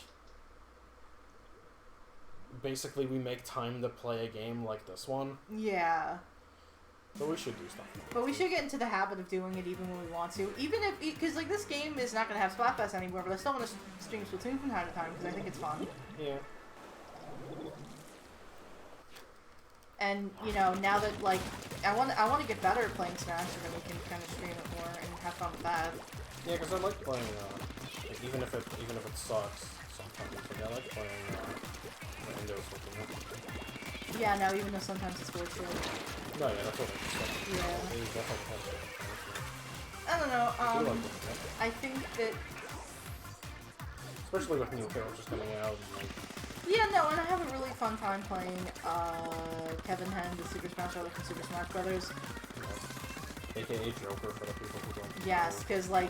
Speaker 1: basically we make time to play a game like this one.
Speaker 2: Yeah.
Speaker 1: But we should do stuff.
Speaker 2: But we should get into the habit of doing it even when we want to. Even if, because, like, this game is not going to have Splatfest anymore, but I still want to stream Splatoon from time to time because I think it's fun.
Speaker 1: Yeah.
Speaker 2: And, you know, now that, like, I want to get better at playing Smash, so that we can kind of stream it more and have fun with that.
Speaker 1: Yeah, because I like playing, like, even if it sucks sometimes, like, I like playing Windows with it.
Speaker 2: Yeah, no, even though sometimes it's really shit.
Speaker 1: No, yeah, that's what it is.
Speaker 2: Yeah.
Speaker 1: It is definitely
Speaker 2: I don't know, I think that...
Speaker 1: Especially with new characters coming out and, like...
Speaker 2: Yeah, no, and I have a really fun time playing Kevin Hen, the Super Smash Bros. From Super Smash Brothers.
Speaker 1: AKA Joker for the people who don't
Speaker 2: Yes, because, like...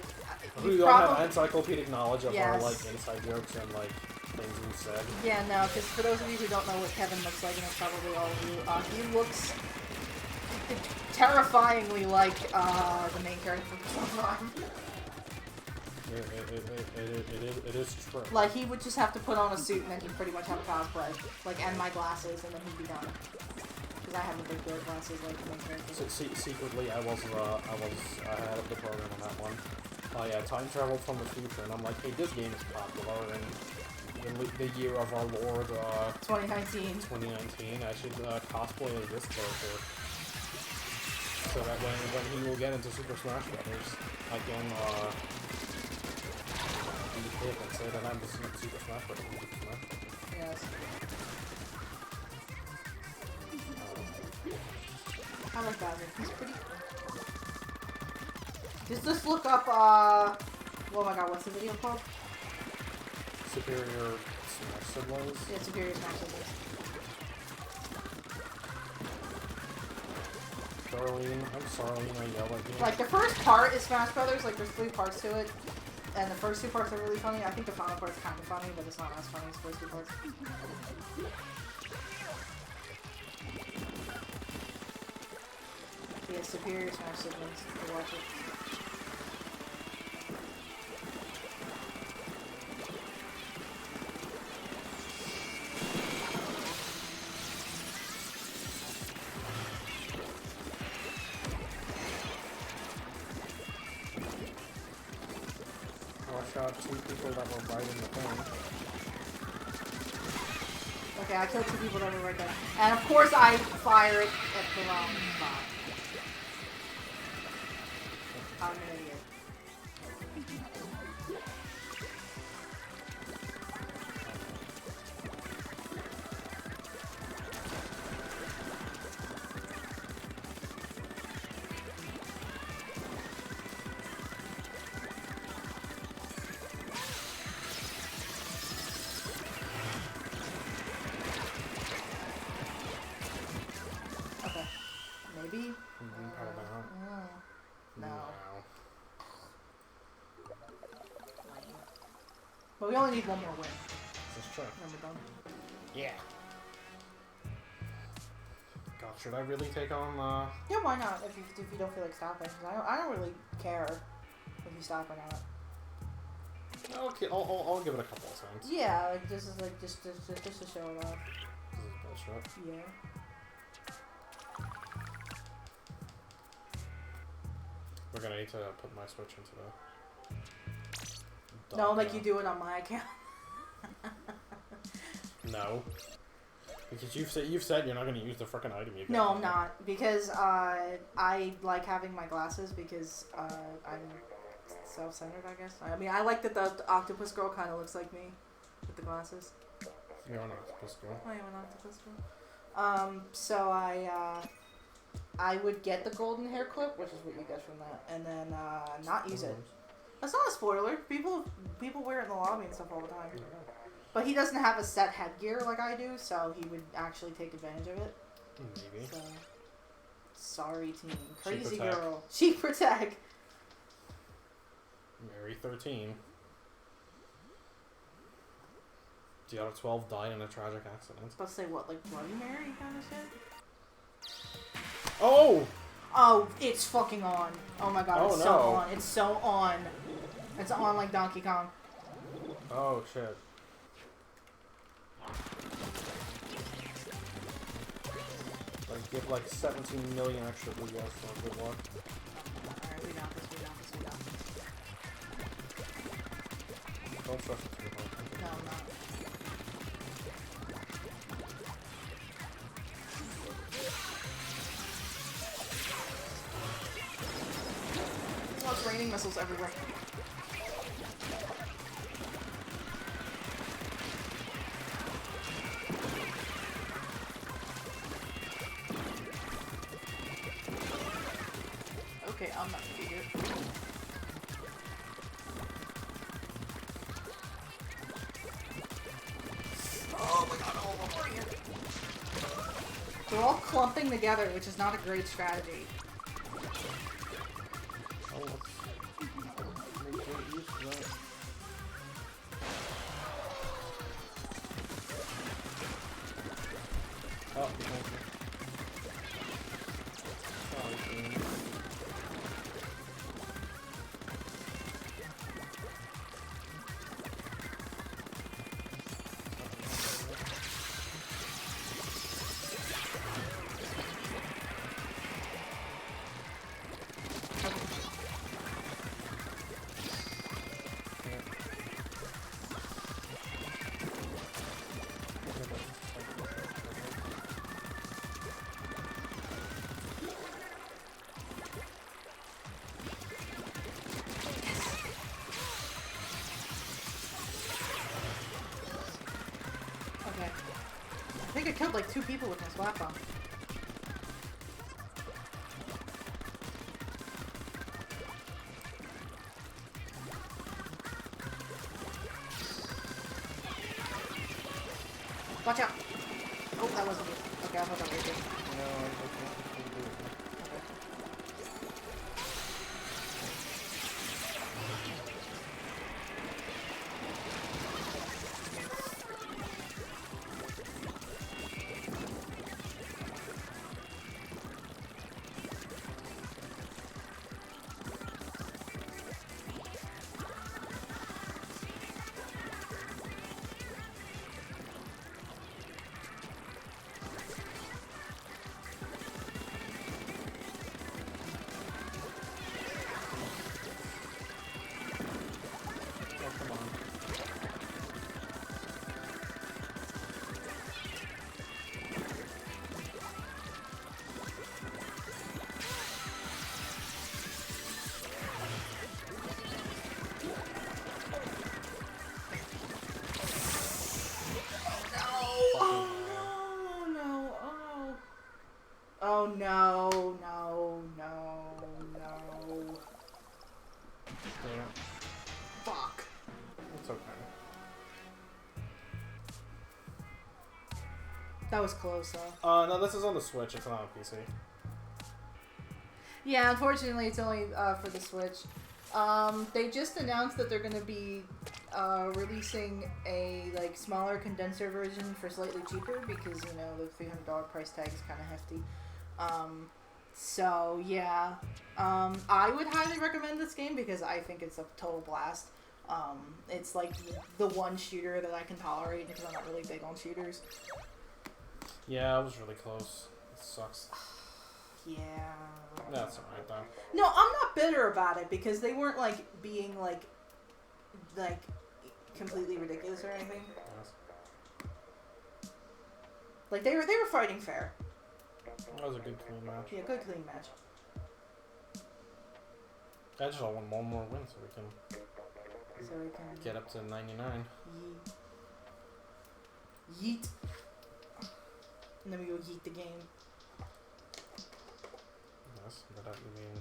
Speaker 1: Who don't have encyclopedic knowledge of our, like, inside jokes and, like, things we said.
Speaker 2: Yeah, no, because for those of you who don't know what Kevin looks like, and it's probably all of you, he looks terrifyingly like the main character from Pokemon.
Speaker 1: It is true.
Speaker 2: Like, he would just have to put on a suit and then he'd pretty much have a cosplay. Like, and my glasses, and then he'd be done. Because I have the big bear glasses like the main character.
Speaker 1: Secretly, I was ahead of the program on that one. Oh yeah, time travel from the future, and I'm like, hey, this game is popular, and in the year of our Lord,
Speaker 2: 2019,
Speaker 1: I should cosplay as this character. So that when he will get into Super Smash Brothers, I can, be hip and say that I'm the Super Smash Brothers.
Speaker 2: Yes. I like Bowser. He's pretty... Just look up, oh my god, what's the video called?
Speaker 1: Superior Smash Siblings?
Speaker 2: Yeah, Superior Smash Siblings.
Speaker 1: I'm Sarlene, I yell at you.
Speaker 2: Like, the first part is Smash Brothers, like, there's 3 parts to it, and the first 2 parts are really funny. I think the final part's kind of funny, but it's not as funny as the first 2 parts. Yeah, Superior Smash Siblings. Go watch it.
Speaker 1: I shot 2 people that were right in the thing.
Speaker 2: Okay, I killed 2 people that were right there. And of course I fire it at the wrong spot. I'm an idiot. Okay. Maybe?
Speaker 1: Probably not.
Speaker 2: No.
Speaker 1: No.
Speaker 2: But we only need one more win.
Speaker 1: This is true.
Speaker 2: Then we're done.
Speaker 1: Yeah. God, should I really take on,
Speaker 2: Yeah, why not? If you don't feel like stopping. 'Cause I don't really care if you stop or not.
Speaker 1: Okay, I'll give it a couple of times.
Speaker 2: Yeah, like this is like just to show it off.
Speaker 1: This is bullshit.
Speaker 2: Yeah.
Speaker 1: We're gonna need to put my Switch into the...
Speaker 2: No, like you do it on my account.
Speaker 1: No. Because you've said you're not gonna use the frickin' item you got.
Speaker 2: No, I'm not. Because I like having my glasses because I'm self-centered, I guess. I mean, I like that the octopus girl kind of looks like me with the glasses.
Speaker 1: You're an octopus girl.
Speaker 2: I am an octopus girl. So I would get the golden hair clip, which is what you get from that, and then not use it. That's not a spoiler. People wear it in the lobby and stuff all the time.
Speaker 1: Yeah.
Speaker 2: But he doesn't have a set headgear like I do, so he would actually take advantage of it.
Speaker 1: Maybe.
Speaker 2: So, sorry, team.
Speaker 1: Cheap
Speaker 2: Crazy
Speaker 1: attack.
Speaker 2: girl. Cheap attack.
Speaker 1: Mary 13. The out of 12 died in a tragic accident.
Speaker 2: Let's say what, like Bloody Mary kind of shit?
Speaker 1: Oh!
Speaker 2: Oh, it's fucking on. Oh my god,
Speaker 1: Oh,
Speaker 2: it's
Speaker 1: no.
Speaker 2: so on. It's so on. It's on like Donkey Kong.
Speaker 1: Oh, shit. Like, give like 17 million extra blue gas for good luck.
Speaker 2: Alright, we got this, we got this, we got this.
Speaker 1: Don't trust it too hard.
Speaker 2: No, I'm not. Oh, it's raining missiles everywhere. Okay, I'm not gonna be here. Oh my god, all over here. They're all clumping together, which is not a great strategy.
Speaker 1: Oh, let's make great use of that. Oh, thank you. Sorry, team.
Speaker 2: Okay. I think I killed like 2 people with my splat bomb. Watch out! Oh, that wasn't good. Okay, I thought that was good.
Speaker 1: No, I can't do it.
Speaker 2: Okay. That was close, though.
Speaker 1: No, this is on the Switch. It's not on PC.
Speaker 2: Yeah, unfortunately, it's only for the Switch. They just announced that they're going to be releasing a smaller condenser version for slightly cheaper because the $300 price tag is kind of hefty. So yeah, I would highly recommend this game because I think it's a total blast. It's like the one shooter that I can tolerate because I'm not really big on shooters.
Speaker 1: Yeah, it was really close. It sucks.
Speaker 2: Yeah.
Speaker 1: That's alright though.
Speaker 2: No, I'm not bitter about it because they weren't being completely ridiculous or anything.
Speaker 1: Yes.
Speaker 2: Like they were fighting fair.
Speaker 1: That was a good clean match.
Speaker 2: Yeah, good clean match.
Speaker 1: I just want one more win so we can get up to 99.
Speaker 2: Yeet. And then we go yeet the game.
Speaker 1: Yes, but that you mean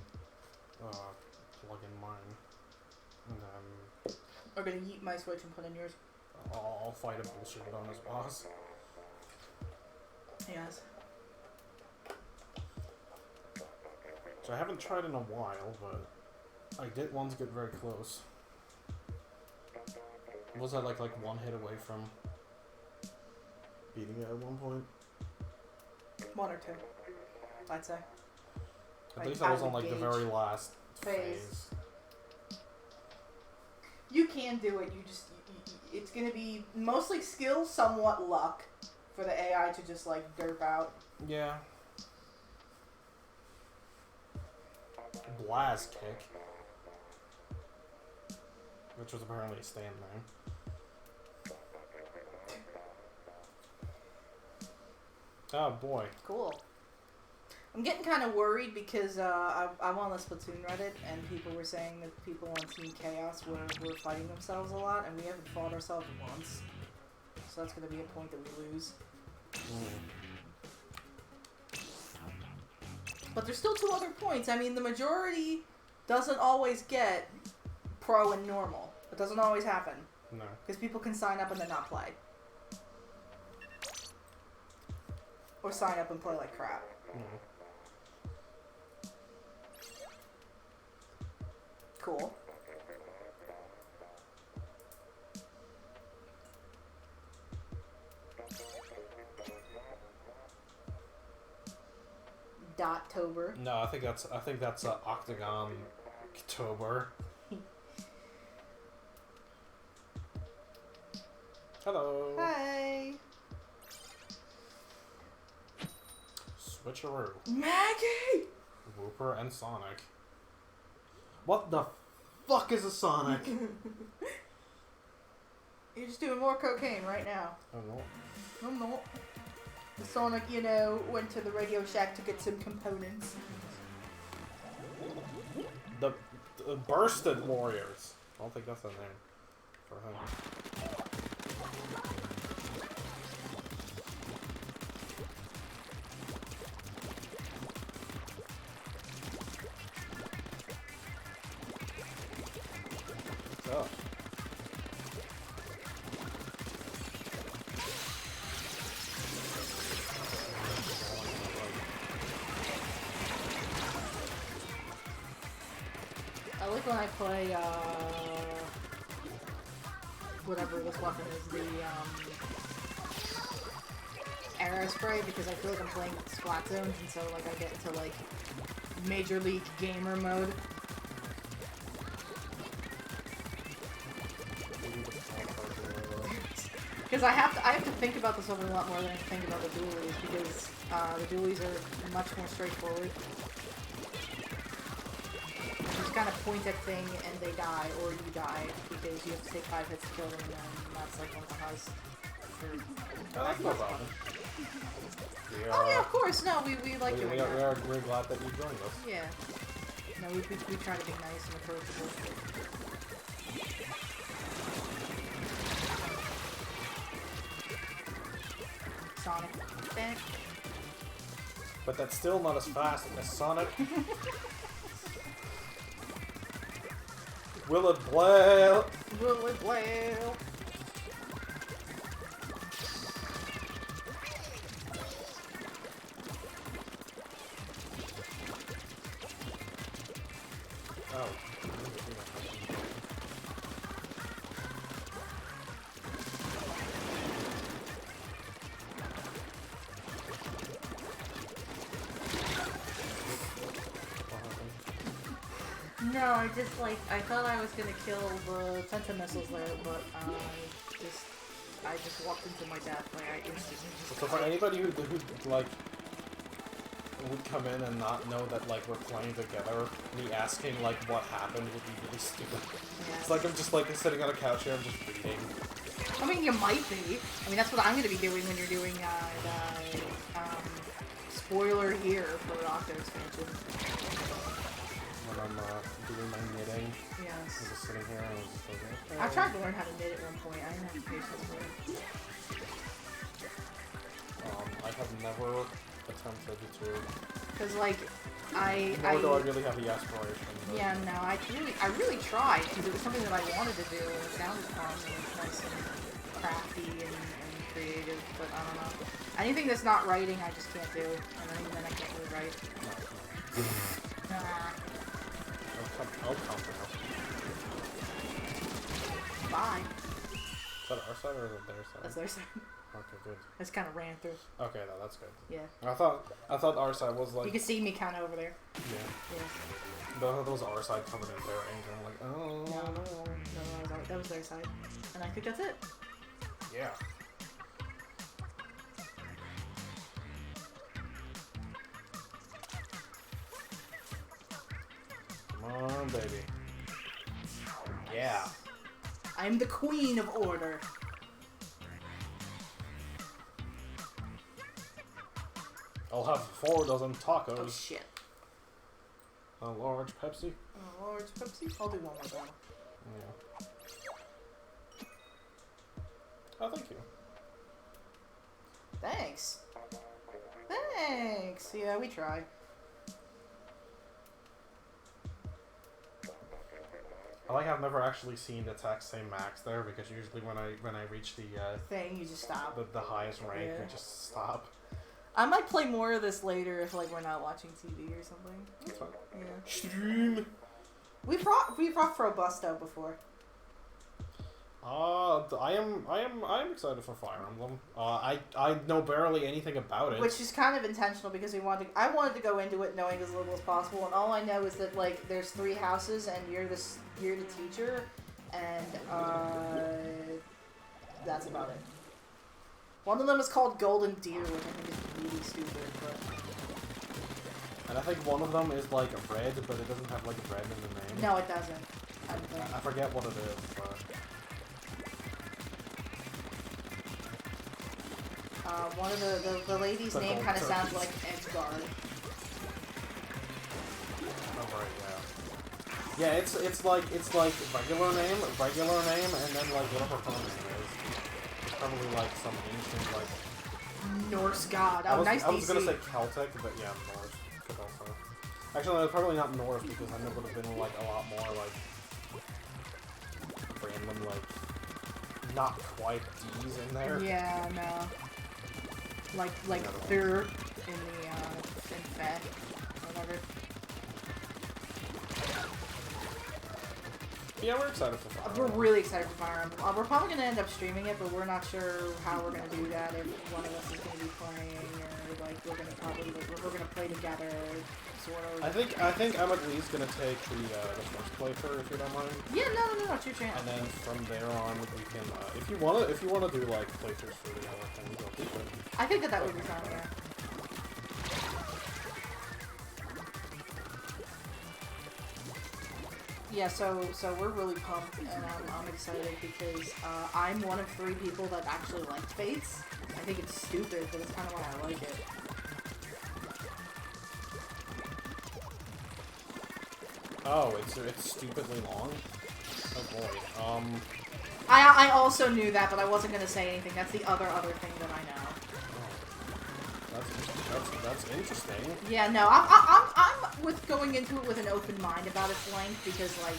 Speaker 1: plug in mine. And then
Speaker 2: We're gonna yeet my Switch and put in yours.
Speaker 1: I'll fight a bullshit bonus boss.
Speaker 2: Yes.
Speaker 1: So I haven't tried in a while, but I did once get very close. Was I like one hit away from beating it at one point?
Speaker 2: One or two, I'd say.
Speaker 1: At least I was on the very last phase.
Speaker 2: You can do it. You just it's gonna be mostly skill, somewhat luck, for the AI to just derp out.
Speaker 1: Yeah. Blast kick, which was apparently a stand name. Oh boy.
Speaker 2: Cool. I'm getting kind of worried because I'm on the Splatoon Reddit and people were saying that people on Team Chaos were fighting themselves a lot and we haven't fought ourselves once. So that's going to be a point that we lose. But there's still 2 other points. I mean, the majority doesn't always get pro and normal. It doesn't always happen.
Speaker 1: No.
Speaker 2: Because people can sign up and then not play. Or sign up and play like crap. Cool. Dot-tober.
Speaker 1: No, I think that's Octagon October. Hello.
Speaker 2: Hey.
Speaker 1: Switcheroo.
Speaker 2: Maggie.
Speaker 1: Whooper and Sonic. What the fuck is a Sonic?
Speaker 2: You're just doing more cocaine right now.
Speaker 1: I'm not.
Speaker 2: I'm not. The Sonic, went to the Radio Shack to get some components.
Speaker 1: The Bursted Warriors. I don't think that's the name for him. So.
Speaker 2: I like when I play, whatever this weapon is, the, arrow spray, because I feel like I'm playing Splat Zones, and so, I get into, Major League Gamer mode. Because I have to think about this weapon a lot more than I think about the dualies, because, the dualies are much more straightforward. You just kind of point at thing and they die, or you die, because you have to take 5 hits to kill them, and that's one of the highs.
Speaker 1: That's no problem.
Speaker 2: Oh yeah, of course. No, we like doing that.
Speaker 1: We're glad that you joined us.
Speaker 2: Yeah. No, we try to be nice and approachable. Sonic. Back.
Speaker 1: But that's still not as fast as Sonic. Will it blow?
Speaker 2: Will it blow? No, I just like I thought I was gonna kill the penta missiles there, but I just walked into my death. Like I instantly just.
Speaker 1: So for anybody who like would come in and not know that like we're playing together, me asking like what happened would be really stupid.
Speaker 2: Yeah.
Speaker 1: It's like I'm just like sitting on a couch here, I'm just reading.
Speaker 2: I mean, you might be. I mean, that's what I'm gonna be doing when you're doing spoiler here for Octo expansion.
Speaker 1: When I'm doing my knitting.
Speaker 2: Yes.
Speaker 1: I'm just sitting here and I'm just like, okay.
Speaker 2: I tried to learn how to knit at one point. I didn't have patience for it.
Speaker 1: I have never attempted to.
Speaker 2: Cause like,
Speaker 1: Nor do I really have the aspiration. But...
Speaker 2: Yeah, no, I really tried because it was something that I wanted to do and it sounded fun and it was nice and crafty and creative. But I don't know. Anything that's not writing, I just can't do. And then I can't really write.
Speaker 1: I'll come now.
Speaker 2: Bye.
Speaker 1: Is that our side or is it their side?
Speaker 2: That's their side.
Speaker 1: Okay, good.
Speaker 2: I just kind of ran through.
Speaker 1: Okay, no, that's good.
Speaker 2: Yeah.
Speaker 1: I thought our side was like.
Speaker 2: You can see me kind of over there.
Speaker 1: Yeah.
Speaker 2: Yeah.
Speaker 1: But I thought that was our side coming in there angry. I'm like, oh.
Speaker 2: No, that was their side. And I think that's it.
Speaker 1: Yeah. Come on, baby. Yeah.
Speaker 2: I'm the queen of order.
Speaker 1: I'll have 4 dozen tacos.
Speaker 2: Oh shit.
Speaker 1: A large Pepsi.
Speaker 2: Oh, large Pepsi? I'll do one more bottle.
Speaker 1: Yeah. Oh, thank you.
Speaker 2: Thanks. Thanks. Yeah, we try.
Speaker 1: I like I've never actually seen the text say max there because usually when I reach the
Speaker 2: Thing, you just stop.
Speaker 1: the highest rank,
Speaker 2: Yeah.
Speaker 1: I just stop.
Speaker 2: I might play more of this later if like we're not watching TV or something.
Speaker 1: That's fine.
Speaker 2: Yeah.
Speaker 1: Stream.
Speaker 2: We've rocked for a Busto before.
Speaker 1: I am excited for Fire Emblem. I know barely anything about it.
Speaker 2: Which is kind of intentional because I wanted to go into it knowing as little as possible, and all I know is that like there's 3 houses and you're the teacher, and that's about it. One of them is called Golden Deer, which I think is really stupid, but.
Speaker 1: And I think one of them is like red, but it doesn't have like red in the name.
Speaker 2: No, it doesn't.
Speaker 1: I forget what it is, but.
Speaker 2: One of the lady's name kind of sounds like Edgard.
Speaker 1: Oh right, yeah. Yeah, it's like regular name, and then like whatever her name is. It's probably like some ancient like
Speaker 2: Norse god. Oh, nice.
Speaker 1: I was gonna say Celtic, but yeah, Norse could also. Actually, no, probably not Norse because then there would have been like a lot more like random like not quite D's in there.
Speaker 2: Yeah, no. Like they're in the in Fed, whatever.
Speaker 1: Yeah, we're excited for Fire
Speaker 2: We're
Speaker 1: Emblem.
Speaker 2: really excited for Fire Emblem. We're probably gonna end up streaming it, but we're not sure how we're gonna do that. If one of us is gonna be playing, or like we're gonna probably we're gonna play together, sort of.
Speaker 1: I think I'm at least gonna take the first playthrough if you don't mind.
Speaker 2: Yeah, no, it's your channel.
Speaker 1: And then from there on, we can if you wanna do like playthroughs for the other things, I'll do it.
Speaker 2: I think that would be fun. Yeah. Yeah, so we're really pumped, and I'm excited because I'm one of 3 people that actually liked Fates. I think it's stupid, but it's kind of why I like it.
Speaker 1: Oh, it's stupidly long. Oh boy.
Speaker 2: I also knew that, but I wasn't gonna say anything. That's the other thing that I know.
Speaker 1: That's interesting.
Speaker 2: Yeah, no, I'm with going into it with an open mind about its length because, like,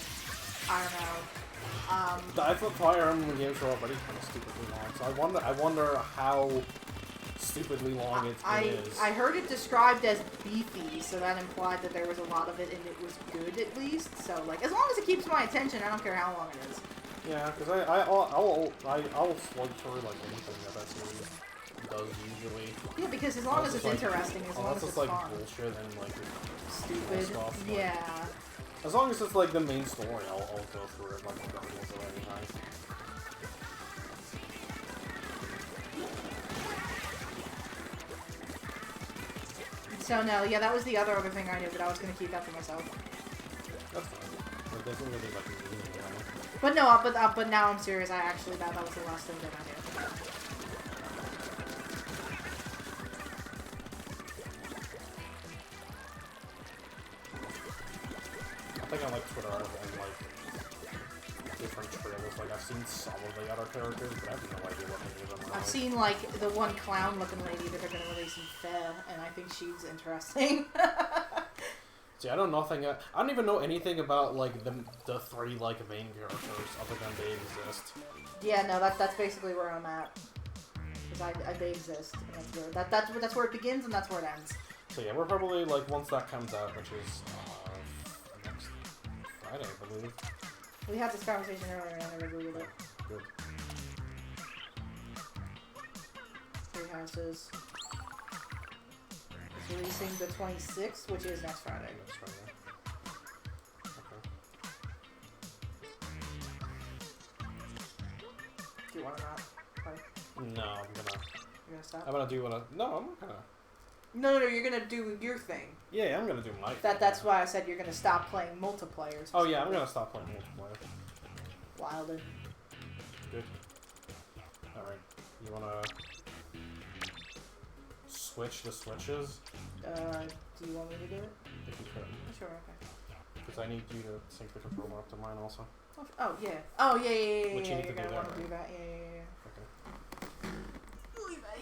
Speaker 2: I don't know.
Speaker 1: I thought Fire Emblem games were already kind of stupidly long, so I wonder how stupidly long it is.
Speaker 2: I heard it described as beefy, so that implied that there was a lot of it and it was good at least. So, like, as long as it keeps my attention, I don't care how long it is.
Speaker 1: Yeah, because I'll slug through like anything that series does usually.
Speaker 2: Yeah, because as long as it's
Speaker 1: like,
Speaker 2: interesting, as long as it's
Speaker 1: like
Speaker 2: fun.
Speaker 1: bullshit and like
Speaker 2: Stupid.
Speaker 1: stuff,
Speaker 2: Yeah.
Speaker 1: As long as it's like the main story, I'll go through it like regardless of any time.
Speaker 2: So no, yeah, that was the other thing I knew, but I was gonna keep that for myself.
Speaker 1: That's fine. It doesn't really like mean anything.
Speaker 2: But no, but now I'm serious. I actually that was the last thing that I knew.
Speaker 1: I think on like Twitter and like different trailers, like I've seen some of the other characters, but I have no idea what any of them are.
Speaker 2: I've seen like the one clown-looking lady that they're gonna release in Fair, and I think she's interesting.
Speaker 1: See, I don't even know anything about like the three like main characters other than they exist.
Speaker 2: Yeah, no, that's basically where I'm at. Because they exist, and that's where it begins and that's where it ends.
Speaker 1: So yeah, we're probably like once that comes out, which is next Friday, I believe.
Speaker 2: We had this conversation earlier and I never agreed with it.
Speaker 1: Good.
Speaker 2: Three Houses. It's releasing the 26th, which is next Friday.
Speaker 1: Next Friday. Okay.
Speaker 2: Do you want to not play?
Speaker 1: No, I'm gonna.
Speaker 2: You're gonna stop?
Speaker 1: I'm gonna do what I. No, I'm not gonna.
Speaker 2: No, you're gonna do your thing.
Speaker 1: Yeah, I'm gonna do my.
Speaker 2: That's why I said you're gonna stop playing multiplayer.
Speaker 1: Oh yeah, I'm gonna stop playing multiplayer.
Speaker 2: Wilder.
Speaker 1: Good. All right. You wanna switch the switches?
Speaker 2: Do you want me to do it?
Speaker 1: If you could.
Speaker 2: Sure. Okay.
Speaker 1: Because I need you to sync the controller up to mine also.
Speaker 2: Oh yeah. Oh yeah.
Speaker 1: Which you need
Speaker 2: You're
Speaker 1: to do
Speaker 2: gonna want
Speaker 1: that,
Speaker 2: to do
Speaker 1: right?
Speaker 2: that. Yeah.
Speaker 1: Okay.
Speaker 2: Oy vey.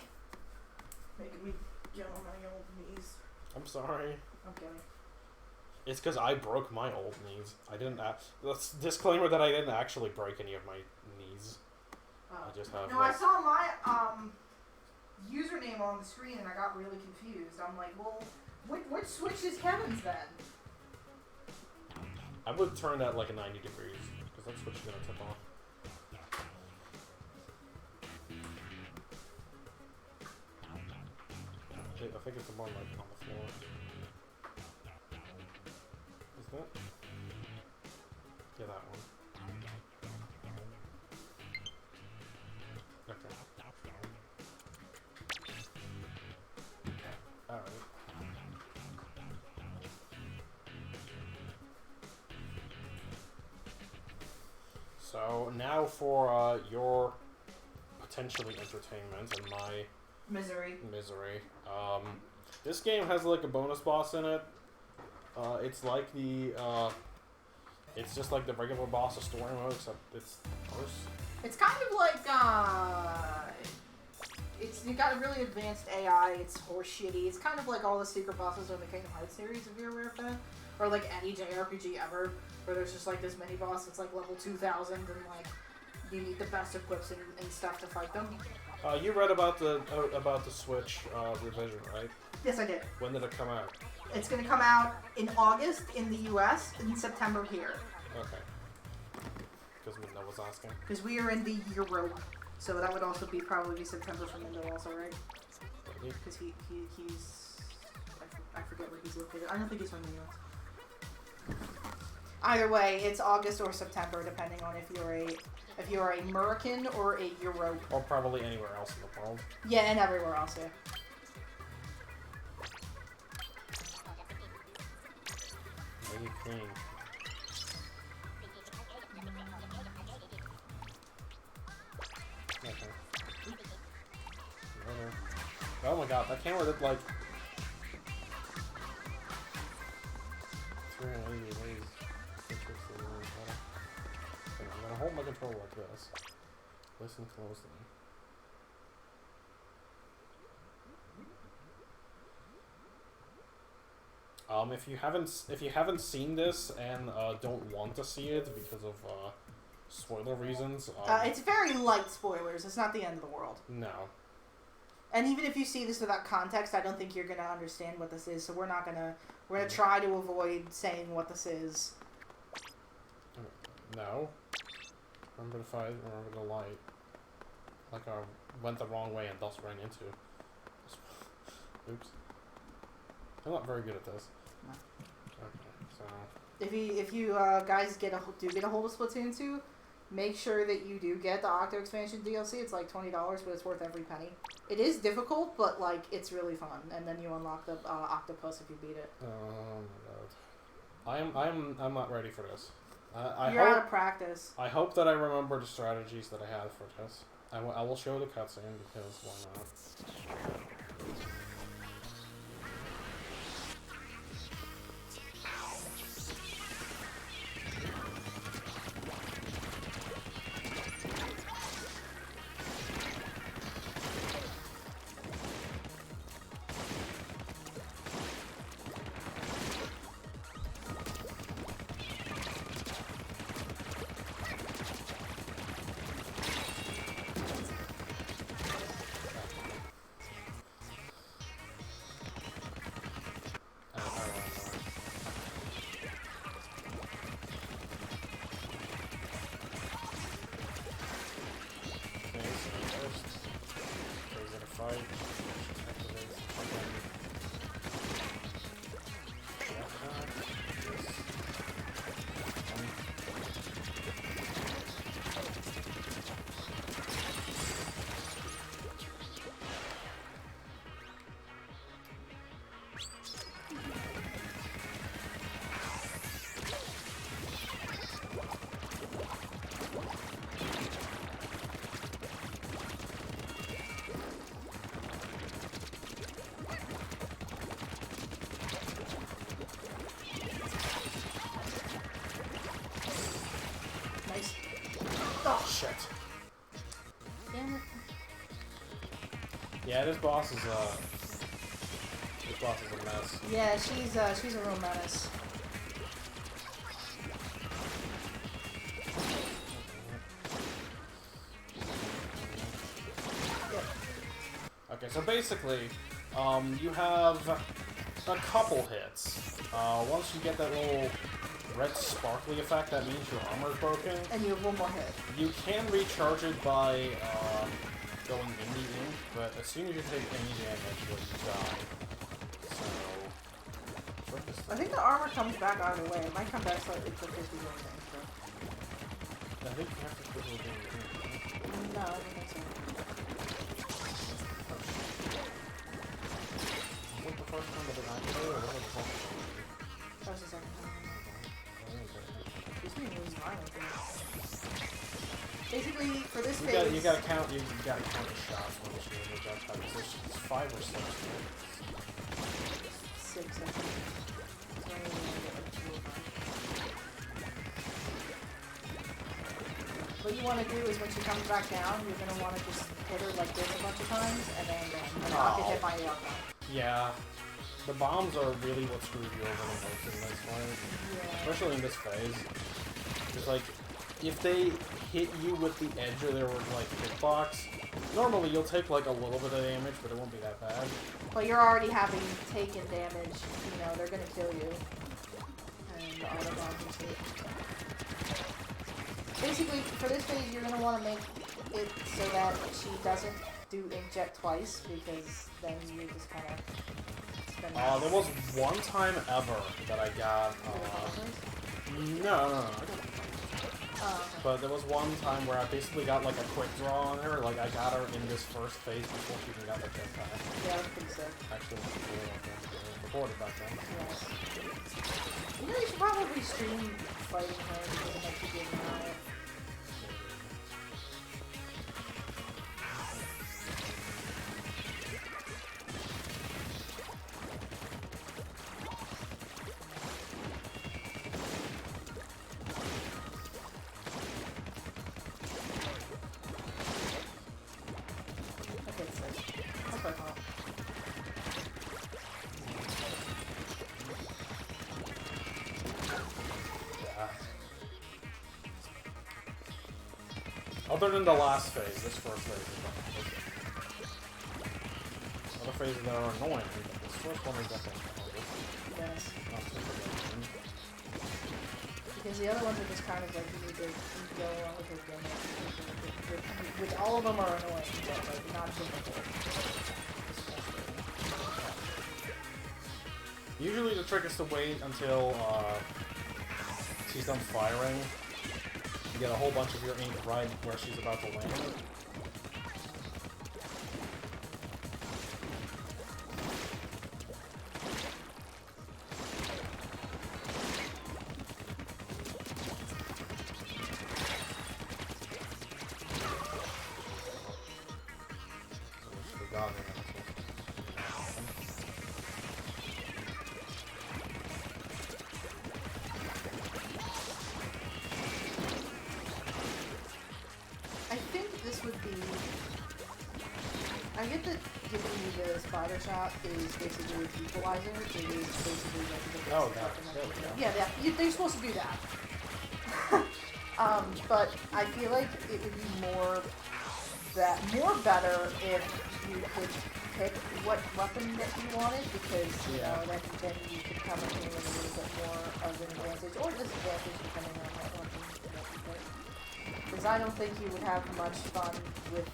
Speaker 2: Making me get on my old knees.
Speaker 1: I'm sorry.
Speaker 2: I'm kidding.
Speaker 1: It's because I broke my old knees. I didn't. That's disclaimer that I didn't actually break any of my knees.
Speaker 2: Oh.
Speaker 1: I just have.
Speaker 2: No,
Speaker 1: like,
Speaker 2: I saw my username on the screen and I got really confused. I'm like, well, which switch is Kevin's then?
Speaker 1: I would turn that like a 90 degrees because that's what you're gonna tip off. I think it's the one like on the floor. Isn't it? Yeah, that one. Okay. Alright. So, now for your potentially entertainment and my
Speaker 2: Misery.
Speaker 1: This game has like a bonus boss in it. It's like the it's just like the regular boss of story mode, except it's worse.
Speaker 2: It's kind of like you got a really advanced AI. It's horseshitty. It's kind of like all the secret bosses in the Kingdom Hearts series, if you're aware of that, or like any JRPG ever, where there's just like this mini boss that's like level 2000 and like you need the best equips and stuff to fight them.
Speaker 1: You read about the Switch revision, right?
Speaker 2: Yes, I did.
Speaker 1: When did it come out?
Speaker 2: It's going to come out in August in the US, in September here.
Speaker 1: Okay. Because Mindo was asking.
Speaker 2: Because we are in the Europe, so that would also probably be September for Mindo also, right? Because he's... I forget where he's located. I don't think he's from the US. Either way, it's August or September, depending on if you're a American or a Europe.
Speaker 1: Or probably anywhere else in the world.
Speaker 2: Yeah, and everywhere else, yeah.
Speaker 1: Very clean. Okay. Oh my god, that camera did like 380 ways. I'm gonna hold my controller like this. Listen closely. If you haven't seen this and don't want to see it because of spoiler reasons,
Speaker 2: it's very light spoilers. It's not the end of the world.
Speaker 1: No.
Speaker 2: And even if you see this without context, I don't think you're gonna understand what this is. So we're gonna try to avoid saying what this is.
Speaker 1: No. Remember the light. Like I went the wrong way and thus ran into. Oops. I'm not very good at this.
Speaker 2: No.
Speaker 1: Okay, so
Speaker 2: if you guys do get a hold of Splatoon 2, make sure that you do get the Octo Expansion DLC. It's like $20, but it's worth every penny. It is difficult, but like it's really fun. And then you unlock the octopus if you beat it.
Speaker 1: Oh my god, I'm not ready for this.
Speaker 2: You're out of practice.
Speaker 1: I hope that I remember the strategies that I have for this. I will show the cutscene because why not?
Speaker 2: Nice. Oh
Speaker 1: Shit.
Speaker 2: Damn it.
Speaker 1: Yeah, this boss is a mess.
Speaker 2: Yeah, she's a real menace.
Speaker 1: Okay, so basically, you have a couple hits. Once you get that little red sparkly effect, that means your armor's broken.
Speaker 2: And you have one more hit.
Speaker 1: You can recharge it by going in the ink, but as soon as you take any damage, you die. So,
Speaker 2: I think the armor comes back either way. It might come back slightly quicker if you do things, but...
Speaker 1: I think you have to quickly do it.
Speaker 2: No, I don't think so.
Speaker 1: What the first time that it activated, or what was the second time?
Speaker 2: That was the second time. He's being really violent. Basically, for this phase...
Speaker 1: You gotta count the shots when you shoot the projectile. There's 5 or 6.
Speaker 2: 6, I think. So I only get like 2 of them. What you want to do is when she comes back down, you're going to want to just hit her like this a bunch of times, and then not get hit by the outcome.
Speaker 1: Yeah. The bombs are really what screws you over the most in this fight.
Speaker 2: Yeah.
Speaker 1: Especially in this phase. It's like, if they hit you with the edge of their like hitbox, normally you'll take like a little bit of damage, but it won't be that bad.
Speaker 2: But you're already having taken damage, you know, they're gonna kill you. And the auto bombs is it. Basically, for this phase, you're gonna want to make it so that she doesn't do inkjet twice, because then you just kind of spend...
Speaker 1: There was one time ever that I got, no. But there was one time where I basically got like a quick draw on her, like I got her in this first phase before she even got the jetpack.
Speaker 2: Yeah, I think so.
Speaker 1: Actually, recorded back then.
Speaker 2: Yes. You know, you should probably stream fighting her because it makes you get mad.
Speaker 1: Other than the last phase, this first phase is not okay. Other phases that are annoying, but this first one is definitely
Speaker 2: Yes.
Speaker 1: not super good.
Speaker 2: Because the other ones are just kind of like you need to go along with your game. Which all of them are annoying, but like not difficult.
Speaker 1: Usually the trick is to wait until she's done firing, you get a whole bunch of your ink right where she's about to land.
Speaker 2: I get that giving you the spider shot is basically an equalizer. It is basically like the
Speaker 1: oh, there we go.
Speaker 2: Yeah, they're supposed to do that. But I feel like it would be more better if you could pick what weapon that you wanted, because you know then you could come in here with a little bit more of an advantage or disadvantage depending on what weapon that you pick. Because I don't think you would have much fun with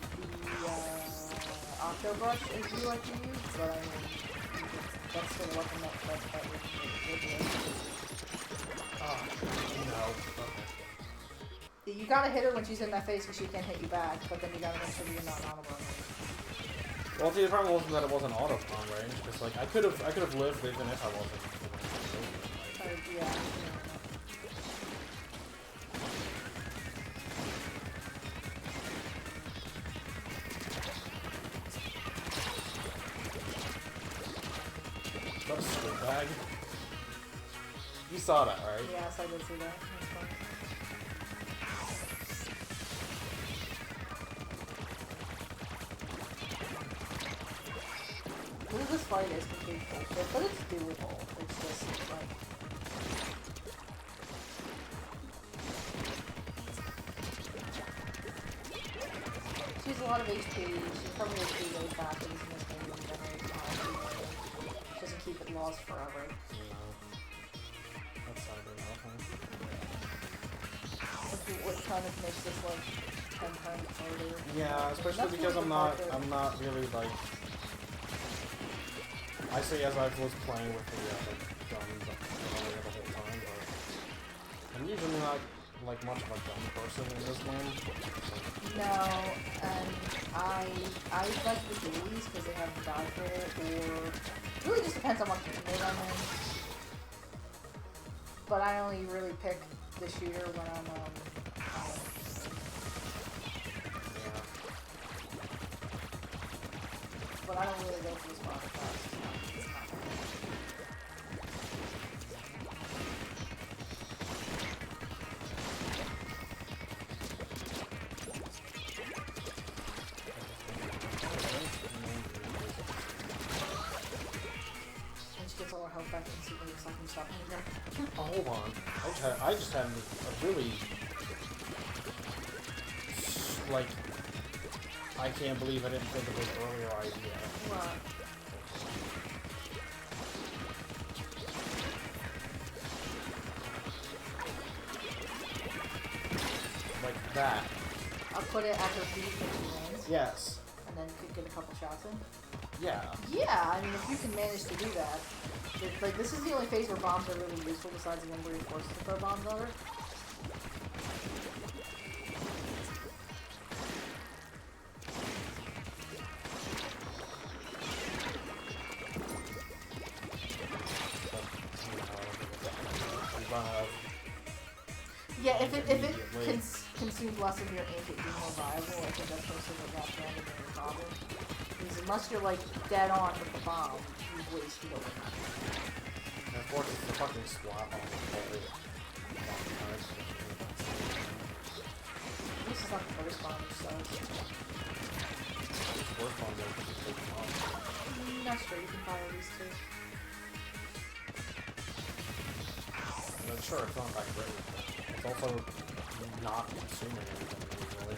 Speaker 2: the Octo Brush as you like to use, but I mean, that's still a weapon that would work.
Speaker 1: Oh, no. Okay.
Speaker 2: You gotta hit her when she's in that phase because she can't hit you back, but then you gotta make sure you're not on a run.
Speaker 1: Well, see, the problem wasn't that it wasn't auto on range, because like I could have lived even if I wasn't.
Speaker 2: Yeah.
Speaker 1: That's a squid bag. You saw that, right?
Speaker 2: Yes, I did see that. That's fun. This fight is complete bullshit, but it's doable. It's just like she has a lot of HP. She's probably HP really fast in this game and generates a lot of HP. She doesn't keep it lost forever.
Speaker 1: No. That's not good enough,
Speaker 2: What kind of makes this like 10 times harder?
Speaker 1: Yeah, especially because I'm not really like. I say as I was playing with the guns the whole time, but I'm usually not like much of a gun person in this game.
Speaker 2: No, and I like the dualies because they have die roll, or it really just depends on what mode I'm in. But I only really pick the shooter when I'm
Speaker 1: Yeah.
Speaker 2: But I don't really go for the spot class. All our health back instantly if something stopped here.
Speaker 1: Oh, hold on. I just had a really like I can't believe I didn't think of this earlier idea.
Speaker 2: What?
Speaker 1: Like that.
Speaker 2: I'll put it at her feet when she lands.
Speaker 1: Yes.
Speaker 2: And then could get a couple shots in.
Speaker 1: Yeah.
Speaker 2: Yeah, I mean, if you can manage to do that. Like, this is the only phase where bombs are really useful besides the one where you're forced to throw bombs at her. Yeah, if it consumes less of your ink, it'd be more viable. I think that's mostly what got landed in the problem. Because unless you're like dead on with the bomb, you've wasted over that.
Speaker 1: And of course, it's the fucking swap on the whole.
Speaker 2: This is not the first bomb, so.
Speaker 1: First one, though, because it's a big bomb.
Speaker 2: That's true, you can fire these two.
Speaker 1: And sure, it's not that great. It's also not consuming anything usually.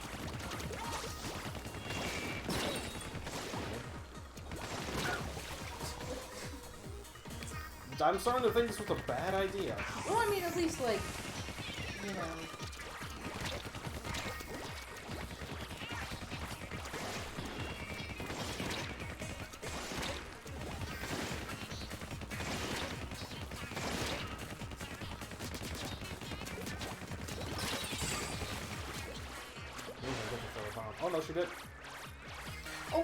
Speaker 1: I'm starting to think this was a bad idea.
Speaker 2: Well, I mean, at least, like, you know.
Speaker 1: Oh no, she did.
Speaker 2: Oh!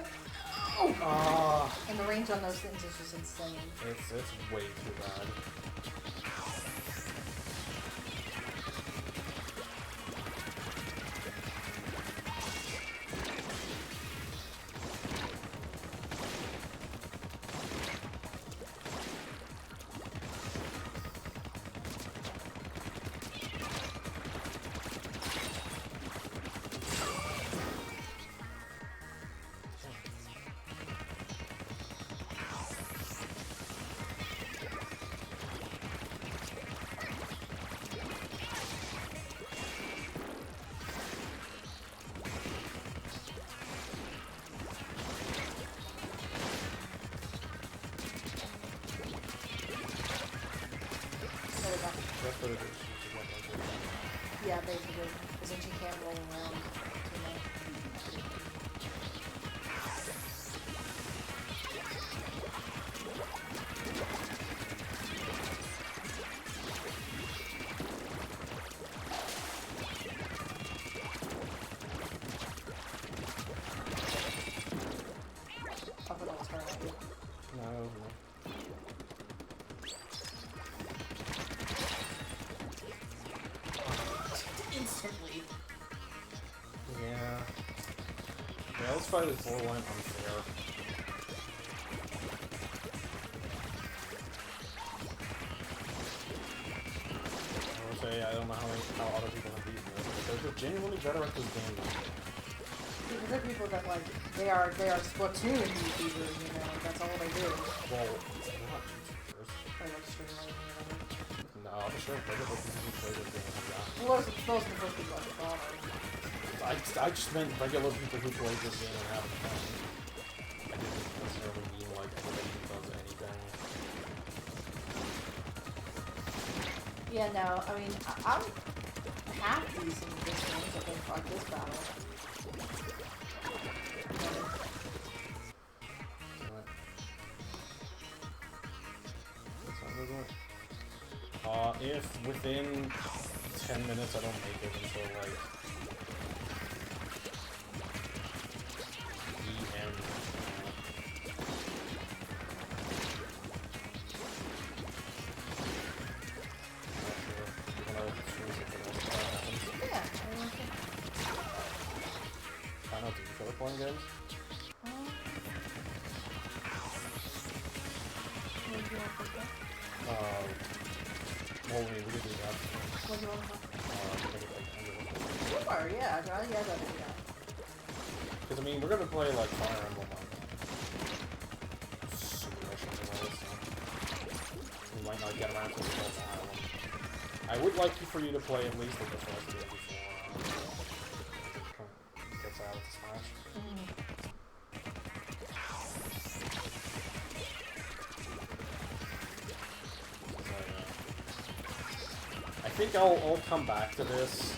Speaker 2: Oh!
Speaker 1: Ah.
Speaker 2: And the range on those things is just insane.
Speaker 1: It's way too bad. That's what it is.
Speaker 2: Yeah, basically. Because then she can't roll around too much. I thought that was her.
Speaker 1: No.
Speaker 2: Instantly.
Speaker 1: Yeah. Yeah, let's fight this borderline unfair. I would say I don't know how other people have beaten this, but they're genuinely better at this game than me.
Speaker 2: Because there are people that like they are Splatoon YouTubers, you know, that's all they do.
Speaker 1: Well, they're not YouTubers.
Speaker 2: Or like streamers or whatever.
Speaker 1: No, I'm sure regular people who play this game have that.
Speaker 2: Well, those are the first people I thought of.
Speaker 1: I just meant regular people who play this game and have fun. I didn't necessarily mean like everybody who does anything.
Speaker 2: Yeah, no, I mean, I'm half decent at this game, so I think like this battle.
Speaker 1: If within 10 minutes I don't make it until like the end.
Speaker 2: Yeah, I like it.
Speaker 1: I don't know, do you feel like playing games?
Speaker 2: What do you want to play?
Speaker 1: Well, we could do that.
Speaker 2: What do you want to play?
Speaker 1: Sure,
Speaker 2: Sure, yeah, I'd rather do that.
Speaker 1: because I mean, we're gonna play like Fire Emblem on Super Missions and all this stuff. We might not get around to it for a while. I would like for you to play at least like the first game before it gets out of Smash. I think I'll come back to this,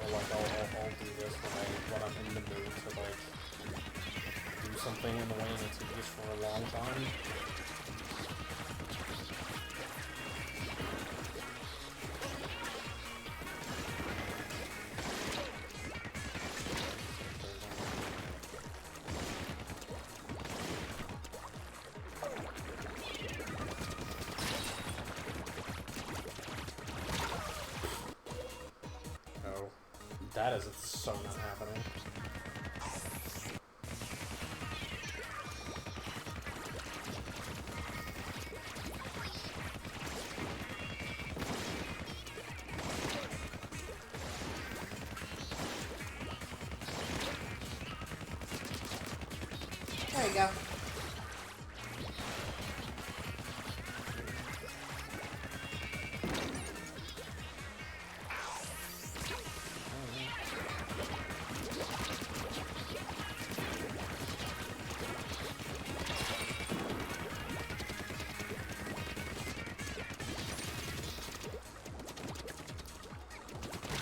Speaker 1: or like I'll do this when I'm in the mood to like do something in the way that's used for a long time. That is so not happening.
Speaker 2: There you go.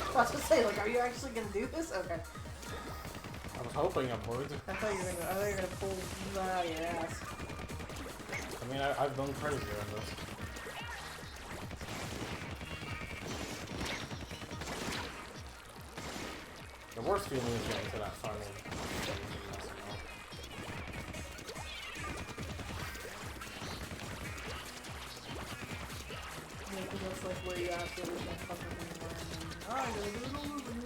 Speaker 2: I was gonna say, like, are you actually gonna do this? Okay.
Speaker 1: I was hoping I would.
Speaker 2: I thought you were gonna pull that out of your ass.
Speaker 1: I mean, I've done crazier in this. worst feeling is getting to that final phase and messing up.
Speaker 2: Yeah, because that's like where you have to like fucking learn and I gotta do it all over again.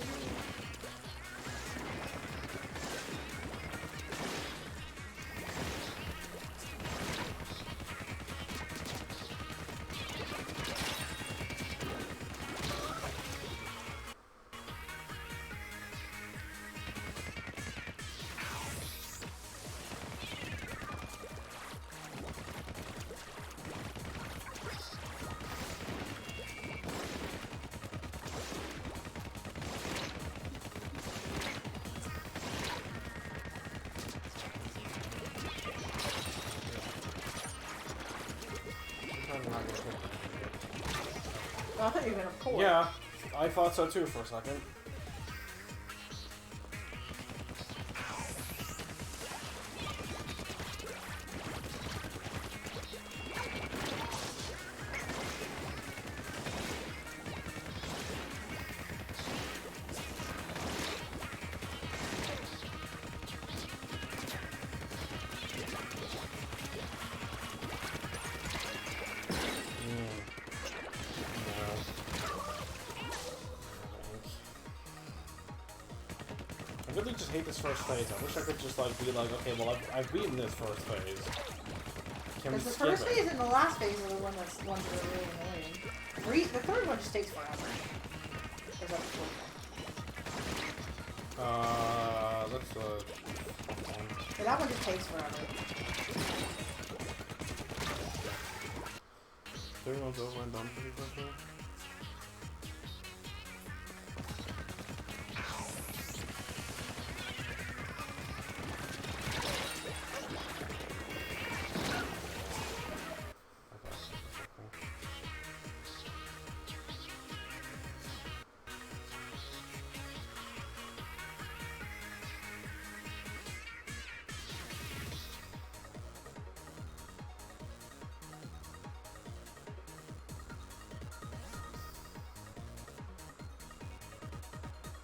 Speaker 2: I thought you were gonna pull it.
Speaker 1: Yeah, I thought so too for a second. I really just hate this first phase. I wish I could just like be like, okay, well I've beaten this first phase. Can we
Speaker 2: Because the
Speaker 1: skip
Speaker 2: first
Speaker 1: it?
Speaker 2: phase and the last phase are the ones that are really annoying. The third one just takes forever. Or is that the fourth one?
Speaker 1: That's
Speaker 2: Yeah, that one just takes forever.
Speaker 1: 3 months over and done pretty quickly.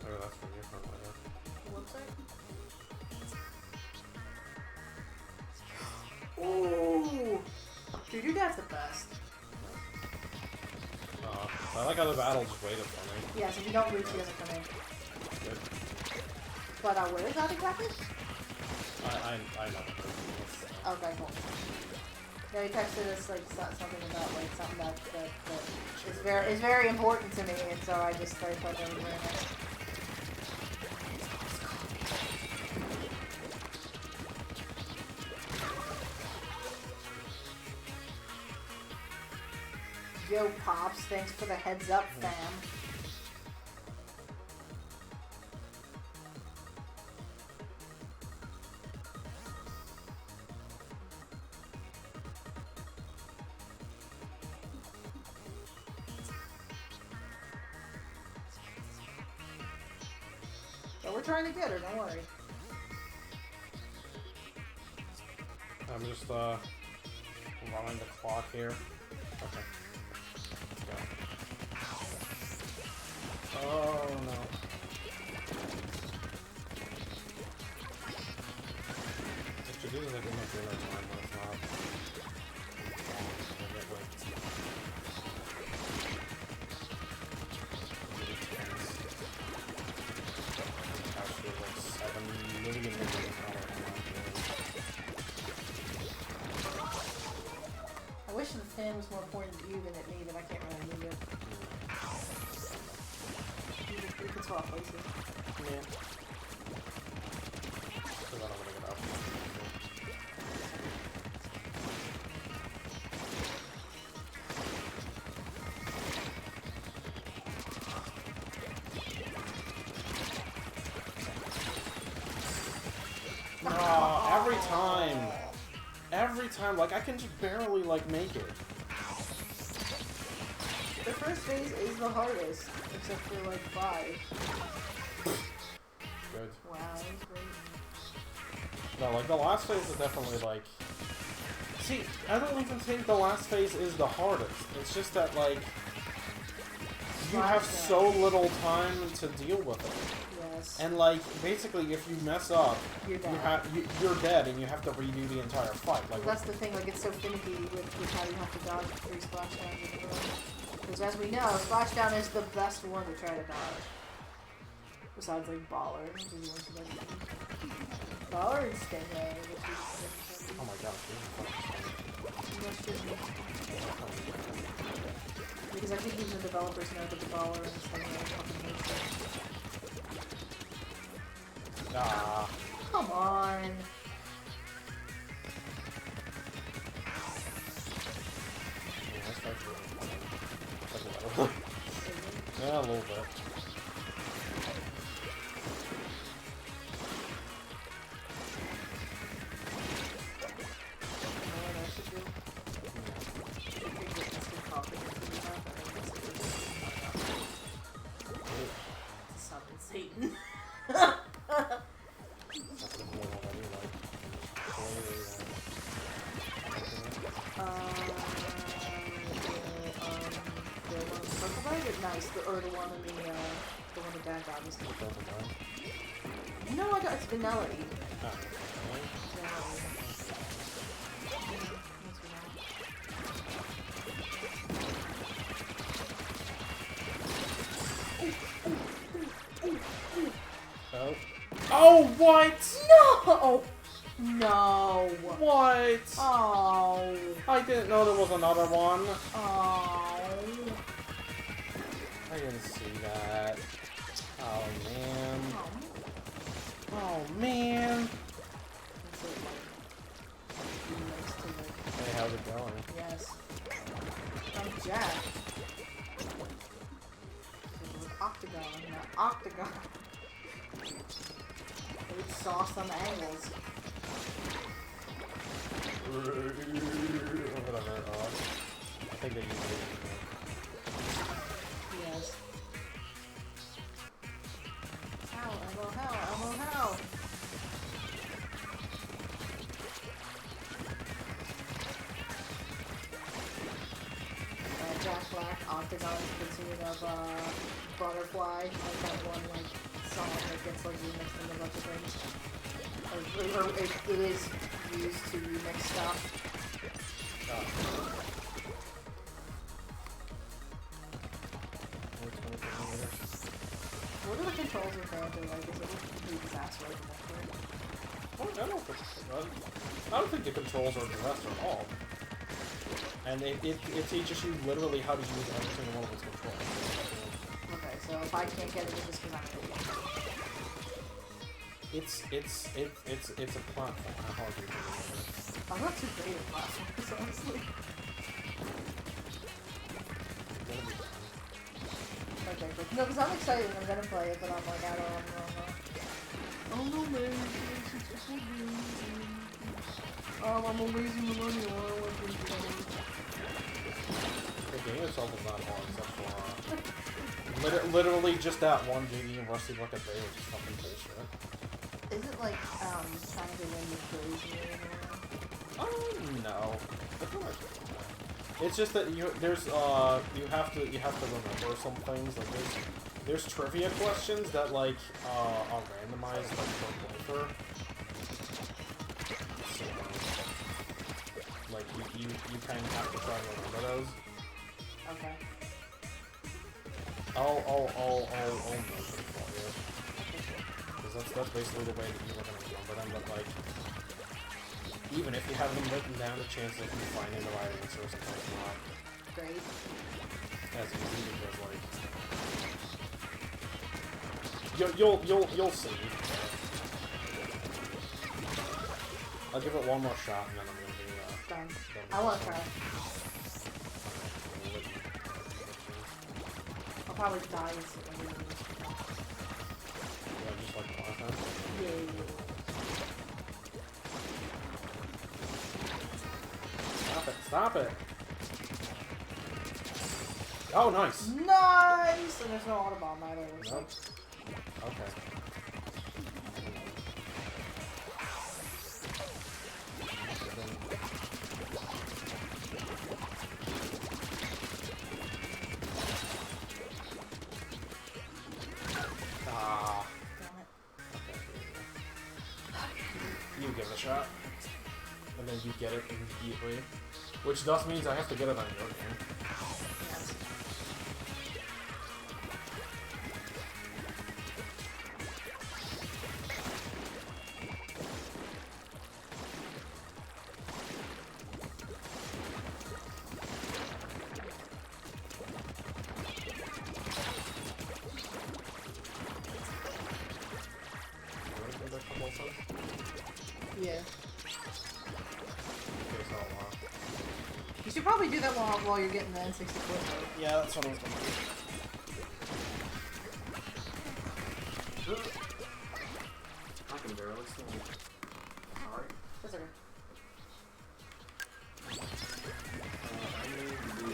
Speaker 1: Oh, that's for you for later.
Speaker 2: Website? Ooh! Dude, that's the best.
Speaker 1: I like how the battle just waited for me.
Speaker 2: Yeah, so if you don't reach, he doesn't come in.
Speaker 1: Good.
Speaker 2: But where is that exactly?
Speaker 1: I know.
Speaker 2: Okay, cool. Yeah, he texted us like something about like something that is very important to me, and so I just started putting it everywhere. Yo, Pops, thanks for the heads up, fam. So we're trying to get her, don't worry.
Speaker 1: I'm just running the clock here. Okay. Let's go. Oh no. What you do is I give my dinner time, but it's not. I get way really tense. Actually, like 7 million
Speaker 2: I wish the fan was more important to you than at me, but I can't really move it. You can swap places.
Speaker 1: Yeah. So then I'm gonna get up. Oh, every time, like I can just barely like make it.
Speaker 2: The first phase is the hardest, except for like 5.
Speaker 1: Good.
Speaker 2: Wow, that was great.
Speaker 1: No, like the last phase is definitely like. See, I don't even think the last phase is the hardest. It's just that like you have so little time to deal with it.
Speaker 2: Yeah, Yes.
Speaker 1: And like, basically, if you mess up,
Speaker 2: You're dead.
Speaker 1: you're dead, and you have to redo the entire fight. Like,
Speaker 2: that's the thing. Like, it's so finicky with how you have to dodge 3 splashdowns in a row. Because as we know, splashdown is the best one to try to dodge. Besides, like, Baller, which is one of the best. Baller and Stingray, which is...
Speaker 1: oh my god,
Speaker 2: because I think even the developers know that the Baller and Stingray are fucking hate.
Speaker 1: Ah.
Speaker 2: Come on.
Speaker 1: Yeah, that's actually yeah, a little bit.
Speaker 2: Satan. Nice, or the one in the one the bad guy was. No, I got it's vanilla.
Speaker 1: Oh. Oh, what?
Speaker 2: No! No.
Speaker 1: What?
Speaker 2: Oh.
Speaker 1: I didn't know there was another one.
Speaker 2: Oh.
Speaker 1: I didn't see that. Oh, man. Oh, man. Hey, how's it going?
Speaker 2: Yes. I'm Jack. Octagon, not octagon. We saw some angles.
Speaker 1: Whatever. I think they use it.
Speaker 2: Yes. How? Elbow, how? Elbow, how? Jack Black, Octagon, the tune of Butterfly, like that one like song that gets like remixed in a bunch of things. Or it is used to remix stuff. What are the controls with Banjo like? Is it a complete disaster like
Speaker 1: I don't think the controls are a disaster at all. And it teaches you literally how to use every single one of its controls.
Speaker 2: Okay, so if I can't get it, it's just because I'm an idiot.
Speaker 1: It's a platform. How hard do you do it?
Speaker 2: I'm not too great at platforms, honestly. Okay, good. No, because I'm excited and I'm gonna play it, but I'm like, I don't know. Oh no, man. I'm amazing the money.
Speaker 1: The game itself is not hard, except for literally just that one JD University look at day, which is fucking bullshit.
Speaker 2: Is it like trying to win the crazy or
Speaker 1: No. I feel like it's just that you have to remember some things. Like there's trivia questions that like are randomized like per playthrough. So like you kind of have to try to remember those.
Speaker 2: Okay.
Speaker 1: I'll note them for you. Because that's basically the way that you were gonna remember them. But like, even if you have them written down, the chances of you finding the right answer is not
Speaker 2: great.
Speaker 1: as easy because like you'll see. I'll give it one more shot and then I'm gonna be
Speaker 2: done. I want to try. I'll probably die instantly.
Speaker 1: Yeah, just like the last time.
Speaker 2: Yeah.
Speaker 1: Stop it! Stop it! Oh, nice!
Speaker 2: Nice! And there's no Autobomb either.
Speaker 1: Nope. Okay. you give it a shot. And then you get it immediately. Which thus means I have to get it on your game.
Speaker 2: Yes. Yeah. You should probably do that while you're getting the N64 mode.
Speaker 1: Yeah, that's what I was gonna do. I can barely see. Alright.
Speaker 2: That's okay.
Speaker 1: I need the...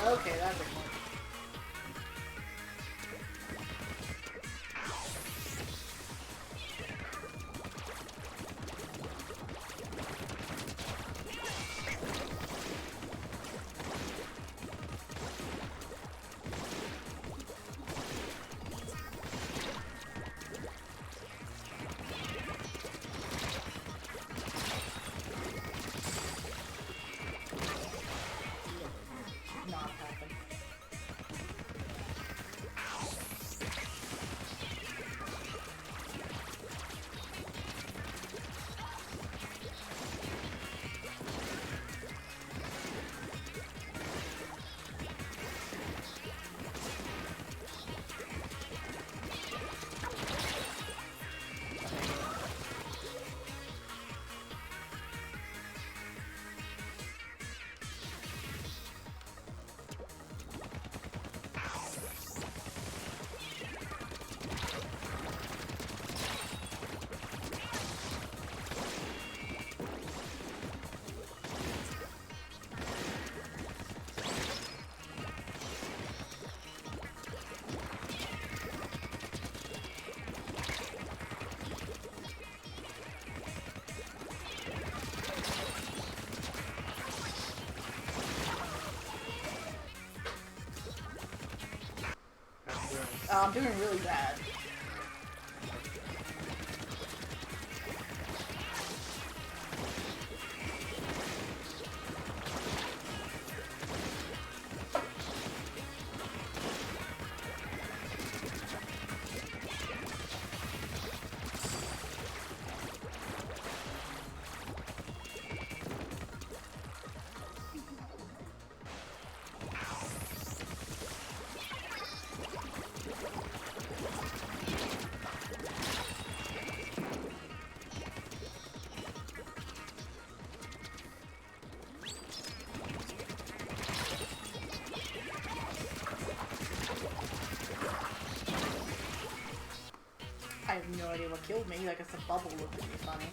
Speaker 2: Okay, that's a point. Not happen. I'm doing really bad. I have no idea what killed me. I guess the bubble looked at me funny.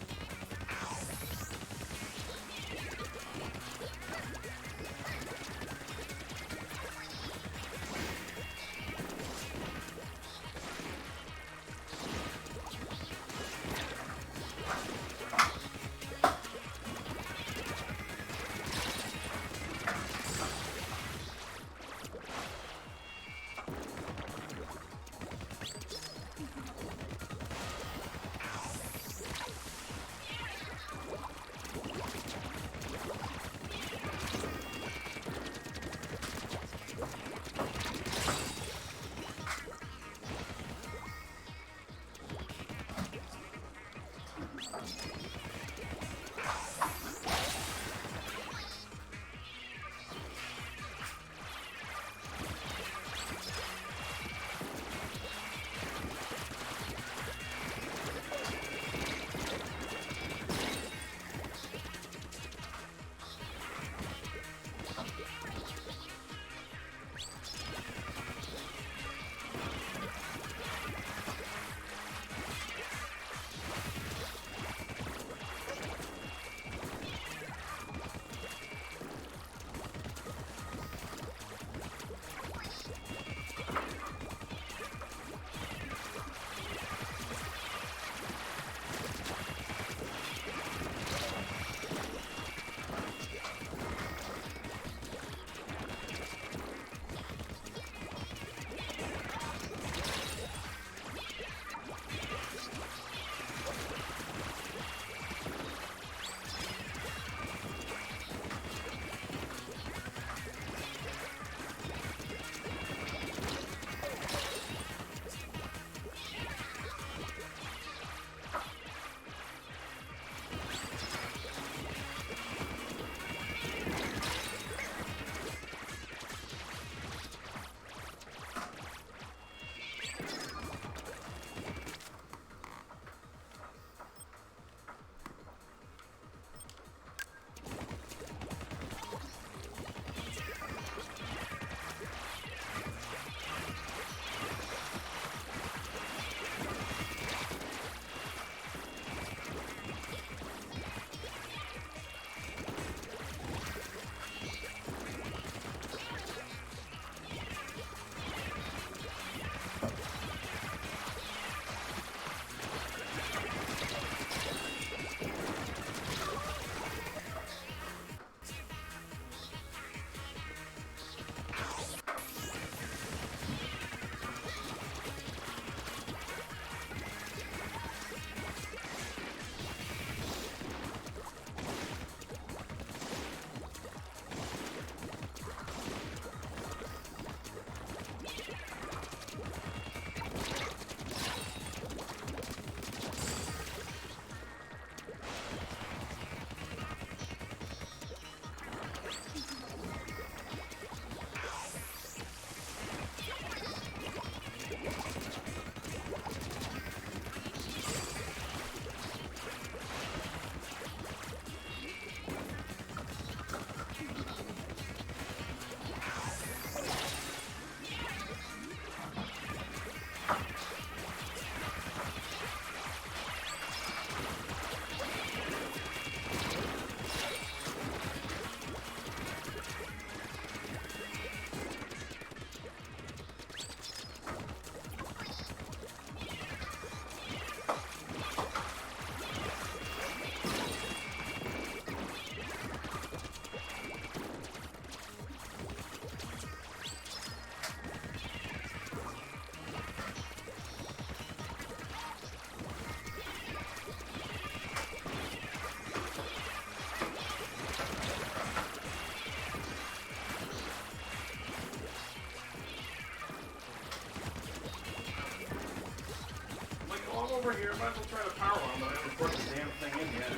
Speaker 1: over here. Might as well try to power on, but I haven't put the damn thing in yet.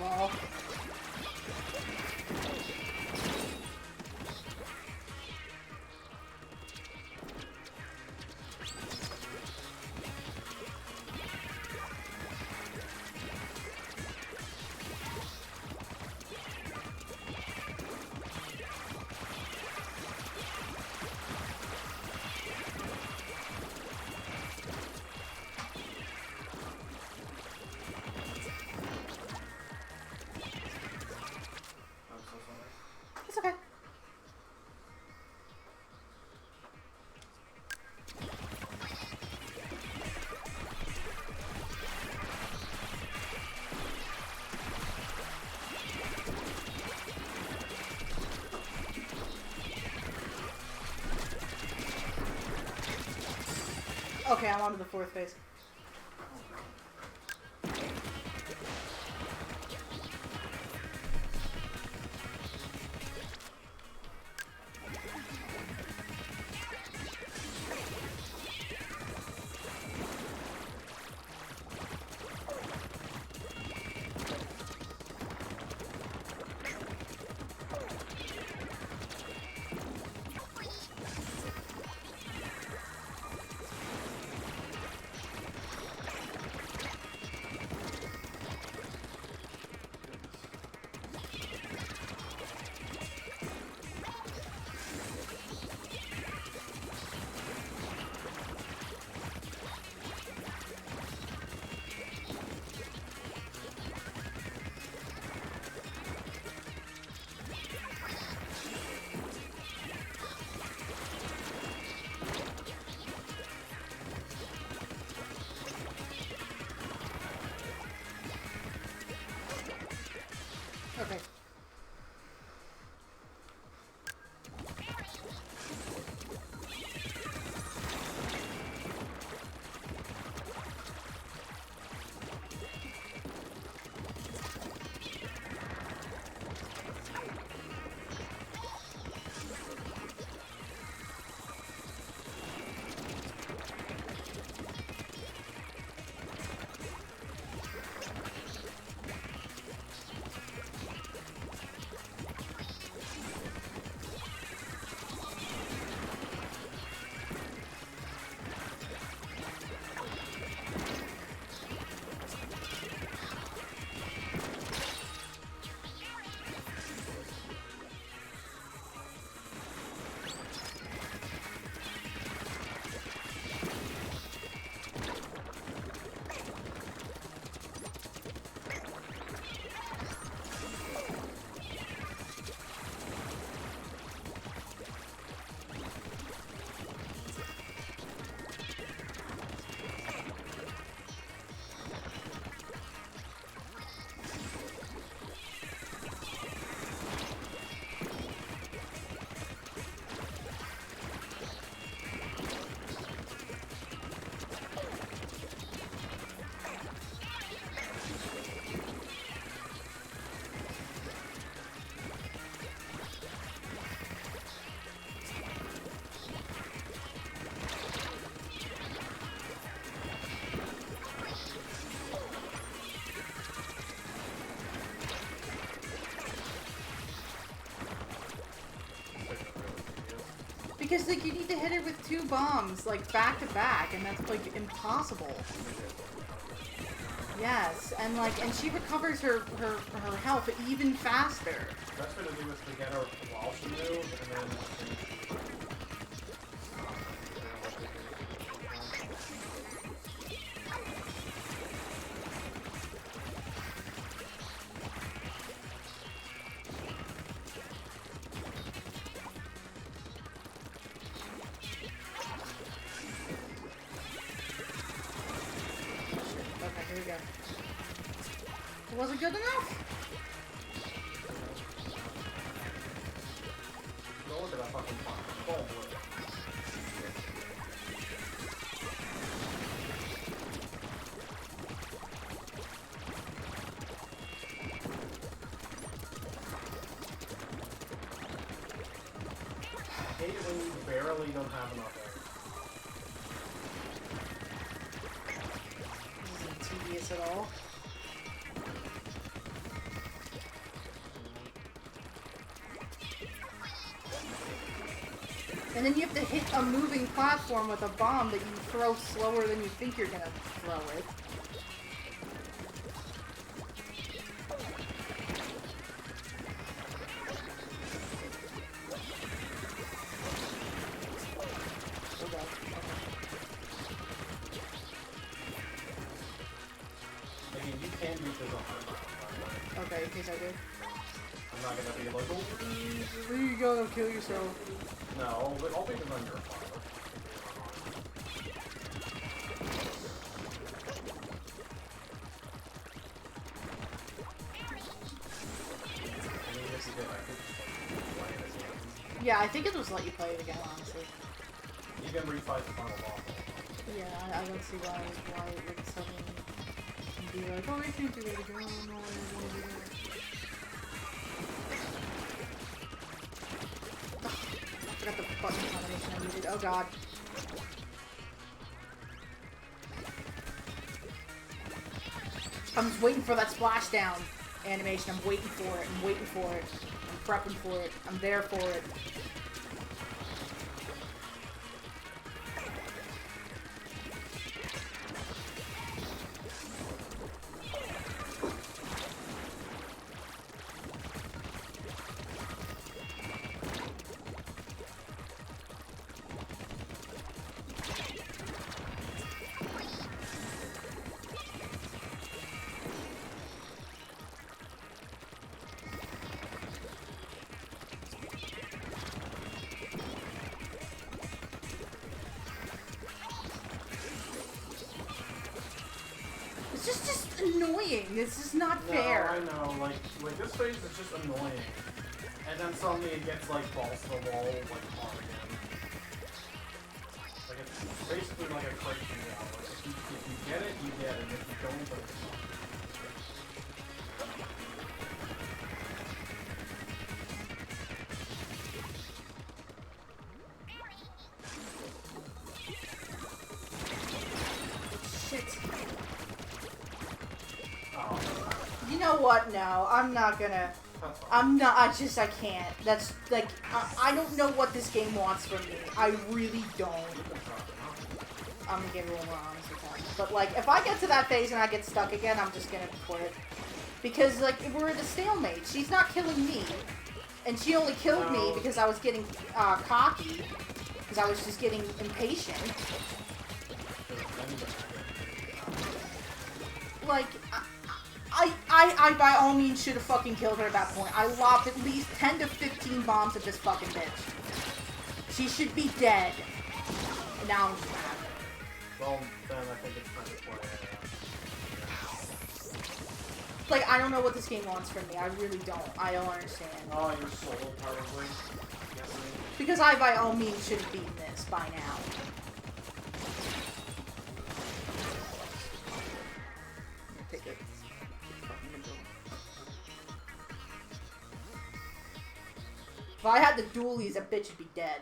Speaker 2: Well. It's okay. Okay, I'm on to the fourth phase. Because like you need to hit her with 2 bombs, like back to back, and that's like impossible. Yes, and she recovers her health even faster.
Speaker 1: Best way to do is to get her while she moves, and then.
Speaker 2: Here we go. It wasn't good enough?
Speaker 1: Go look at that fucking ball. I hate it when you barely don't have enough air.
Speaker 2: Tedious at all. And then you have to hit a moving platform with a bomb that you throw slower than you think you're gonna throw it. Okay, in case I do.
Speaker 1: I'm not gonna be like, oh,
Speaker 2: There you go, don't kill yourself.
Speaker 1: no, but I'll be on your father.
Speaker 2: Yeah, I think it was let you play it again, honestly.
Speaker 1: You can refight the final boss.
Speaker 2: Yeah, I don't see why it would suddenly be like, oh, I can't do it again. No, I don't want to do it. I forgot the button combination I needed. Oh god. I'm just waiting for that splashdown animation. I'm waiting for it. I'm waiting for it. I'm prepping for it. I'm there for it. It's just annoying. This is not fair.
Speaker 1: I know. Like this phase is just annoying. And then suddenly it gets like balls to the wall, like hard again. Like it's basically like a crazy wall. Like if you get it, you get it. If you don't, then it's not.
Speaker 2: You know what? No, I'm not gonna. I'm not. I can't. That's like. I don't know what this game wants from me. I really don't. I'm gonna get a little more honest with that. But like, if I get to that phase and I get stuck again, I'm just gonna quit. Because like, we're at a stalemate. She's not killing me, and she only killed me because I was getting cocky. Because I was just getting impatient. Like. I by all means should have fucking killed her at that point. I lobbed at least 10 to 15 bombs at this fucking bitch. She should be dead. And now I'm just mad.
Speaker 1: Well, then I think it's time to play.
Speaker 2: Like, I don't know what this game wants from me. I really don't. I don't understand.
Speaker 1: Oh, your soul, probably. Guessing.
Speaker 2: Because I by all means should have beaten this by now. Take it. If I had the dualies, that bitch would be dead.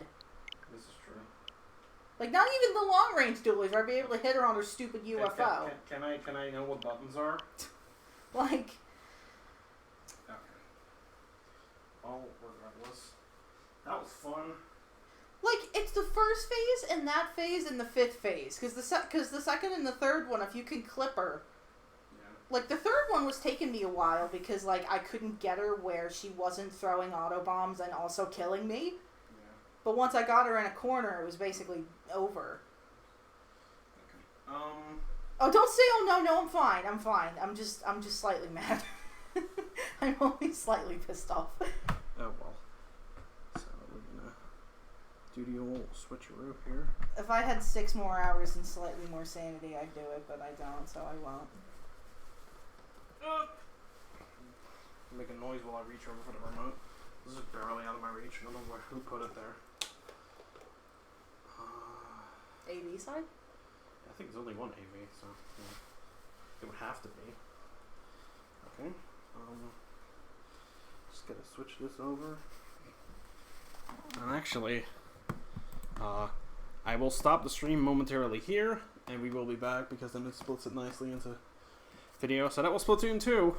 Speaker 1: This is true.
Speaker 2: Like, not even the long-range dualies. I'd be able to hit her on her stupid UFO.
Speaker 1: Can I know what buttons are?
Speaker 2: Like...
Speaker 1: Okay. Oh, regardless. That was fun.
Speaker 2: Like, it's the first phase and that phase and the fifth phase. Because the second and the third one, if you can clip her...
Speaker 3: Yeah.
Speaker 2: Like, the third one was taking me a while because, like, I couldn't get her where she wasn't throwing auto bombs and also killing me.
Speaker 3: Yeah.
Speaker 2: But once I got her in a corner, it was basically over.
Speaker 3: Okay.
Speaker 2: Oh, don't say, oh, no, I'm fine. I'm just slightly mad. I'm only slightly pissed off.
Speaker 1: Oh, well. So, we're gonna do the old switcheroo here.
Speaker 2: If I had 6 more hours and slightly more sanity, I'd do it, but I don't, so I won't.
Speaker 1: Make a noise while I reach over for the remote. This is barely out of my reach. I don't know who put it there.
Speaker 2: AV side?
Speaker 1: I think there's only one AV, so yeah. It would have to be. Okay. Just gotta switch this over. And actually, I will stop the stream momentarily here, and we will be back because then it splits it nicely into video. So that was Splatoon 2.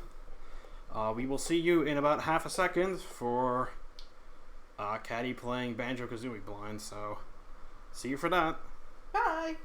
Speaker 1: We will see you in about half a second for Caddy playing Banjo-Kazooie blind. So see you for that.
Speaker 2: Bye!